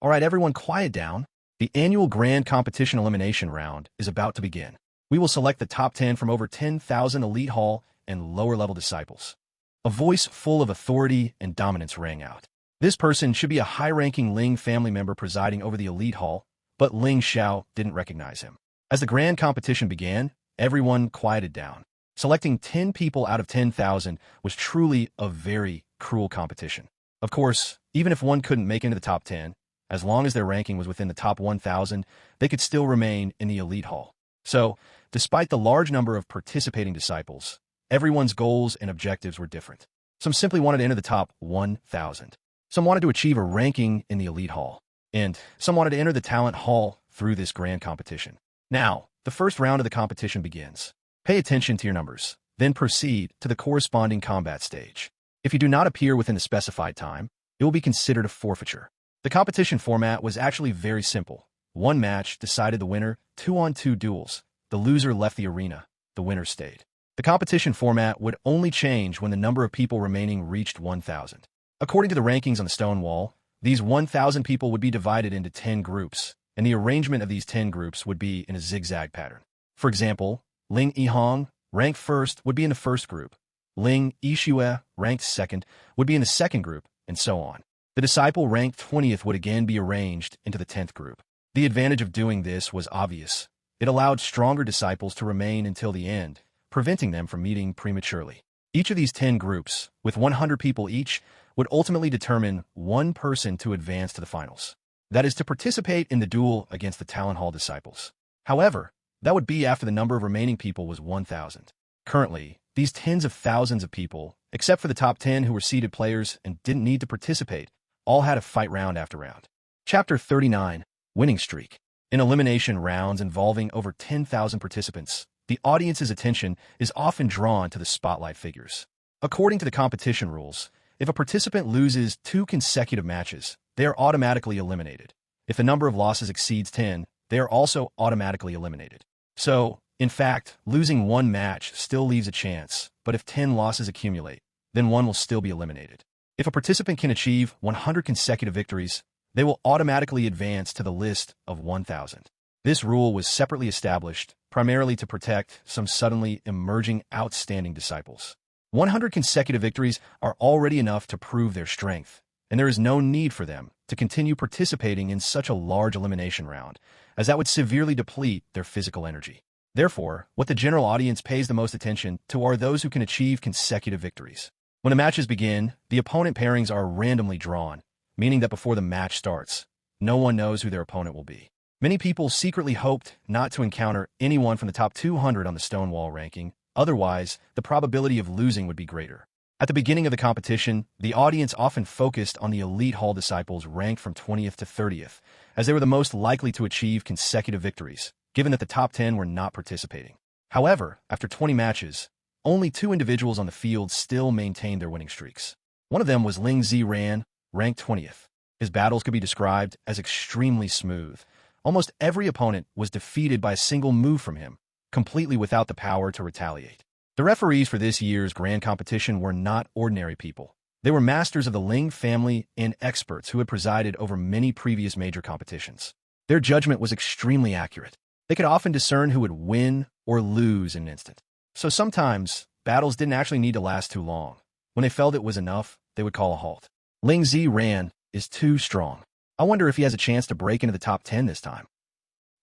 All right, everyone, quiet down. The annual grand competition elimination round is about to begin. We will select the top 10 from over 10,000 elite hall and lower-level disciples. A voice full of authority and dominance rang out. This person should be a high-ranking Ling family member presiding over the elite hall, but Ling Xiao didn't recognize him. As the grand competition began, everyone quieted down. Selecting 10 people out of 10,000 was truly a very cruel competition. Of course, even if one couldn't make it into the top 10, as long as their ranking was within the top 1,000, they could still remain in the elite hall. So, despite the large number of participating disciples, everyone's goals and objectives were different. Some simply wanted to enter the top 1,000. Some wanted to achieve a ranking in the elite hall. And some wanted to enter the talent hall through this grand competition. Now, the first round of the competition begins. Pay attention to your numbers, then proceed to the corresponding combat stage. If you do not appear within the specified time, it will be considered a forfeiture. The competition format was actually very simple. One match decided the winner, 2-on-2 duels. The loser left the arena. The winner stayed. The competition format would only change when the number of people remaining reached 1,000. According to the rankings on the stone wall, these 1,000 people would be divided into 10 groups, and the arrangement of these 10 groups would be in a zigzag pattern. For example, Ling Yihong, ranked 1st, would be in the 1st group. Ling Xiao, ranked 2nd, would be in the 2nd group, and so on. The disciple ranked 20th would again be arranged into the 10th group. The advantage of doing this was obvious. It allowed stronger disciples to remain until the end, preventing them from meeting prematurely. Each of these 10 groups, with 100 people each, would ultimately determine one person to advance to the finals. That is to participate in the duel against the Talon Hall disciples. However, that would be after the number of remaining people was 1,000. Currently, these tens of thousands of people, except for the top 10 who were seeded players and didn't need to participate, all had to fight round after round. Chapter 39, Winning Streak. In elimination rounds involving over 10,000 participants, the audience's attention is often drawn to the spotlight figures. According to the competition rules, if a participant loses 2 consecutive matches, they are automatically eliminated. If the number of losses exceeds 10, they are also automatically eliminated. So, in fact, losing 1 match still leaves a chance, but if 10 losses accumulate, then 1 will still be eliminated. If a participant can achieve 100 consecutive victories, they will automatically advance to the list of 1,000. This rule was separately established, primarily to protect some suddenly emerging outstanding disciples. 100 consecutive victories are already enough to prove their strength, and there is no need for them to continue participating in such a large elimination round, as that would severely deplete their physical energy. Therefore, what the general audience pays the most attention to are those who can achieve consecutive victories. When the matches begin, the opponent pairings are randomly drawn, meaning that before the match starts, no one knows who their opponent will be. Many people secretly hoped not to encounter anyone from the top 200 on the Stonewall ranking, otherwise, the probability of losing would be greater. At the beginning of the competition, the audience often focused on the elite hall disciples ranked from 20th to 30th, as they were the most likely to achieve consecutive victories, given that the top 10 were not participating. However, after 20 matches, only 2 individuals on the field still maintained their winning streaks. One of them was Ling Xiao, ranked 20th. His battles could be described as extremely smooth. Almost every opponent was defeated by a single move from him, completely without the power to retaliate. The referees for this year's grand competition were not ordinary people. They were masters of the Ling family and experts who had presided over many previous major competitions. Their judgment was extremely accurate. They could often discern who would win or lose in an instant. So sometimes, battles didn't actually need to last too long. When they felt it was enough, they would call a halt. Ling Xiao is too strong. I wonder if he has a chance to break into the top 10 this time.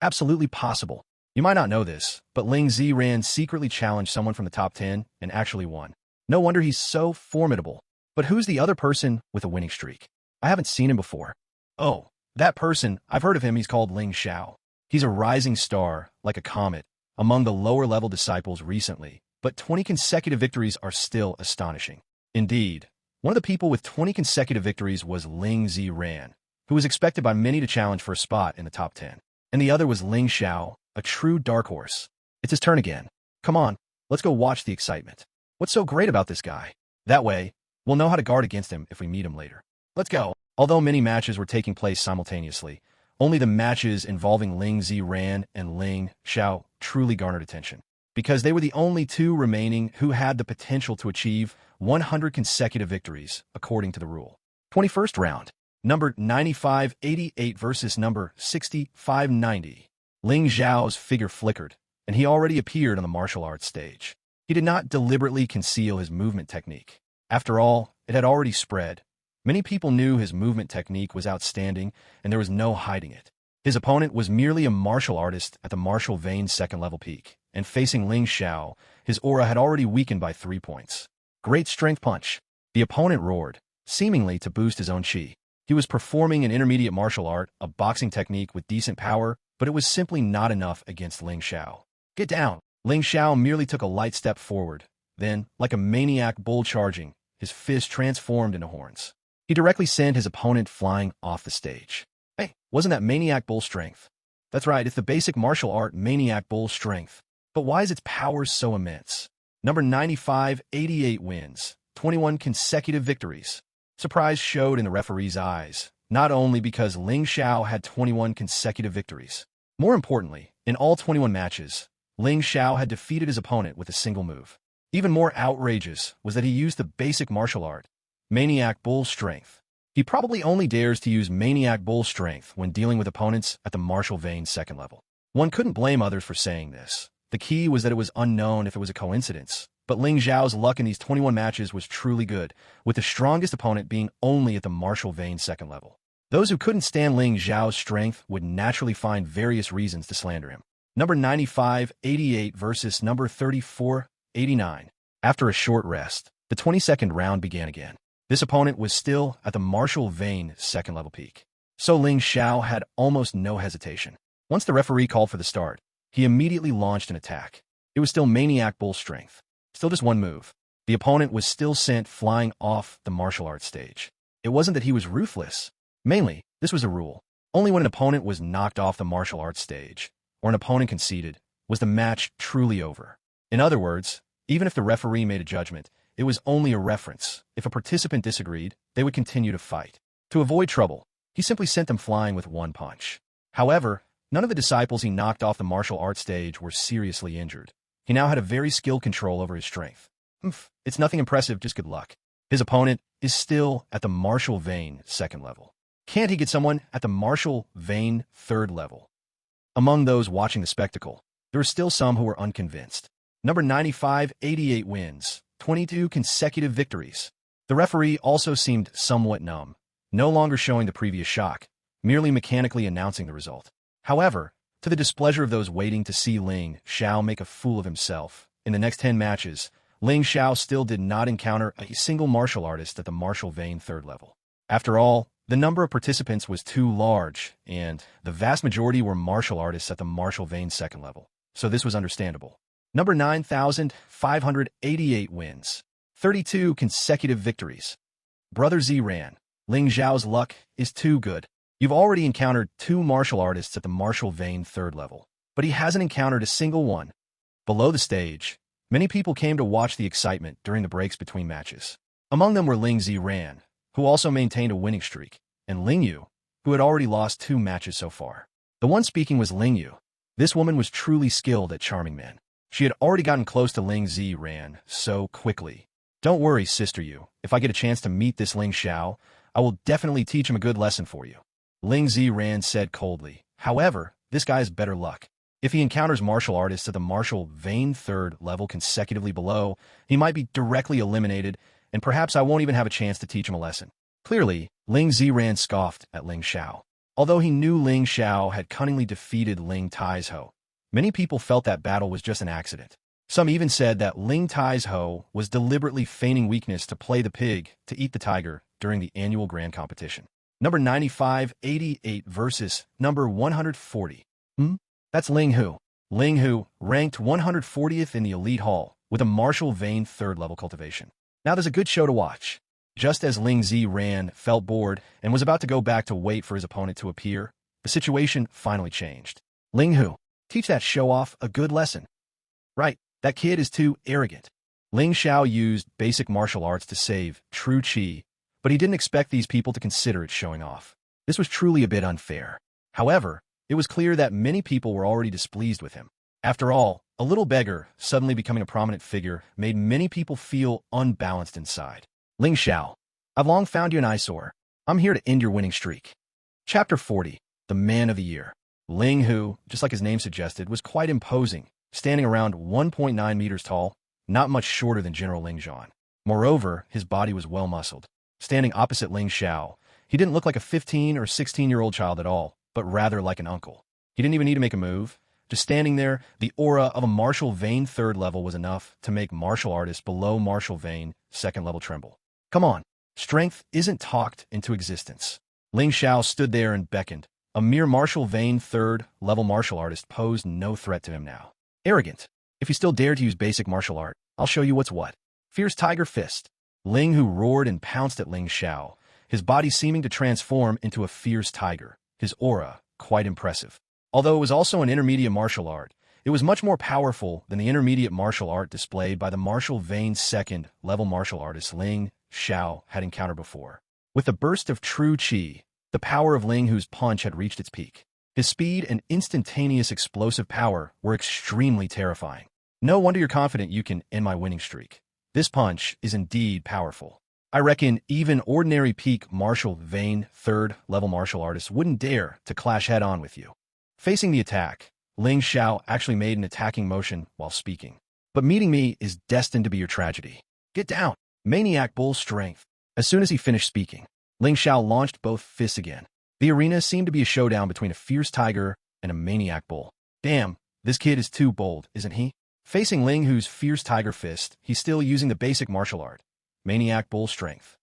Absolutely possible. You might not know this, but Ling Xiao secretly challenged someone from the top 10 and actually won. No wonder he's so formidable. But who's the other person with a winning streak? I haven't seen him before. Oh, that person, I've heard of him, he's called Ling Xiao. He's a rising star, like a comet, among the lower-level disciples recently, but 20 consecutive victories are still astonishing. Indeed, one of the people with 20 consecutive victories was Ling Xiao, who was expected by many to challenge for a spot in the top 10. And the other was Ling Xiao, a true dark horse. It's his turn again. Come on, let's go watch the excitement. What's so great about this guy? That way, we'll know how to guard against him if we meet him later. Let's go. Although many matches were taking place simultaneously, only the matches involving Ling Xiao and Ling Xiao truly garnered attention, because they were the only 2 remaining who had the potential to achieve 100 consecutive victories, according to the rule. 21st round. Number 9588 versus number 6590. Ling Xiao's figure flickered, and he already appeared on the martial arts stage. He did not deliberately conceal his movement technique. After all, it had already spread. Many people knew his movement technique was outstanding, and there was no hiding it. His opponent was merely a martial artist at the martial vein second-level peak, and facing Ling Xiao, his aura had already weakened by 3 points. Great strength punch. The opponent roared, seemingly to boost his own chi. He was performing an intermediate martial art, a boxing technique with decent power, but it was simply not enough against Ling Xiao. Get down! Ling Xiao merely took a light step forward. Then, like a maniac bull charging, his fist transformed into horns. He directly sent his opponent flying off the stage. Hey, wasn't that maniac bull strength? That's right, it's the basic martial art maniac bull strength. But why is its power so immense? Number 9588 wins, 21 consecutive victories. Surprise showed in the referee's eyes, not only because Ling Xiao had 21 consecutive victories. More importantly, in all 21 matches, Ling Xiao had defeated his opponent with a single move. Even more outrageous was that he used the basic martial art, Maniac Bull Strength. He probably only dares to use Maniac Bull Strength when dealing with opponents at the martial vein second level. One couldn't blame others for saying this. The key was that it was unknown if it was a coincidence. But Ling Xiao's luck in these 21 matches was truly good, with the strongest opponent being only at the martial vein second level. Those who couldn't stand Ling Xiao's strength would naturally find various reasons to slander him. Number 9588 versus number 3489. After a short rest, the 22nd round began again. This opponent was still at the martial vein second level peak. So Ling Xiao had almost no hesitation. Once the referee called for the start, he immediately launched an attack. It was still maniac bull strength. Still just one move. The opponent was still sent flying off the martial arts stage. It wasn't that he was ruthless. Mainly, this was a rule. Only when an opponent was knocked off the martial arts stage, or an opponent conceded, was the match truly over. In other words, even if the referee made a judgment, it was only a reference. If a participant disagreed, they would continue to fight. To avoid trouble, he simply sent them flying with one punch. However, none of the disciples he knocked off the martial arts stage were seriously injured. He now had a very skilled control over his strength. It's nothing impressive, just good luck. His opponent is still at the martial vein 2nd level. Can't he get someone at the martial vein 3rd level? Among those watching the spectacle, there were still some who were unconvinced. Number 95, 88 wins, 22 consecutive victories. The referee also seemed somewhat numb, no longer showing the previous shock, merely mechanically announcing the result. However, to the displeasure of those waiting to see Ling Xiao make a fool of himself, in the next 10 matches, Ling Xiao still did not encounter a single martial artist at the martial vein 3rd level. After all, the number of participants was too large, and the vast majority were martial artists at the martial vein 2nd level, so this was understandable. Number 9,588 wins, 32 consecutive victories. Brother Z ran. Ling Xiao's luck is too good. You've already encountered 2 martial artists at the martial vein 3rd level, but he hasn't encountered a single one. Below the stage, many people came to watch the excitement during the breaks between matches. Among them were Ling Xiran, who also maintained a winning streak, and Ling Yu, who had already lost 2 matches so far. The one speaking was Ling Yu. This woman was truly skilled at charming men. She had already gotten close to Ling Xiran so quickly. Don't worry, Sister Yu. If I get a chance to meet this Ling Xiao, I will definitely teach him a good lesson for you. Ling Xiran said coldly. However, this guy has better luck. If he encounters martial artists at the martial vein 3rd level consecutively below, he might be directly eliminated, and perhaps I won't even have a chance to teach him a lesson. Clearly, Ling Xiran scoffed at Ling Xiao. Although he knew Ling Xiao had cunningly defeated Ling Taizhou, many people felt that battle was just an accident. Some even said that Ling Taizhou was deliberately feigning weakness to play the pig to eat the tiger during the annual grand competition. Number 9588 versus number 140. That's Ling Hu. Ling Hu ranked 140th in the Elite Hall with a martial vein 3rd level cultivation. Now there's a good show to watch. Just as Ling Xiran felt bored and was about to go back to wait for his opponent to appear, the situation finally changed. Ling Hu, teach that show-off a good lesson. Right, that kid is too arrogant. Ling Xiao used basic martial arts to save true chi, but he didn't expect these people to consider it showing off. This was truly a bit unfair. However, it was clear that many people were already displeased with him. After all, a little beggar suddenly becoming a prominent figure made many people feel unbalanced inside. Ling Xiao, I've long found you an eyesore. I'm here to end your winning streak. Chapter 40, The Man of the Year. Ling Hu, just like his name suggested, was quite imposing, standing around 1.9 meters tall, not much shorter than General Ling Zhan. Moreover, his body was well-muscled. Standing opposite Ling Xiao, he didn't look like a 15 or 16-year-old child at all, but rather like an uncle. He didn't even need to make a move. Just standing there, the aura of a martial vein 3rd level was enough to make martial artists below martial vein 2nd level tremble. Come on, strength isn't talked into existence. Ling Xiao stood there and beckoned. A mere martial vein 3rd level martial artist posed no threat to him now. Arrogant. If you still dare to use basic martial art, I'll show you what's what. Fierce Tiger Fist. Ling Hu roared and pounced at Ling Xiao, his body seeming to transform into a fierce tiger, his aura quite impressive. Although it was also an intermediate martial art, it was much more powerful than the intermediate martial art displayed by the martial vein 2nd level martial artist Ling Xiao had encountered before. With a burst of true chi, the power of Ling Hu's punch had reached its peak. His speed and instantaneous explosive power were extremely terrifying. No wonder you're confident you can end my winning streak. This punch is indeed powerful. I reckon even ordinary peak martial vein 3rd level martial artists wouldn't dare to clash head-on with you. Facing the attack, Ling Xiao actually made an attacking motion while speaking. But meeting me is destined to be your tragedy. Get down. Maniac bull strength. As soon as he finished speaking, Ling Xiao launched both fists again. The arena seemed to be a showdown between a fierce tiger and a maniac bull. Damn, this kid is too bold, isn't he? Facing Ling Hu's fierce tiger fist, he's still using the basic martial art. Maniac bull strength.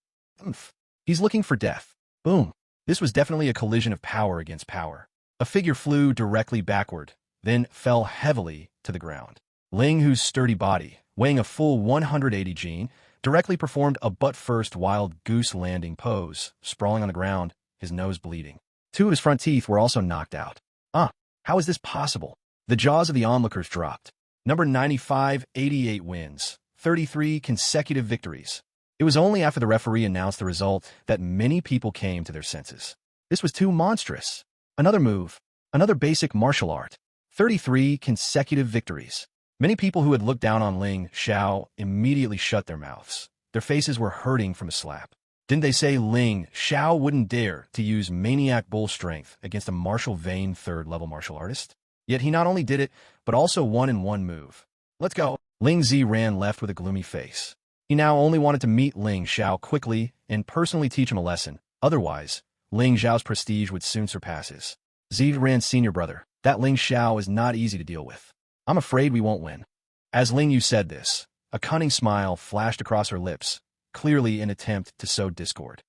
He's looking for death. Boom. This was definitely a collision of power against power. A figure flew directly backward, then fell heavily to the ground. Ling, whose sturdy body, weighing a full 180 gene, directly performed a butt-first wild goose landing pose, sprawling on the ground, his nose bleeding. Two of his front teeth were also knocked out. How is this possible? The jaws of the onlookers dropped. Number 95, 88 wins, 33 consecutive victories. It was only after the referee announced the result that many people came to their senses. This was too monstrous. Another move, another basic martial art. 33 consecutive victories. Many people who had looked down on Ling Xiao immediately shut their mouths. Their faces were hurting from a slap. Didn't they say Ling Xiao wouldn't dare to use maniac bull strength against a martial vein third-level martial artist? Yet he not only did it, but also won in one move. Let's go. Ling Zi ran left with a gloomy face. He now only wanted to meet Ling Xiao quickly and personally teach him a lesson. Otherwise, Ling Xiao's prestige would soon surpass his. Zi ran senior brother. That Ling Xiao is not easy to deal with. I'm afraid we won't win. As Ling Yu said this, a cunning smile flashed across her lips, clearly an attempt to sow discord.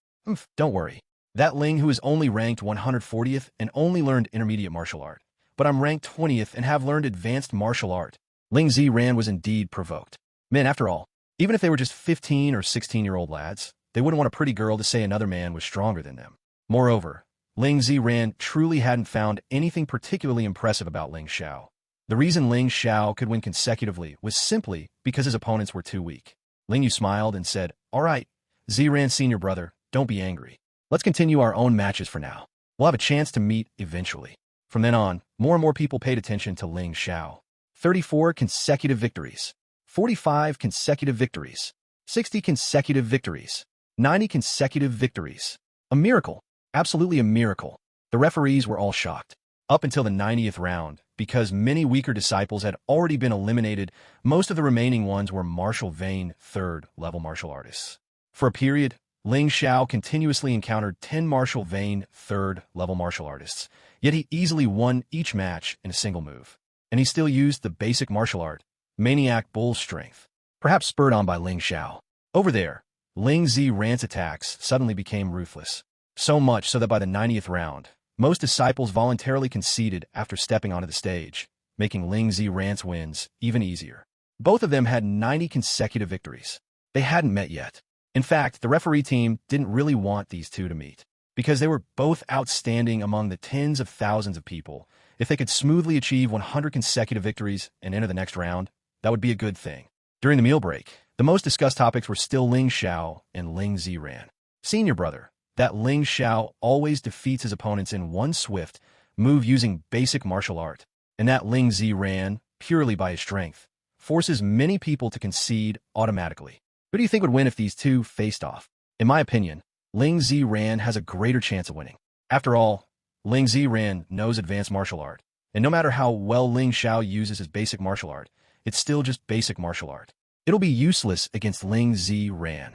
Don't worry. That Ling who is only ranked 140th and only learned intermediate martial art. But I'm ranked 20th and have learned advanced martial art. Ling Zi ran was indeed provoked. Men, after all, even if they were just 15 or 16-year-old lads, they wouldn't want a pretty girl to say another man was stronger than them. Moreover, Ling Zi ran truly hadn't found anything particularly impressive about Ling Xiao. The reason Ling Xiao could win consecutively was simply because his opponents were too weak. Ling Yu smiled and said, "All right, Ziran senior brother, don't be angry. Let's continue our own matches for now. We'll have a chance to meet eventually." From then on, more and more people paid attention to Ling Xiao. 34 consecutive victories, 45 consecutive victories, 60 consecutive victories, 90 consecutive victories. A miracle. Absolutely a miracle. The referees were all shocked. Up until the 90th round, because many weaker disciples had already been eliminated, most of the remaining ones were martial vein third-level martial artists. For a period, Ling Xiao continuously encountered 10 martial vein third-level martial artists, yet he easily won each match in a single move. And he still used the basic martial art, maniac bull strength, perhaps spurred on by Ling Xiao. Over there, Ling Zi Ran's attacks suddenly became ruthless. So much so that by the 90th round, most disciples voluntarily conceded after stepping onto the stage, making Ling Zi Ran's wins even easier. Both of them had 90 consecutive victories. They hadn't met yet. In fact, the referee team didn't really want these two to meet, because they were both outstanding among the tens of thousands of people. If they could smoothly achieve 100 consecutive victories and enter the next round, that would be a good thing. During the meal break, the most discussed topics were still Ling Xiao and Ling Ziran. Senior brother, that Ling Xiao always defeats his opponents in one swift move using basic martial art, and that Ling Ziran, purely by his strength, forces many people to concede automatically. Who do you think would win if these two faced off? In my opinion, Ling Ziran has a greater chance of winning. After all, Ling Ziran knows advanced martial art, and no matter how well Ling Xiao uses his basic martial art, it's still just basic martial art. It'll be useless against Ling Ziran.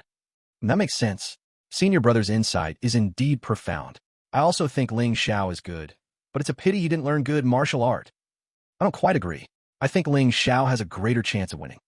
That makes sense. Senior brother's insight is indeed profound. I also think Ling Xiao is good, but it's a pity he didn't learn good martial art. I don't quite agree. I think Ling Xiao has a greater chance of winning.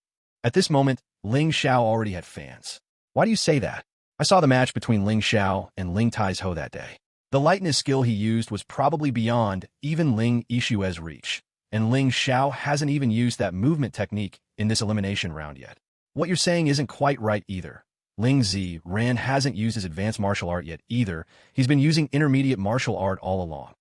At this moment, Ling Xiao already had fans. Why do you say that? I saw the match between Ling Xiao and Ling Tai's Ho that day. The lightness skill he used was probably beyond even Ling Yishue's reach, and Ling Xiao hasn't even used that movement technique in this elimination round yet. What you're saying isn't quite right either. Ling Ziran hasn't used his advanced martial art yet either. He's been using intermediate martial art all along.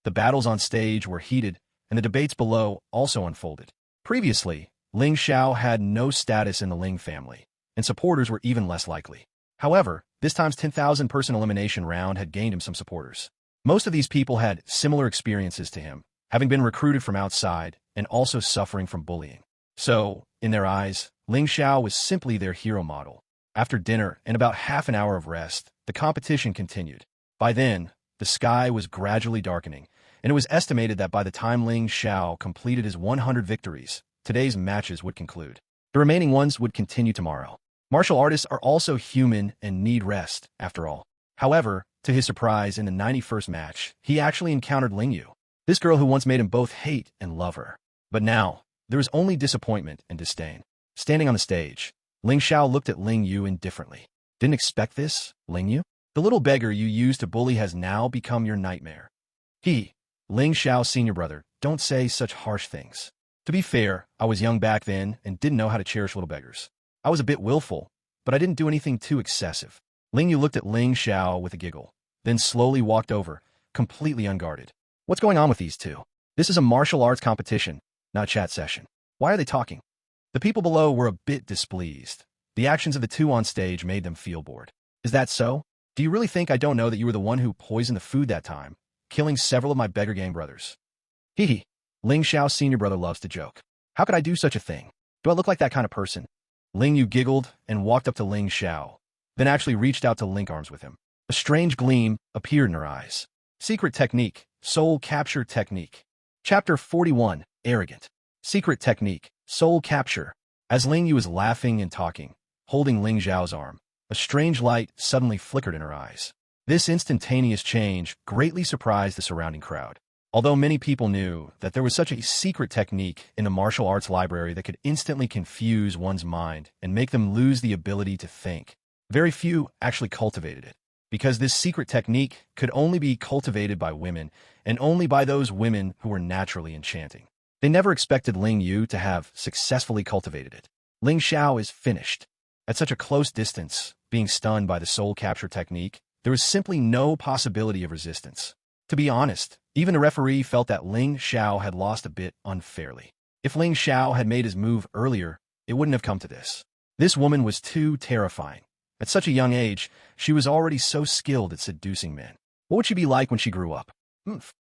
The battles on stage were heated, and the debates below also unfolded. Previously, Ling Xiao had no status in the Ling family, and supporters were even less likely. However, this time's 10,000-person elimination round had gained him some supporters. Most of these people had similar experiences to him, having been recruited from outside and also suffering from bullying. So, in their eyes, Ling Xiao was simply their hero model. After dinner and about half an hour of rest, the competition continued. By then, the sky was gradually darkening, and it was estimated that by the time Ling Xiao completed his 100 victories, today's matches would conclude. The remaining ones would continue tomorrow. Martial artists are also human and need rest, after all. However, to his surprise, in the 91st match, he actually encountered Ling Yu, this girl who once made him both hate and love her. But now, there was only disappointment and disdain. Standing on the stage, Ling Xiao looked at Ling Yu indifferently. Didn't expect this, Ling Yu? The little beggar you used to bully has now become your nightmare. Ling Xiao, senior brother, don't say such harsh things. To be fair, I was young back then and didn't know how to cherish little beggars. I was a bit willful, but I didn't do anything too excessive. Ling Yu looked at Ling Xiao with a giggle, then slowly walked over, completely unguarded. What's going on with these two? This is a martial arts competition, not a chat session. Why are they talking? The people below were a bit displeased. The actions of the two on stage made them feel bored. Is that so? Do you really think I don't know that you were the one who poisoned the food that time, killing several of my beggar gang brothers? Ling Xiao, senior brother, loves to joke. How could I do such a thing? Do I look like that kind of person? Ling Yu giggled and walked up to Ling Xiao, then actually reached out to link arms with him. A strange gleam appeared in her eyes. Secret technique, soul capture technique. Chapter 41, Arrogant. Secret technique, soul capture. As Ling Yu was laughing and talking, holding Ling Xiao's arm, a strange light suddenly flickered in her eyes. This instantaneous change greatly surprised the surrounding crowd. Although many people knew that there was such a secret technique in the martial arts library that could instantly confuse one's mind and make them lose the ability to think, very few actually cultivated it, because this secret technique could only be cultivated by women, and only by those women who were naturally enchanting. They never expected Ling Yu to have successfully cultivated it. Ling Xiao is finished. At such a close distance, being stunned by the soul capture technique, there was simply no possibility of resistance. To be honest, even the referee felt that Ling Xiao had lost a bit unfairly. If Ling Xiao had made his move earlier, it wouldn't have come to this. This woman was too terrifying. At such a young age, she was already so skilled at seducing men. What would she be like when she grew up?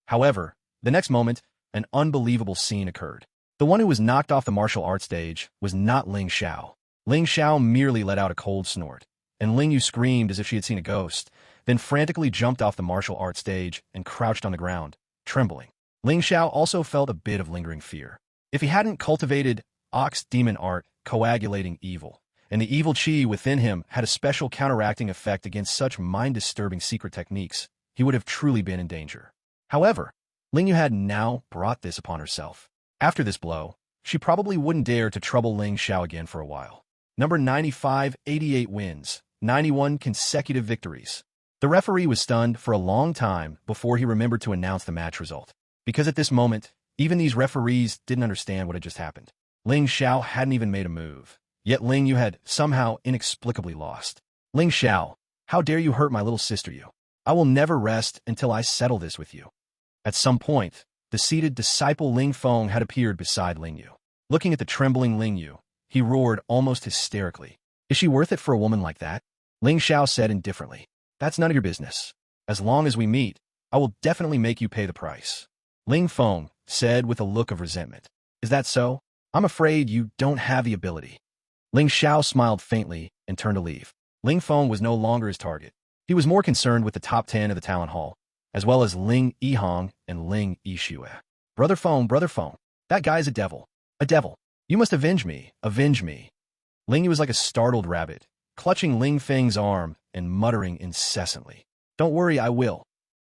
However, the next moment, an unbelievable scene occurred. The one who was knocked off the martial arts stage was not Ling Xiao. Ling Xiao merely let out a cold snort, and Ling Yu screamed as if she had seen a ghost, then frantically jumped off the martial arts stage and crouched on the ground, trembling. Ling Xiao also felt a bit of lingering fear. If he hadn't cultivated ox demon art coagulating evil, and the evil chi within him had a special counteracting effect against such mind-disturbing secret techniques, he would have truly been in danger. However, Ling Yu had now brought this upon herself. After this blow, she probably wouldn't dare to trouble Ling Xiao again for a while. Number 95, 88 wins, 91 consecutive victories. The referee was stunned for a long time before he remembered to announce the match result, because at this moment, even these referees didn't understand what had just happened. Ling Xiao hadn't even made a move, yet Ling Yu had somehow inexplicably lost. Ling Xiao, how dare you hurt my little sister Yu? I will never rest until I settle this with you. At some point, the seated disciple Ling Feng had appeared beside Ling Yu. Looking at the trembling Ling Yu, he roared almost hysterically. Is she worth it for a woman like that? Ling Xiao said indifferently. That's none of your business. As long as we meet, I will definitely make you pay the price. Ling Feng said with a look of resentment. Is that so? I'm afraid you don't have the ability. Ling Xiao smiled faintly and turned to leave. Ling Feng was no longer his target. He was more concerned with the top 10 of the talent hall, as well as Ling Yihong and Ling Yixue. Brother Feng, that guy's a devil. A devil. You must avenge me, avenge me. Ling Yu was like a startled rabbit, clutching Ling Feng's arm and muttering incessantly. Don't worry, I will.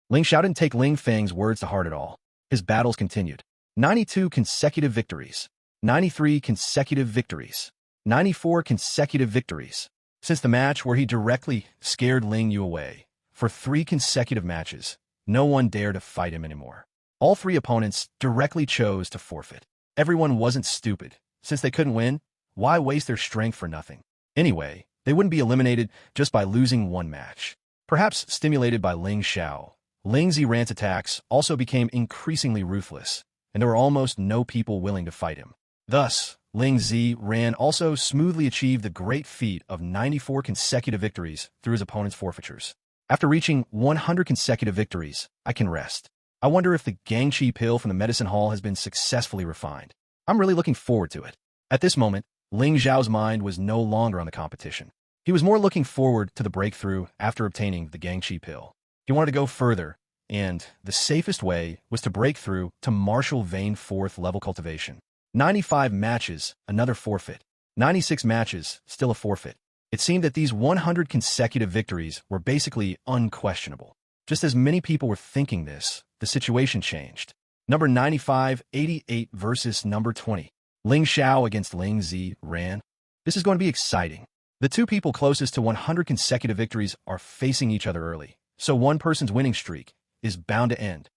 Ling Xiao didn't take Ling Feng's words to heart at all. His battles continued. 92 consecutive victories. 93 consecutive victories. 94 consecutive victories. Since the match where he directly scared Ling Yu away, for 3 consecutive matches, no one dared to fight him anymore. All 3 opponents directly chose to forfeit. Everyone wasn't stupid. Since they couldn't win, why waste their strength for nothing? Anyway, they wouldn't be eliminated just by losing one match. Perhaps stimulated by Ling Xiao, Ling Zirant's attacks also became increasingly ruthless, and there were almost no people willing to fight him. Thus, Ling Ziran also smoothly achieved the great feat of 94 consecutive victories through his opponent's forfeitures. After reaching 100 consecutive victories, I can rest. I wonder if the Gangchi pill from the medicine hall has been successfully refined. I'm really looking forward to it. At this moment, Ling Xiao's mind was no longer on the competition. He was more looking forward to the breakthrough after obtaining the Gangchi pill. He wanted to go further, and the safest way was to break through to Martial Vein 4th level cultivation. 95 matches, another forfeit. 96 matches, still a forfeit. It seemed that these 100 consecutive victories were basically unquestionable. Just as many people were thinking this, the situation changed. Number 95, 88 versus number 20. Ling Xiao against Ling Ziran. This is going to be exciting. The two people closest to 100 consecutive victories are facing each other early, so one person's winning streak is bound to end.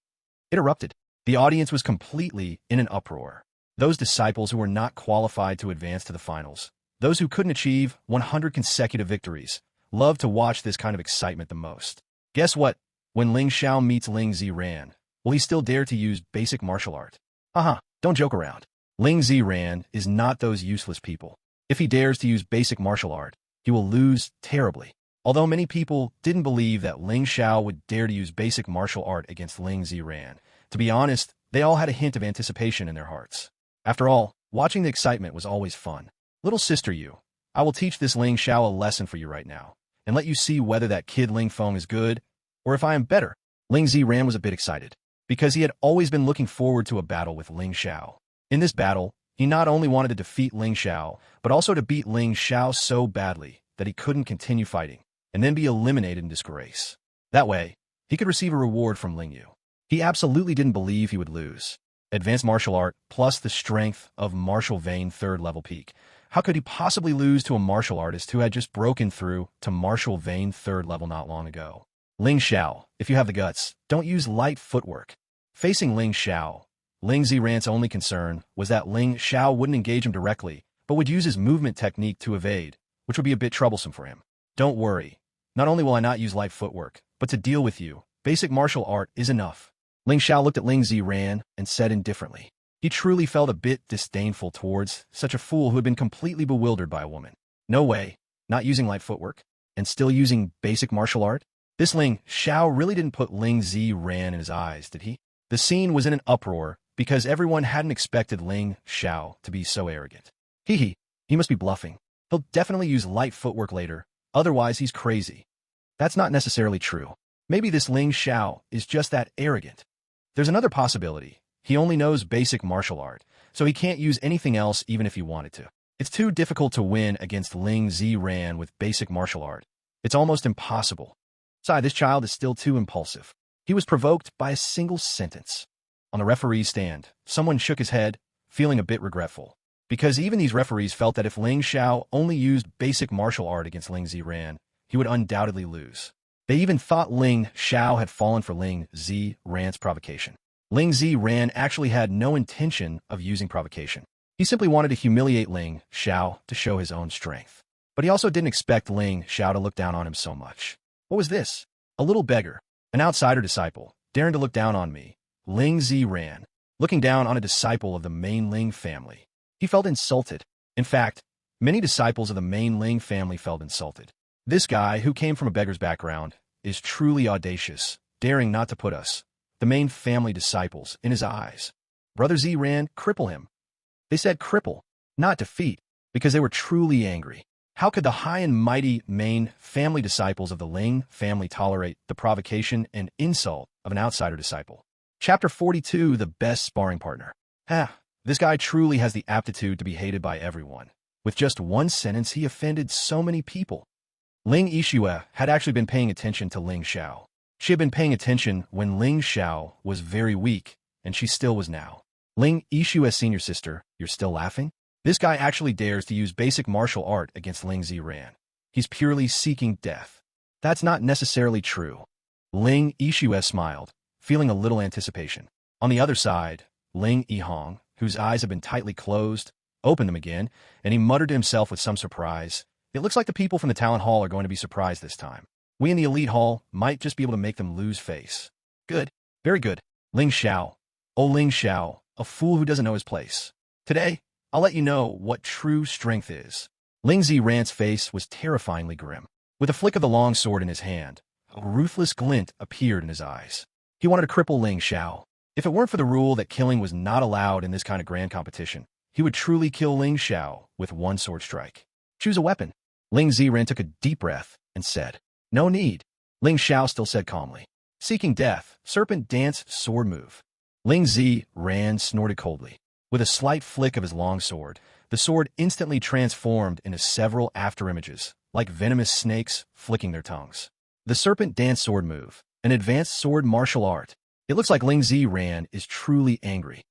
It erupted. The audience was completely in an uproar. Those disciples who were not qualified to advance to the finals, those who couldn't achieve 100 consecutive victories, loved to watch this kind of excitement the most. Guess what? When Ling Xiao meets Ling Ziran, will he still dare to use basic martial art? Haha, don't joke around. Ling Ziran is not those useless people. If he dares to use basic martial art, he will lose terribly. Although many people didn't believe that Ling Xiao would dare to use basic martial art against Ling Ziran, to be honest, they all had a hint of anticipation in their hearts. After all, watching the excitement was always fun. Little sister you, I will teach this Ling Xiao a lesson for you right now, and let you see whether that kid Ling Feng is good, or if I am better. Ling Ziran was a bit excited, because he had always been looking forward to a battle with Ling Xiao. In this battle, he not only wanted to defeat Ling Xiao, but also to beat Ling Xiao so badly that he couldn't continue fighting, and then be eliminated in disgrace. That way, he could receive a reward from Ling Yu. He absolutely didn't believe he would lose. Advanced martial art, plus the strength of martial vein 3rd level peak. How could he possibly lose to a martial artist who had just broken through to martial vein 3rd level not long ago? Ling Xiao, if you have the guts, don't use light footwork. Facing Ling Xiao, Ling Ziran's only concern was that Ling Xiao wouldn't engage him directly, but would use his movement technique to evade, which would be a bit troublesome for him. Don't worry. Not only will I not use light footwork, but to deal with you, basic martial art is enough. Ling Xiao looked at Ling Ziran and said indifferently. He truly felt a bit disdainful towards such a fool who had been completely bewildered by a woman. No way, not using light footwork, and still using basic martial art? This Ling Xiao really didn't put Ling Ziran in his eyes, did he? The scene was in an uproar because everyone hadn't expected Ling Xiao to be so arrogant. He must be bluffing. He'll definitely use light footwork later, otherwise he's crazy. That's not necessarily true. Maybe this Ling Xiao is just that arrogant. There's another possibility. He only knows basic martial art, so he can't use anything else even if he wanted to. It's too difficult to win against Ling Ziran with basic martial art. It's almost impossible. Besides, this child is still too impulsive. He was provoked by a single sentence. On the referee's stand, someone shook his head, feeling a bit regretful. Because even these referees felt that if Ling Xiao only used basic martial art against Ling Ziran, he would undoubtedly lose. They even thought Ling Xiao had fallen for Ling Ziran's provocation. Ling Ziran actually had no intention of using provocation. He simply wanted to humiliate Ling Xiao to show his own strength. But he also didn't expect Ling Xiao to look down on him so much. What was this? A little beggar, an outsider disciple, daring to look down on me. Ling Ziran, looking down on a disciple of the main Ling family. He felt insulted. In fact, many disciples of the main Ling family felt insulted. This guy, who came from a beggar's background, is truly audacious, daring not to put us, the main family disciples, in his eyes. Brother Ziran, cripple him. They said cripple, not defeat, because they were truly angry. How could the high and mighty main family disciples of the Ling family tolerate the provocation and insult of an outsider disciple? Chapter 42, The Best Sparring Partner. This guy truly has the aptitude to be hated by everyone. With just one sentence, he offended so many people. Ling Xiao had actually been paying attention to Ling Xiao. She had been paying attention when Ling Xiao was very weak, and she still was now. Ling Xiao's senior sister, you're still laughing? This guy actually dares to use basic martial art against Ling Ziran. He's purely seeking death. That's not necessarily true. Ling Xiao smiled, feeling a little anticipation. On the other side, Ling Yihong, whose eyes had been tightly closed, opened them again, and he muttered to himself with some surprise. It looks like the people from the talent hall are going to be surprised this time. We in the elite hall might just be able to make them lose face. Good. Very good. Ling Xiao. Oh, Ling Xiao, a fool who doesn't know his place. Today, I'll let you know what true strength is. Ling Ziran's face was terrifyingly grim. With a flick of the long sword in his hand, a ruthless glint appeared in his eyes. He wanted to cripple Ling Xiao. If it weren't for the rule that killing was not allowed in this kind of grand competition, he would truly kill Ling Xiao with one sword strike. Choose a weapon. Ling Ziran took a deep breath and said, no need. Ling Xiao still said calmly, seeking death, serpent dance, sword move. Ling Ziran snorted coldly. With a slight flick of his long sword, the sword instantly transformed into several afterimages, like venomous snakes flicking their tongues. The serpent dance sword move, an advanced sword martial art. It looks like Ling Ziran is truly angry.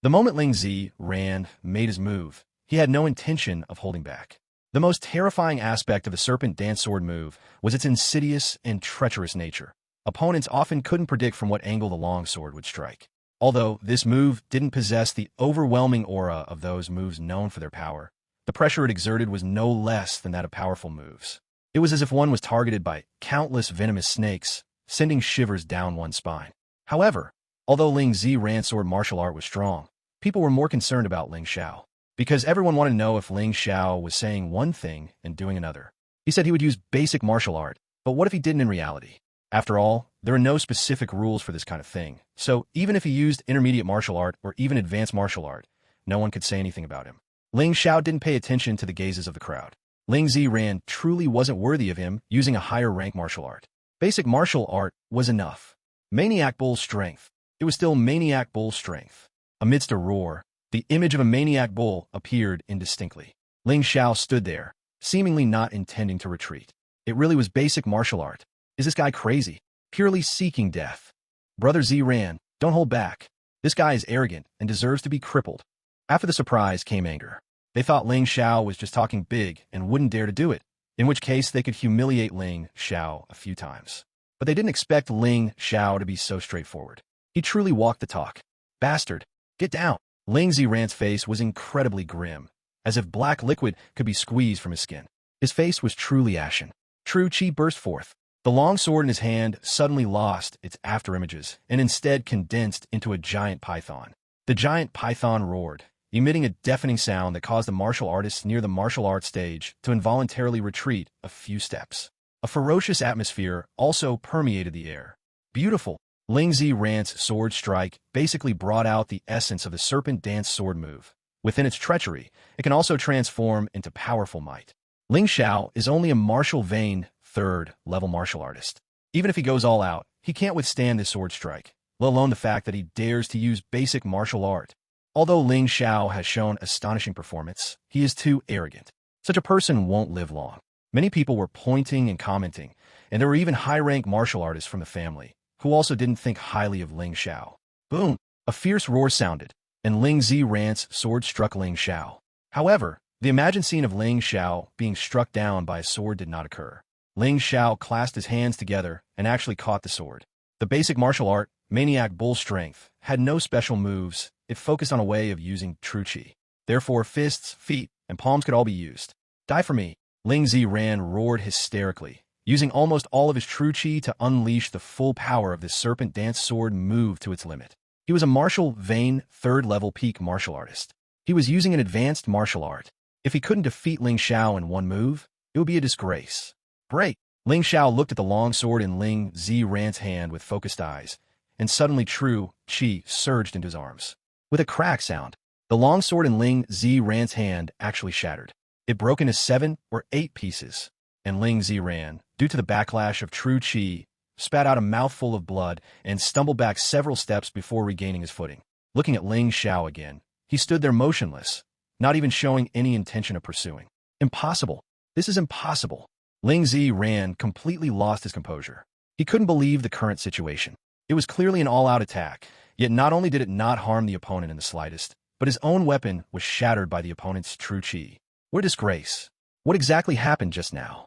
The moment Ling Ziran made his move, he had no intention of holding back. The most terrifying aspect of the Serpent Dance Sword move was its insidious and treacherous nature. Opponents often couldn't predict from what angle the long sword would strike. Although this move didn't possess the overwhelming aura of those moves known for their power, the pressure it exerted was no less than that of powerful moves. It was as if one was targeted by countless venomous snakes, sending shivers down one's spine. However, although Ling Xiao's sword martial art was strong, people were more concerned about Ling Xiao, because everyone wanted to know if Ling Xiao was saying one thing and doing another. He said he would use basic martial art, but what if he didn't in reality? After all, there are no specific rules for this kind of thing, so even if he used intermediate martial art or even advanced martial art, no one could say anything about him. Ling Xiao didn't pay attention to the gazes of the crowd. Ling Xiao truly wasn't worthy of him using a higher rank martial art. Basic martial art was enough. Maniac Bull Strength. It was still Maniac Bull Strength. Amidst a roar, the image of a Maniac Bull appeared indistinctly. Ling Xiao stood there, seemingly not intending to retreat. It really was basic martial art. Is this guy crazy? Purely seeking death? Brother Ran, don't hold back. This guy is arrogant and deserves to be crippled. After the surprise came anger. They thought Ling Xiao was just talking big and wouldn't dare to do it, in which case they could humiliate Ling Xiao a few times. But they didn't expect Ling Xiao to be so straightforward. He truly walked the talk. Bastard, get down. Ling Xiao's face was incredibly grim, as if black liquid could be squeezed from his skin. His face was truly ashen. True chi burst forth. The long sword in his hand suddenly lost its afterimages and instead condensed into a giant python. The giant python roared, emitting a deafening sound that caused the martial artists near the martial arts stage to involuntarily retreat a few steps. A ferocious atmosphere also permeated the air. Beautiful. Ling Xiao's sword strike basically brought out the essence of the Serpent Dance sword move. Within its treachery, it can also transform into powerful might. Ling Xiao is only a martial vein, third-level martial artist. Even if he goes all out, he can't withstand this sword strike, let alone the fact that he dares to use basic martial art. Although Ling Xiao has shown astonishing performance, he is too arrogant. Such a person won't live long. Many people were pointing and commenting, and there were even high-rank martial artists from the family, who also didn't think highly of Ling Xiao. Boom! A fierce roar sounded, and Ling Xiao's sword struck Ling Xiao. However, the imagined scene of Ling Xiao being struck down by a sword did not occur. Ling Xiao clasped his hands together and actually caught the sword. The basic martial art, Maniac Bull Strength, had no special moves. It focused on a way of using true chi. Therefore, fists, feet, and palms could all be used. Die for me. Ling Xiao roared hysterically, using almost all of his true chi to unleash the full power of this Serpent Dance sword move to its limit. He was a martial vein, third-level peak martial artist. He was using an advanced martial art. If he couldn't defeat Ling Xiao in one move, it would be a disgrace. Break! Ling Xiao looked at the long sword in Ling Xiao's hand with focused eyes, and suddenly true chi surged into his arms. With a crack sound, the long sword in Ling Xiao's hand actually shattered. It broke into 7 or 8 pieces, and Ling Xiao, due to the backlash of true chi, spat out a mouthful of blood and stumbled back several steps before regaining his footing. Looking at Ling Xiao again, he stood there motionless, not even showing any intention of pursuing. Impossible. This is impossible. Ling Xiao completely lost his composure. He couldn't believe the current situation. It was clearly an all-out attack, yet not only did it not harm the opponent in the slightest, but his own weapon was shattered by the opponent's true chi. What a disgrace. What exactly happened just now?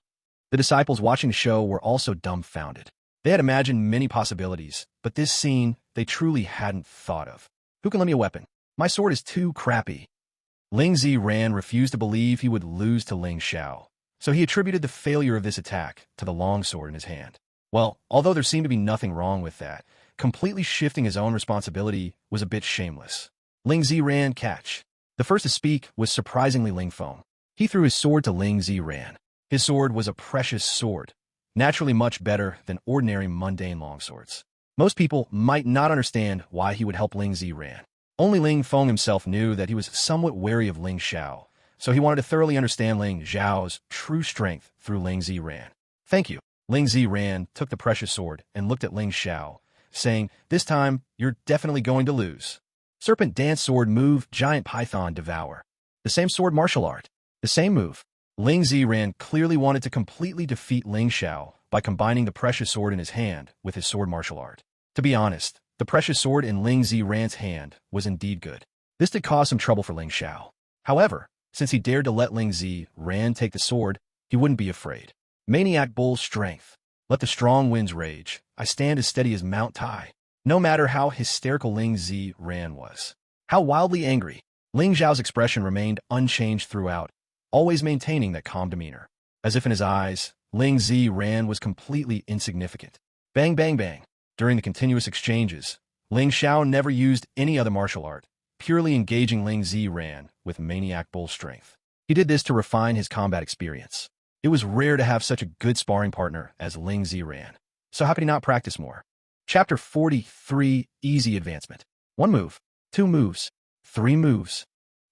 The disciples watching the show were also dumbfounded. They had imagined many possibilities, but this scene they truly hadn't thought of. Who can lend me a weapon? My sword is too crappy. Ling Xiao refused to believe he would lose to Ling Xiao, so he attributed the failure of this attack to the long sword in his hand. Well, although there seemed to be nothing wrong with that, completely shifting his own responsibility was a bit shameless. Ling Xiao catch. The first to speak was surprisingly Ling Feng. He threw his sword to Ling Xiao. His sword was a precious sword, naturally much better than ordinary mundane longswords. Most people might not understand why he would help Ling Xiao. Only Ling Feng himself knew that he was somewhat wary of Ling Xiao, so he wanted to thoroughly understand Ling Xiao's true strength through Ling Xiao. Thank you. Ling Xiao took the precious sword and looked at Ling Xiao, saying, "This time, you're definitely going to lose." Serpent Dance sword move, Giant Python Devour. The same sword martial art. The same move. Ling Xiao clearly wanted to completely defeat Ling Xiao by combining the precious sword in his hand with his sword martial art. To be honest, the precious sword in Ling Xiao's hand was indeed good. This did cause some trouble for Ling Xiao. However, Since he dared to let Ling Xiao take the sword, he wouldn't be afraid. Maniac bull strength. Let the strong winds rage. I stand as steady as Mount Tai. No matter how hysterical Ling Xiao was, how wildly angry, Ling Xiao's expression remained unchanged throughout, always maintaining that calm demeanor. As if in his eyes, Ling Xiao was completely insignificant. Bang, bang, bang. During the continuous exchanges, Ling Xiao never used any other martial art, purely engaging Ling Xiao with maniac bull strength. He did this to refine his combat experience. It was rare to have such a good sparring partner as Ling Xiao. So how could he not practice more? Chapter 43, Easy Advancement. 1 move, 2 moves, 3 moves.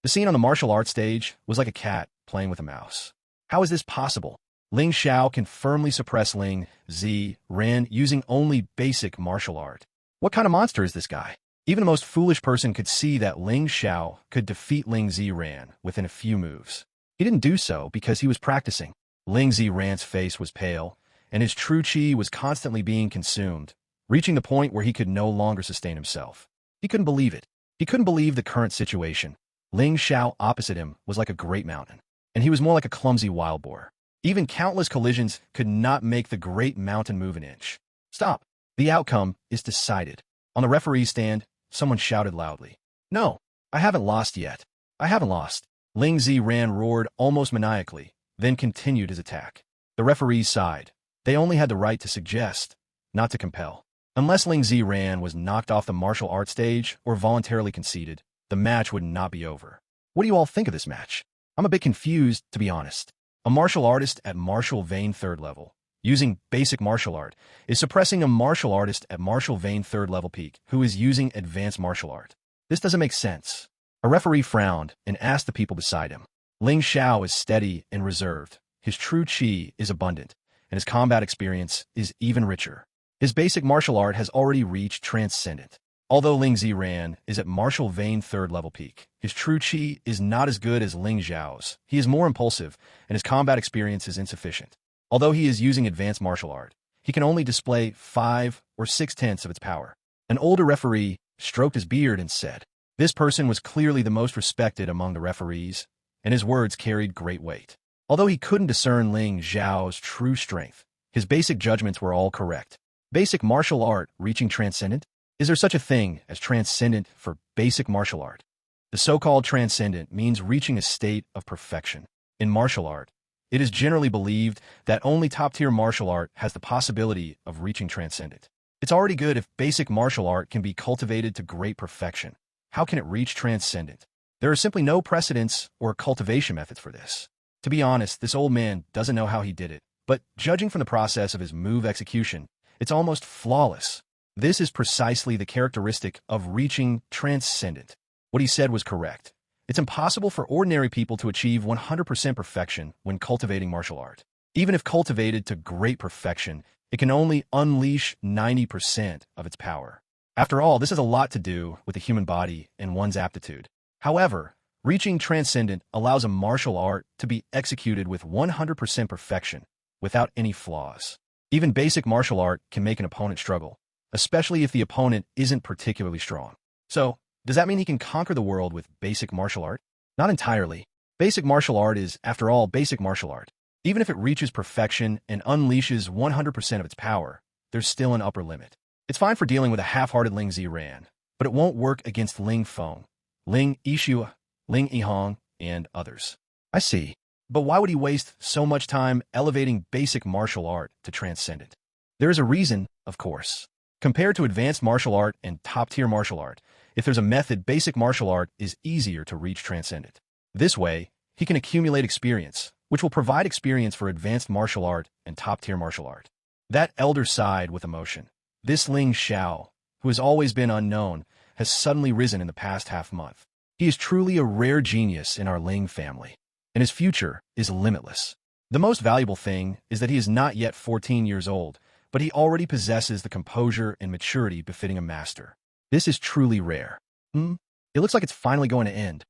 The scene on the martial arts stage was like a cat playing with a mouse. How is this possible? Ling Xiao can firmly suppress Ling Xiao using only basic martial art. What kind of monster is this guy? Even the most foolish person could see that Ling Xiao could defeat Ling Xiao within a few moves. He didn't do so because he was practicing. Ling Xiao's face was pale, and his true qi was constantly being consumed, reaching the point where he could no longer sustain himself. He couldn't believe it. He couldn't believe the current situation. Ling Xiao opposite him was like a great mountain, and he was more like a clumsy wild boar. Even countless collisions could not make the great mountain move an inch. Stop. The outcome is decided. On the referee's stand, someone shouted loudly. No, I haven't lost yet. I haven't lost. Ling Xiao roared almost maniacally, then continued his attack. The referees sighed. They only had the right to suggest, not to compel. Unless Ling Xiao was knocked off the martial arts stage or voluntarily conceded, the match would not be over. What do you all think of this match? I'm a bit confused, to be honest. A martial artist at martial vein 3rd level, using basic martial art, is suppressing a martial artist at martial vein 3rd level peak who is using advanced martial art. This doesn't make sense. A referee frowned and asked the people beside him. Ling Xiao is steady and reserved. His true qi is abundant, and his combat experience is even richer. His basic martial art has already reached transcendent. Although Ling Xiao is at martial vein 3rd level peak, his true qi is not as good as Ling Xiao's. He is more impulsive, and his combat experience is insufficient. Although he is using advanced martial art, he can only display 5 or 6/10 of its power. An older referee stroked his beard and said, this person was clearly the most respected among the referees, and his words carried great weight. Although he couldn't discern Ling Xiao's true strength, his basic judgments were all correct. Basic martial art reaching transcendent? Is there such a thing as transcendent for basic martial art? The so-called transcendent means reaching a state of perfection. In martial art, it is generally believed that only top-tier martial art has the possibility of reaching transcendent. It's already good if basic martial art can be cultivated to great perfection. How can it reach transcendent? There are simply no precedents or cultivation methods for this. To be honest, this old man doesn't know how he did it, but judging from the process of his move execution, it's almost flawless. This is precisely the characteristic of reaching transcendent. What he said was correct. It's impossible for ordinary people to achieve 100% perfection when cultivating martial art. Even if cultivated to great perfection, it can only unleash 90% of its power. After all, this has a lot to do with the human body and one's aptitude. However, reaching transcendent allows a martial art to be executed with 100% perfection, without any flaws. Even basic martial art can make an opponent struggle, especially if the opponent isn't particularly strong. So, does that mean he can conquer the world with basic martial art? Not entirely. Basic martial art is, after all, basic martial art. Even if it reaches perfection and unleashes 100% of its power, there's still an upper limit. It's fine for dealing with a half-hearted Ling Xiao, but it won't work against Ling Feng, Ling Xiao, Ling Yihong, and others. I see. But why would he waste so much time elevating basic martial art to transcendent? There is a reason, of course. Compared to advanced martial art and top-tier martial art, if there's a method, basic martial art is easier to reach transcendent. This way, he can accumulate experience, which will provide experience for advanced martial art and top-tier martial art. That elder sighed with emotion. This Ling Xiao, who has always been unknown, has suddenly risen in the past half-month. He is truly a rare genius in our Ling family, and his future is limitless. The most valuable thing is that he is not yet 14 years old, but he already possesses the composure and maturity befitting a master. This is truly rare. It looks like it's finally going to end.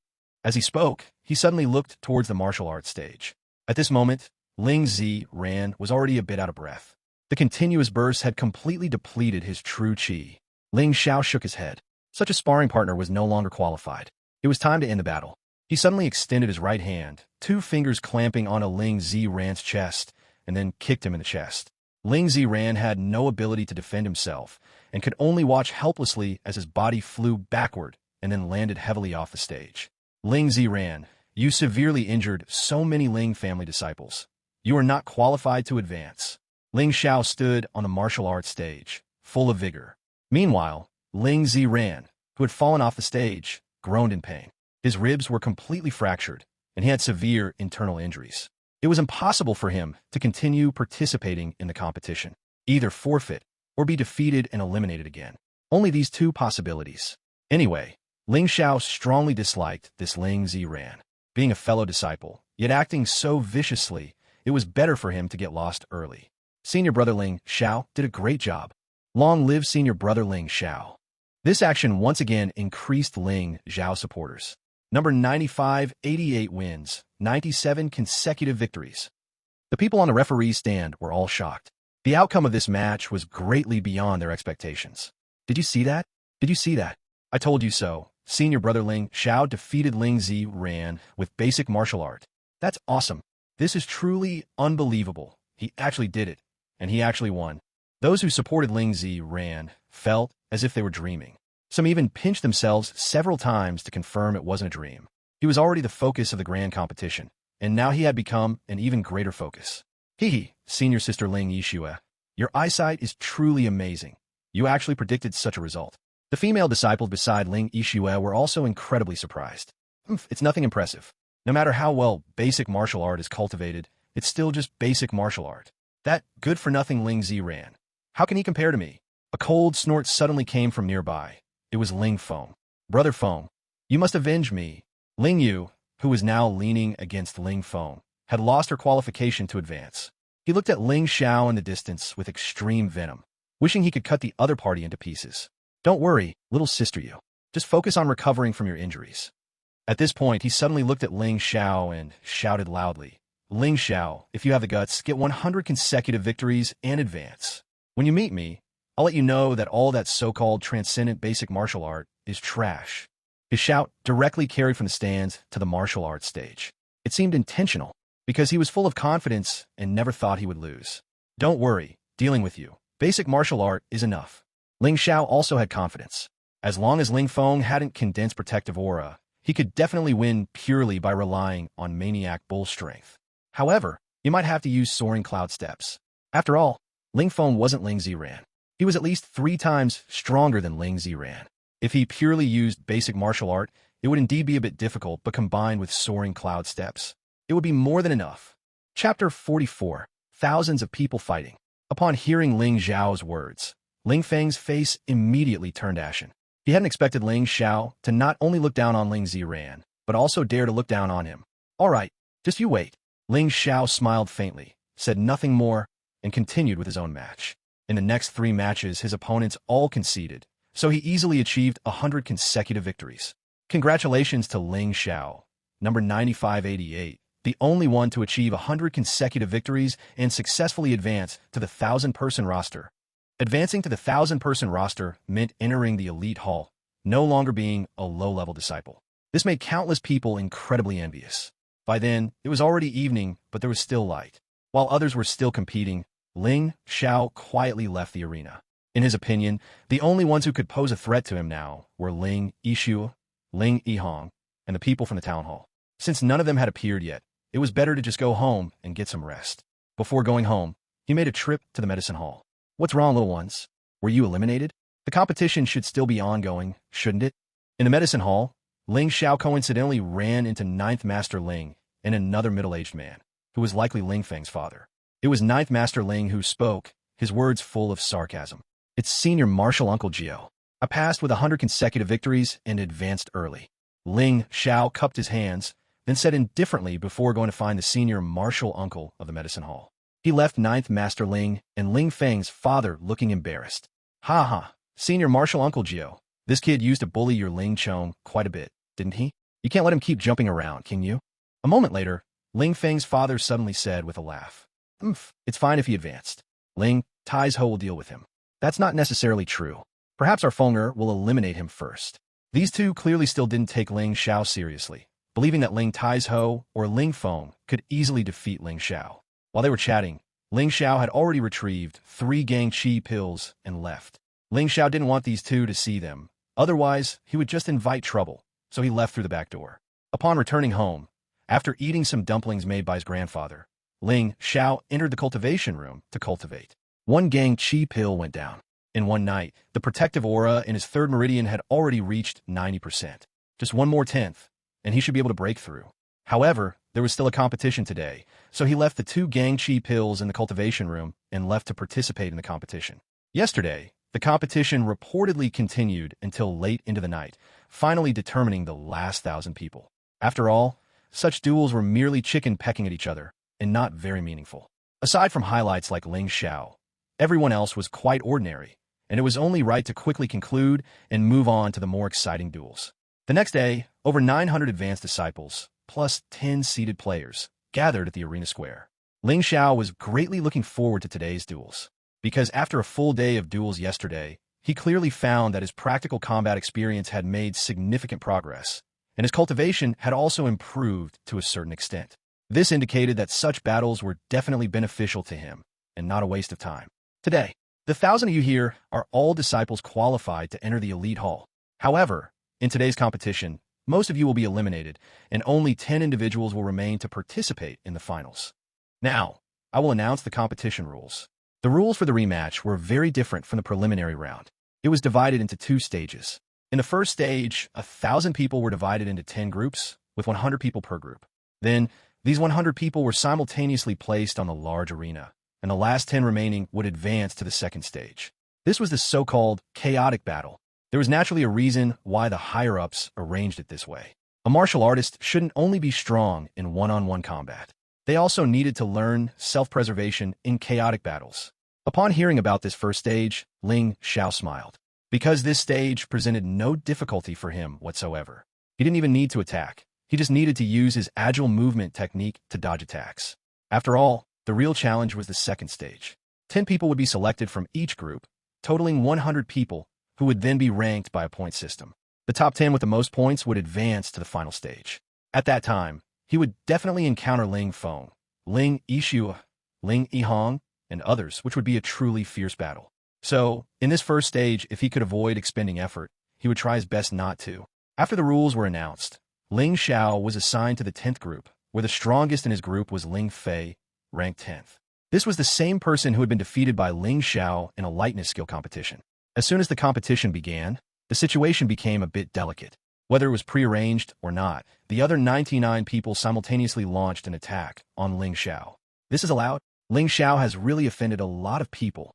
As he spoke, he suddenly looked towards the martial arts stage. At this moment, Ling Xiao was already a bit out of breath. The continuous bursts had completely depleted his true qi. Ling Xiao shook his head. Such a sparring partner was no longer qualified. It was time to end the battle. He suddenly extended his right hand, 2 fingers clamping on a Ling Xiao's chest, and then kicked him in the chest. Ling Xiao had no ability to defend himself, and could only watch helplessly as his body flew backward and then landed heavily off the stage. Ling Xiao, you severely injured so many Ling family disciples. You are not qualified to advance. Ling Xiao stood on the martial arts stage, full of vigor. Meanwhile, Ling Xiao, who had fallen off the stage, groaned in pain. His ribs were completely fractured, and he had severe internal injuries. It was impossible for him to continue participating in the competition, either forfeit or be defeated and eliminated again. Only these 2 possibilities. Anyway, Ling Xiao strongly disliked this Ling Xiao. Being a fellow disciple, yet acting so viciously, it was better for him to get lost early. Senior brother Ling Xiao did a great job. Long live senior brother Ling Xiao. This action once again increased Ling Xiao supporters. Number 95, 88 wins, 97 consecutive victories. The people on the referee's stand were all shocked. The outcome of this match was greatly beyond their expectations. Did you see that? Did you see that? I told you so. Senior brother Ling Xiao defeated Ling Xiao with basic martial art. That's awesome. This is truly unbelievable. He actually did it, and he actually won. Those who supported Ling Xiao felt as if they were dreaming. Some even pinched themselves several times to confirm it wasn't a dream. He was already the focus of the grand competition, and now he had become an even greater focus. Hee, senior sister Ling Xiao, your eyesight is truly amazing. You actually predicted such a result. The female disciples beside Ling Xiao were also incredibly surprised. It's nothing impressive. No matter how well basic martial art is cultivated, it's still just basic martial art. That good-for-nothing Ling Xiao. How can he compare to me? A cold snort suddenly came from nearby. It was Ling Feng. Brother Feng, you must avenge me. Ling Yu, who was now leaning against Ling Feng, had lost her qualification to advance. He looked at Ling Xiao in the distance with extreme venom, wishing he could cut the other party into pieces. Don't worry, little sister Yu. Just focus on recovering from your injuries. At this point, he suddenly looked at Ling Xiao and shouted loudly, Ling Xiao, if you have the guts, get 100 consecutive victories and advance. When you meet me, I'll let you know that all that so-called transcendent basic martial art is trash. His shout directly carried from the stands to the martial arts stage. It seemed intentional, because he was full of confidence and never thought he would lose. Don't worry, dealing with you. Basic martial art is enough. Ling Xiao also had confidence. As long as Ling Feng hadn't condensed protective aura, he could definitely win purely by relying on maniac bull strength. However, you might have to use soaring cloud steps. After all, Ling Feng wasn't Ling Xiao. He was at least 3 times stronger than Ling Xiao. If he purely used basic martial art, it would indeed be a bit difficult, but combined with soaring cloud steps, it would be more than enough. Chapter 44. Thousands of people fighting. Upon hearing Ling Xiao's words, Ling Feng's face immediately turned ashen. He hadn't expected Ling Xiao to not only look down on Ling Xiao, but also dare to look down on him. All right, just you wait. Ling Xiao smiled faintly, said nothing more, and continued with his own match. In the next 3 matches, his opponents all conceded, so he easily achieved 100 consecutive victories. Congratulations to Ling Xiao, number 9588, the only one to achieve 100 consecutive victories and successfully advance to the 1,000-person roster. Advancing to the 1,000-person roster meant entering the elite hall, no longer being a low-level disciple. This made countless people incredibly envious. By then, it was already evening, but there was still light. While others were still competing, Ling Xiao quietly left the arena. In his opinion, the only ones who could pose a threat to him now were Ling Xiao, Ling Yihong, and the people from the town hall. Since none of them had appeared yet, it was better to just go home and get some rest. Before going home, he made a trip to the medicine hall. What's wrong, little ones? Were you eliminated? The competition should still be ongoing, shouldn't it? In the medicine hall, Ling Xiao coincidentally ran into 9th Master Ling and another middle-aged man, who was likely Ling Feng's father. It was 9th Master Ling who spoke, his words full of sarcasm. It's Senior Martial Uncle Gio. I passed with 100 consecutive victories and advanced early. Ling Xiao cupped his hands, then said indifferently before going to find the Senior Martial Uncle of the medicine hall. He left 9th Master Ling and Ling Feng's father looking embarrassed. Ha ha, Senior Martial Uncle Gio. This kid used to bully your Ling Chong quite a bit, didn't he? You can't let him keep jumping around, can you? A moment later, Ling Feng's father suddenly said with a laugh, it's fine if he advanced. Ling, Tai's Ho will deal with him. That's not necessarily true. Perhaps our Fenger will eliminate him first. These two clearly still didn't take Ling Xiao seriously, believing that Ling Cai or Ling Feng could easily defeat Ling Xiao. While they were chatting, Ling Xiao had already retrieved 3 Gang Qi pills and left. Ling Xiao didn't want these two to see them. Otherwise, he would just invite trouble, so he left through the back door. Upon returning home, after eating some dumplings made by his grandfather, Ling Xiao entered the cultivation room to cultivate. 1 Gang Qi pill went down. In one night, the protective aura in his 3rd meridian had already reached 90%. Just one more tenth, and he should be able to break through. However, there was still a competition today, so he left the 2 Gang Qi pills in the cultivation room and left to participate in the competition. Yesterday, the competition reportedly continued until late into the night, finally determining the last 1,000 people. After all, such duels were merely chicken pecking at each other, and not very meaningful. Aside from highlights like Ling Xiao, everyone else was quite ordinary, and it was only right to quickly conclude and move on to the more exciting duels. The next day, over 900 advanced disciples, plus 10 seated players, gathered at the arena square. Ling Xiao was greatly looking forward to today's duels, because after a full day of duels yesterday, he clearly found that his practical combat experience had made significant progress, and his cultivation had also improved to a certain extent. This indicated that such battles were definitely beneficial to him, and not a waste of time. Today, the 1,000 of you here are all disciples qualified to enter the elite hall. However, in today's competition, most of you will be eliminated, and only 10 individuals will remain to participate in the finals. Now, I will announce the competition rules. The rules for the rematch were very different from the preliminary round. It was divided into 2 stages. In the first stage, 1,000 people were divided into 10 groups, with 100 people per group. Then, these 100 people were simultaneously placed on the large arena, and the last 10 remaining would advance to the second stage. This was the so-called chaotic battle. There was naturally a reason why the higher-ups arranged it this way. A martial artist shouldn't only be strong in one-on-one combat. They also needed to learn self-preservation in chaotic battles. Upon hearing about this first stage, Ling Xiao smiled, because this stage presented no difficulty for him whatsoever. He didn't even need to attack. He just needed to use his agile movement technique to dodge attacks. After all, the real challenge was the second stage. 10 people would be selected from each group, totaling 100 people, who would then be ranked by a point system. The top 10 with the most points would advance to the final stage. At that time, he would definitely encounter Ling Feng, Ling Xiao, Ling Yihong, and others, which would be a truly fierce battle. So, in this first stage, if he could avoid expending effort, he would try his best not to. After the rules were announced, Ling Xiao was assigned to the 10th group, where the strongest in his group was Ling Fei, ranked 10th. This was the same person who had been defeated by Ling Xiao in a lightness skill competition. As soon as the competition began, the situation became a bit delicate. Whether it was prearranged or not, the other 99 people simultaneously launched an attack on Ling Xiao. This is allowed. Ling Xiao has really offended a lot of people.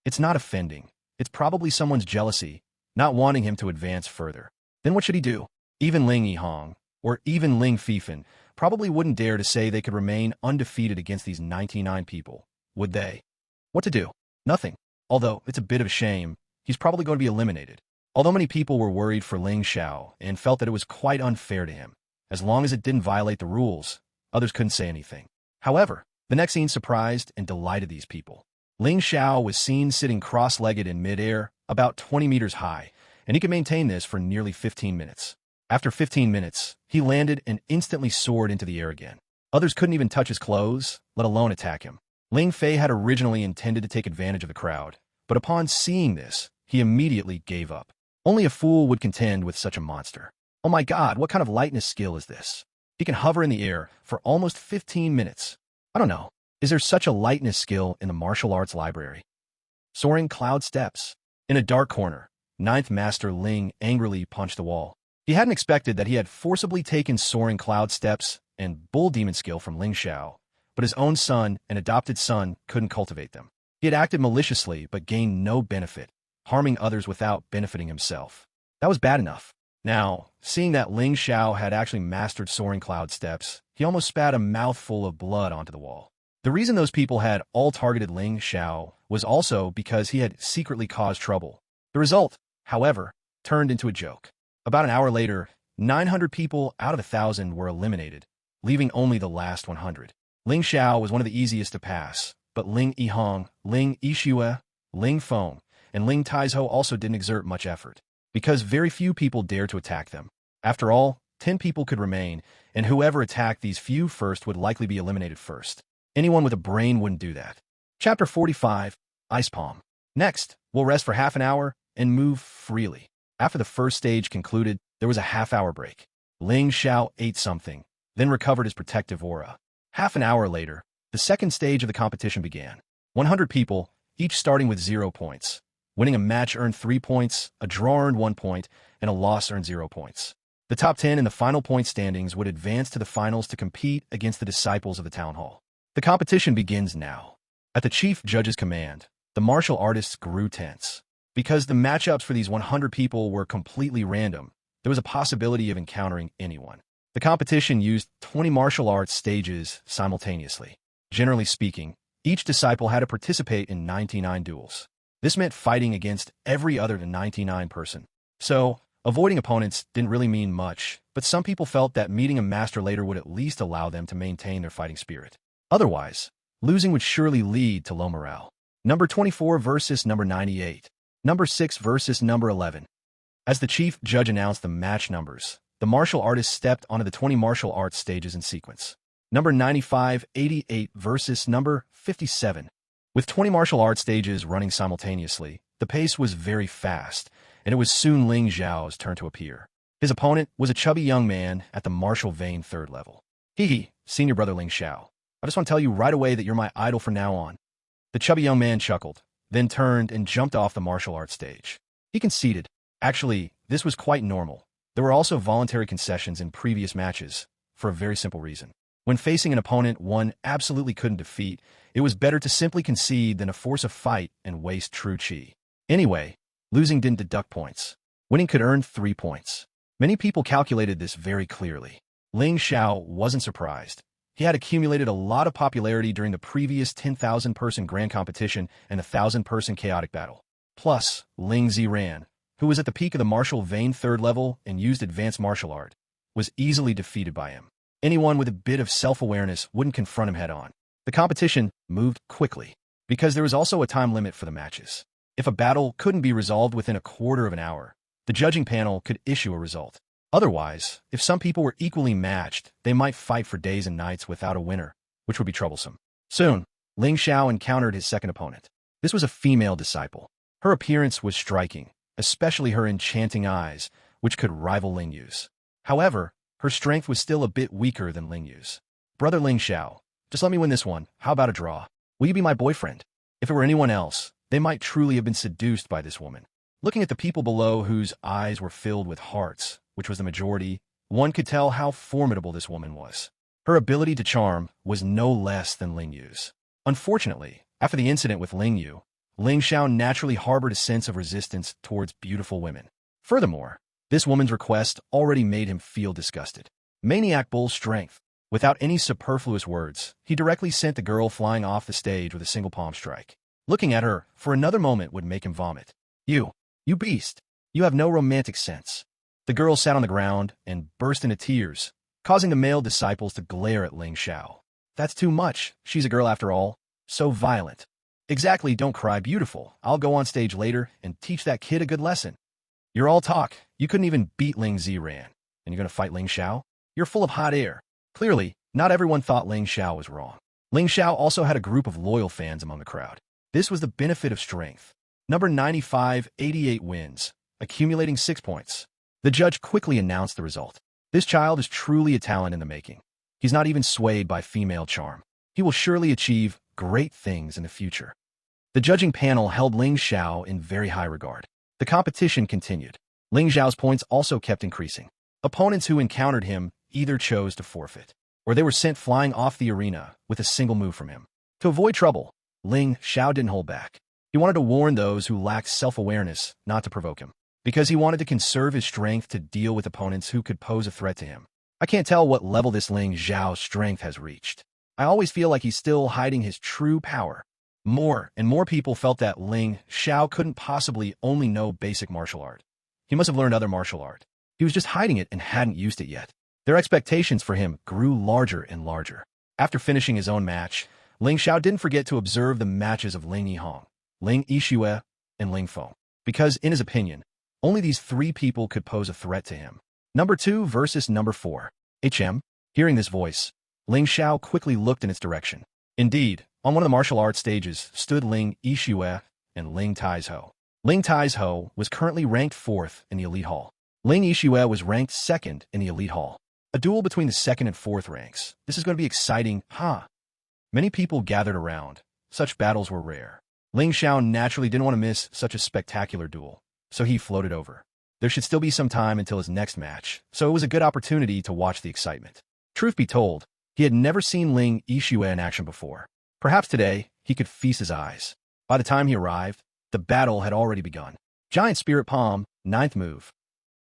It's not offending. It's probably someone's jealousy, not wanting him to advance further. Then what should he do? Even Ling Yihong, or even Ling Fifen, probably wouldn't dare to say they could remain undefeated against these 99 people, would they? What to do? Nothing. Although, it's a bit of a shame, he's probably going to be eliminated. Although many people were worried for Ling Xiao and felt that it was quite unfair to him, as long as it didn't violate the rules, others couldn't say anything. However, the next scene surprised and delighted these people. Ling Xiao was seen sitting cross-legged in midair, about 20 meters high, and he could maintain this for nearly 15 minutes. After 15 minutes, he landed and instantly soared into the air again. Others couldn't even touch his clothes, let alone attack him. Ling Fei had originally intended to take advantage of the crowd, but upon seeing this, he immediately gave up. Only a fool would contend with such a monster. Oh my god, what kind of lightness skill is this? He can hover in the air for almost 15 minutes. I don't know. Is there such a lightness skill in the martial arts library? Soaring cloud steps. In a dark corner, 9th Master Ling angrily punched the wall. He hadn't expected that he had forcibly taken soaring cloud steps and bull demon skill from Ling Xiao, but his own son and adopted son couldn't cultivate them. He had acted maliciously but gained no benefit, harming others without benefiting himself. That was bad enough. Now, seeing that Ling Xiao had actually mastered soaring cloud steps, he almost spat a mouthful of blood onto the wall. The reason those people had all targeted Ling Xiao was also because he had secretly caused trouble. The result, however, turned into a joke. About an hour later, 900 people out of 1,000 were eliminated, leaving only the last 100. Ling Xiao was one of the easiest to pass, but Ling Yihong, Ling Xiao, Ling Feng, and Ling Cai also didn't exert much effort, because very few people dared to attack them. After all, 10 people could remain, and whoever attacked these few first would likely be eliminated first. Anyone with a brain wouldn't do that. Chapter 45, Ice Palm. Next, we'll rest for half an hour and move freely. After the first stage concluded, there was a half-hour break. Ling Xiao ate something, then recovered his protective aura. Half an hour later, the second stage of the competition began. 100 people, each starting with 0 points. Winning a match earned 3 points, a draw earned 1 point, and a loss earned 0 points. The top 10 in the final point standings would advance to the finals to compete against the disciples of the town hall. The competition begins now. At the chief judge's command, the martial artists grew tense. Because the matchups for these 100 people were completely random, there was a possibility of encountering anyone. The competition used 20 martial arts stages simultaneously. Generally speaking, each disciple had to participate in 99 duels. This meant fighting against every other 99 person. So, avoiding opponents didn't really mean much, but some people felt that meeting a master later would at least allow them to maintain their fighting spirit. Otherwise, losing would surely lead to low morale. Number 24 versus number 98. Number 6 versus number 11. As the chief judge announced the match numbers, the martial artists stepped onto the 20 martial arts stages in sequence. Number 95, 88 versus number 57. With 20 martial arts stages running simultaneously, the pace was very fast, and it was soon Ling Xiao's turn to appear. His opponent was a chubby young man at the martial vein 3rd level. Senior brother Ling Xiao. I just want to tell you right away that you're my idol from now on. The chubby young man chuckled, then turned and jumped off the martial arts stage. He conceded. Actually, this was quite normal. There were also voluntary concessions in previous matches, for a very simple reason. When facing an opponent one absolutely couldn't defeat, it was better to simply concede than to force a fight and waste true chi. Anyway, losing didn't deduct points. Winning could earn 3 points. Many people calculated this very clearly. Ling Xiao wasn't surprised. He had accumulated a lot of popularity during the previous 10,000-person grand competition and the 1,000-person chaotic battle. Plus, Ling Xiran, who was at the peak of the martial vein 3rd level and used advanced martial art, was easily defeated by him. Anyone with a bit of self-awareness wouldn't confront him head-on. The competition moved quickly, because there was also a time limit for the matches. If a battle couldn't be resolved within a quarter of an hour, the judging panel could issue a result. Otherwise, if some people were equally matched, they might fight for days and nights without a winner, which would be troublesome. Soon, Ling Xiao encountered his second opponent. This was a female disciple. Her appearance was striking, especially her enchanting eyes, which could rival Ling Yu's. However, her strength was still a bit weaker than Ling Yu's. Brother Ling Xiao, just let me win this one. How about a draw? Will you be my boyfriend? If it were anyone else, they might truly have been seduced by this woman. Looking at the people below whose eyes were filled with hearts, which was the majority, one could tell how formidable this woman was. Her ability to charm was no less than Ling Yu's. Unfortunately, after the incident with Ling Yu, Ling Xiao naturally harbored a sense of resistance towards beautiful women. Furthermore, this woman's request already made him feel disgusted. Maniac bull strength. Without any superfluous words, he directly sent the girl flying off the stage with a single palm strike. Looking at her for another moment would make him vomit. You beast. You have no romantic sense. The girl sat on the ground and burst into tears, causing the male disciples to glare at Ling Xiao. That's too much. She's a girl after all. So violent. Exactly, don't cry, beautiful. I'll go on stage later and teach that kid a good lesson. You're all talk. You couldn't even beat Ling Xiran. And you're going to fight Ling Xiao? You're full of hot air. Clearly, not everyone thought Ling Xiao was wrong. Ling Xiao also had a group of loyal fans among the crowd. This was the benefit of strength. Number 95, 88 wins, accumulating 6 points. The judge quickly announced the result. This child is truly a talent in the making. He's not even swayed by female charm. He will surely achieve great things in the future. The judging panel held Ling Xiao in very high regard. The competition continued. Ling Xiao's points also kept increasing. Opponents who encountered him either chose to forfeit, or they were sent flying off the arena with a single move from him. To avoid trouble, Ling Xiao didn't hold back. He wanted to warn those who lacked self-awareness not to provoke him, because he wanted to conserve his strength to deal with opponents who could pose a threat to him. I can't tell what level this Ling Xiao's strength has reached. I always feel like he's still hiding his true power. More and more people felt that Ling Xiao couldn't possibly only know basic martial art. He must have learned other martial art. He was just hiding it and hadn't used it yet. Their expectations for him grew larger and larger. After finishing his own match, Ling Xiao didn't forget to observe the matches of Ling Yihong, Ling Yixue, and Ling Feng, because, in his opinion, only these 3 people could pose a threat to him. Number 2 versus number 4. Hearing this voice, Ling Xiao quickly looked in its direction. Indeed, on one of the martial arts stages stood Ling Xiao and Ling Xiao. Ling Xiao was currently ranked 4th in the Elite Hall. Ling Xiao was ranked 2nd in the Elite Hall. A duel between the 2nd and 4th ranks. This is going to be exciting, huh? Many people gathered around. Such battles were rare. Ling Xiao naturally didn't want to miss such a spectacular duel, so he floated over. There should still be some time until his next match, so it was a good opportunity to watch the excitement. Truth be told, he had never seen Ling Xiao in action before. Perhaps today, he could feast his eyes. By the time he arrived, the battle had already begun. Giant Spirit Palm, 9th move.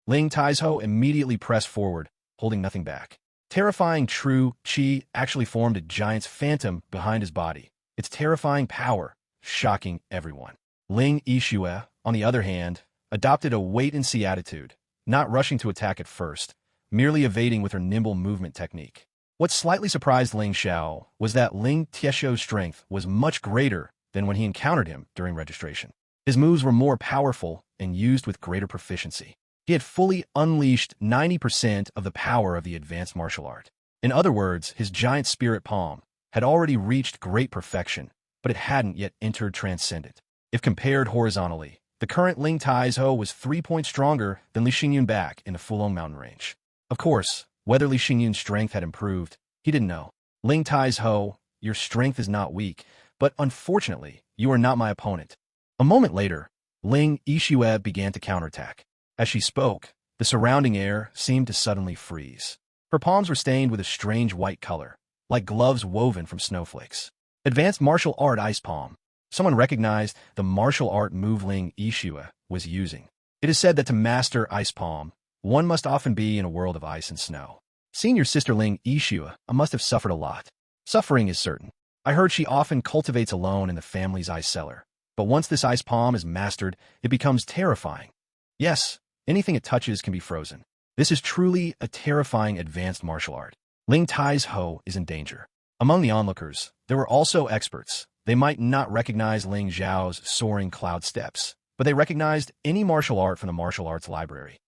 Ling Xiao immediately pressed forward, holding nothing back. Terrifying true Qi actually formed a giant's phantom behind his body. Its terrifying power, shocking everyone. Ling Xiao, on the other hand, adopted a wait-and-see attitude, not rushing to attack at first, merely evading with her nimble movement technique. What slightly surprised Ling Xiao was that Ling Xiao's strength was much greater than when he encountered him during registration. His moves were more powerful and used with greater proficiency. He had fully unleashed 90% of the power of the advanced martial art. In other words, his giant spirit palm had already reached great perfection, but it hadn't yet entered transcendent. If compared horizontally, the current Ling Xiao was 3 points stronger than Li Xingyun back in the Fulong Mountain Range. Of course, whether Li Xingyun's strength had improved, he didn't know. Ling Xiao, your strength is not weak, but unfortunately, you are not my opponent. A moment later, Ling Xiao began to counterattack. As she spoke, the surrounding air seemed to suddenly freeze. Her palms were stained with a strange white color, like gloves woven from snowflakes. Advanced martial art ice palm. Someone recognized the martial art move Ling Xiao was using. It is said that to master ice palm, one must often be in a world of ice and snow. Seeing your sister Ling Xiao must have suffered a lot. Suffering is certain. I heard she often cultivates alone in the family's ice cellar. But once this ice palm is mastered, it becomes terrifying. Yes, anything it touches can be frozen. This is truly a terrifying advanced martial art. Ling Xiao is in danger. Among the onlookers, there were also experts. They might not recognize Ling Xiao's soaring cloud steps, but they recognized any martial art from the martial arts library.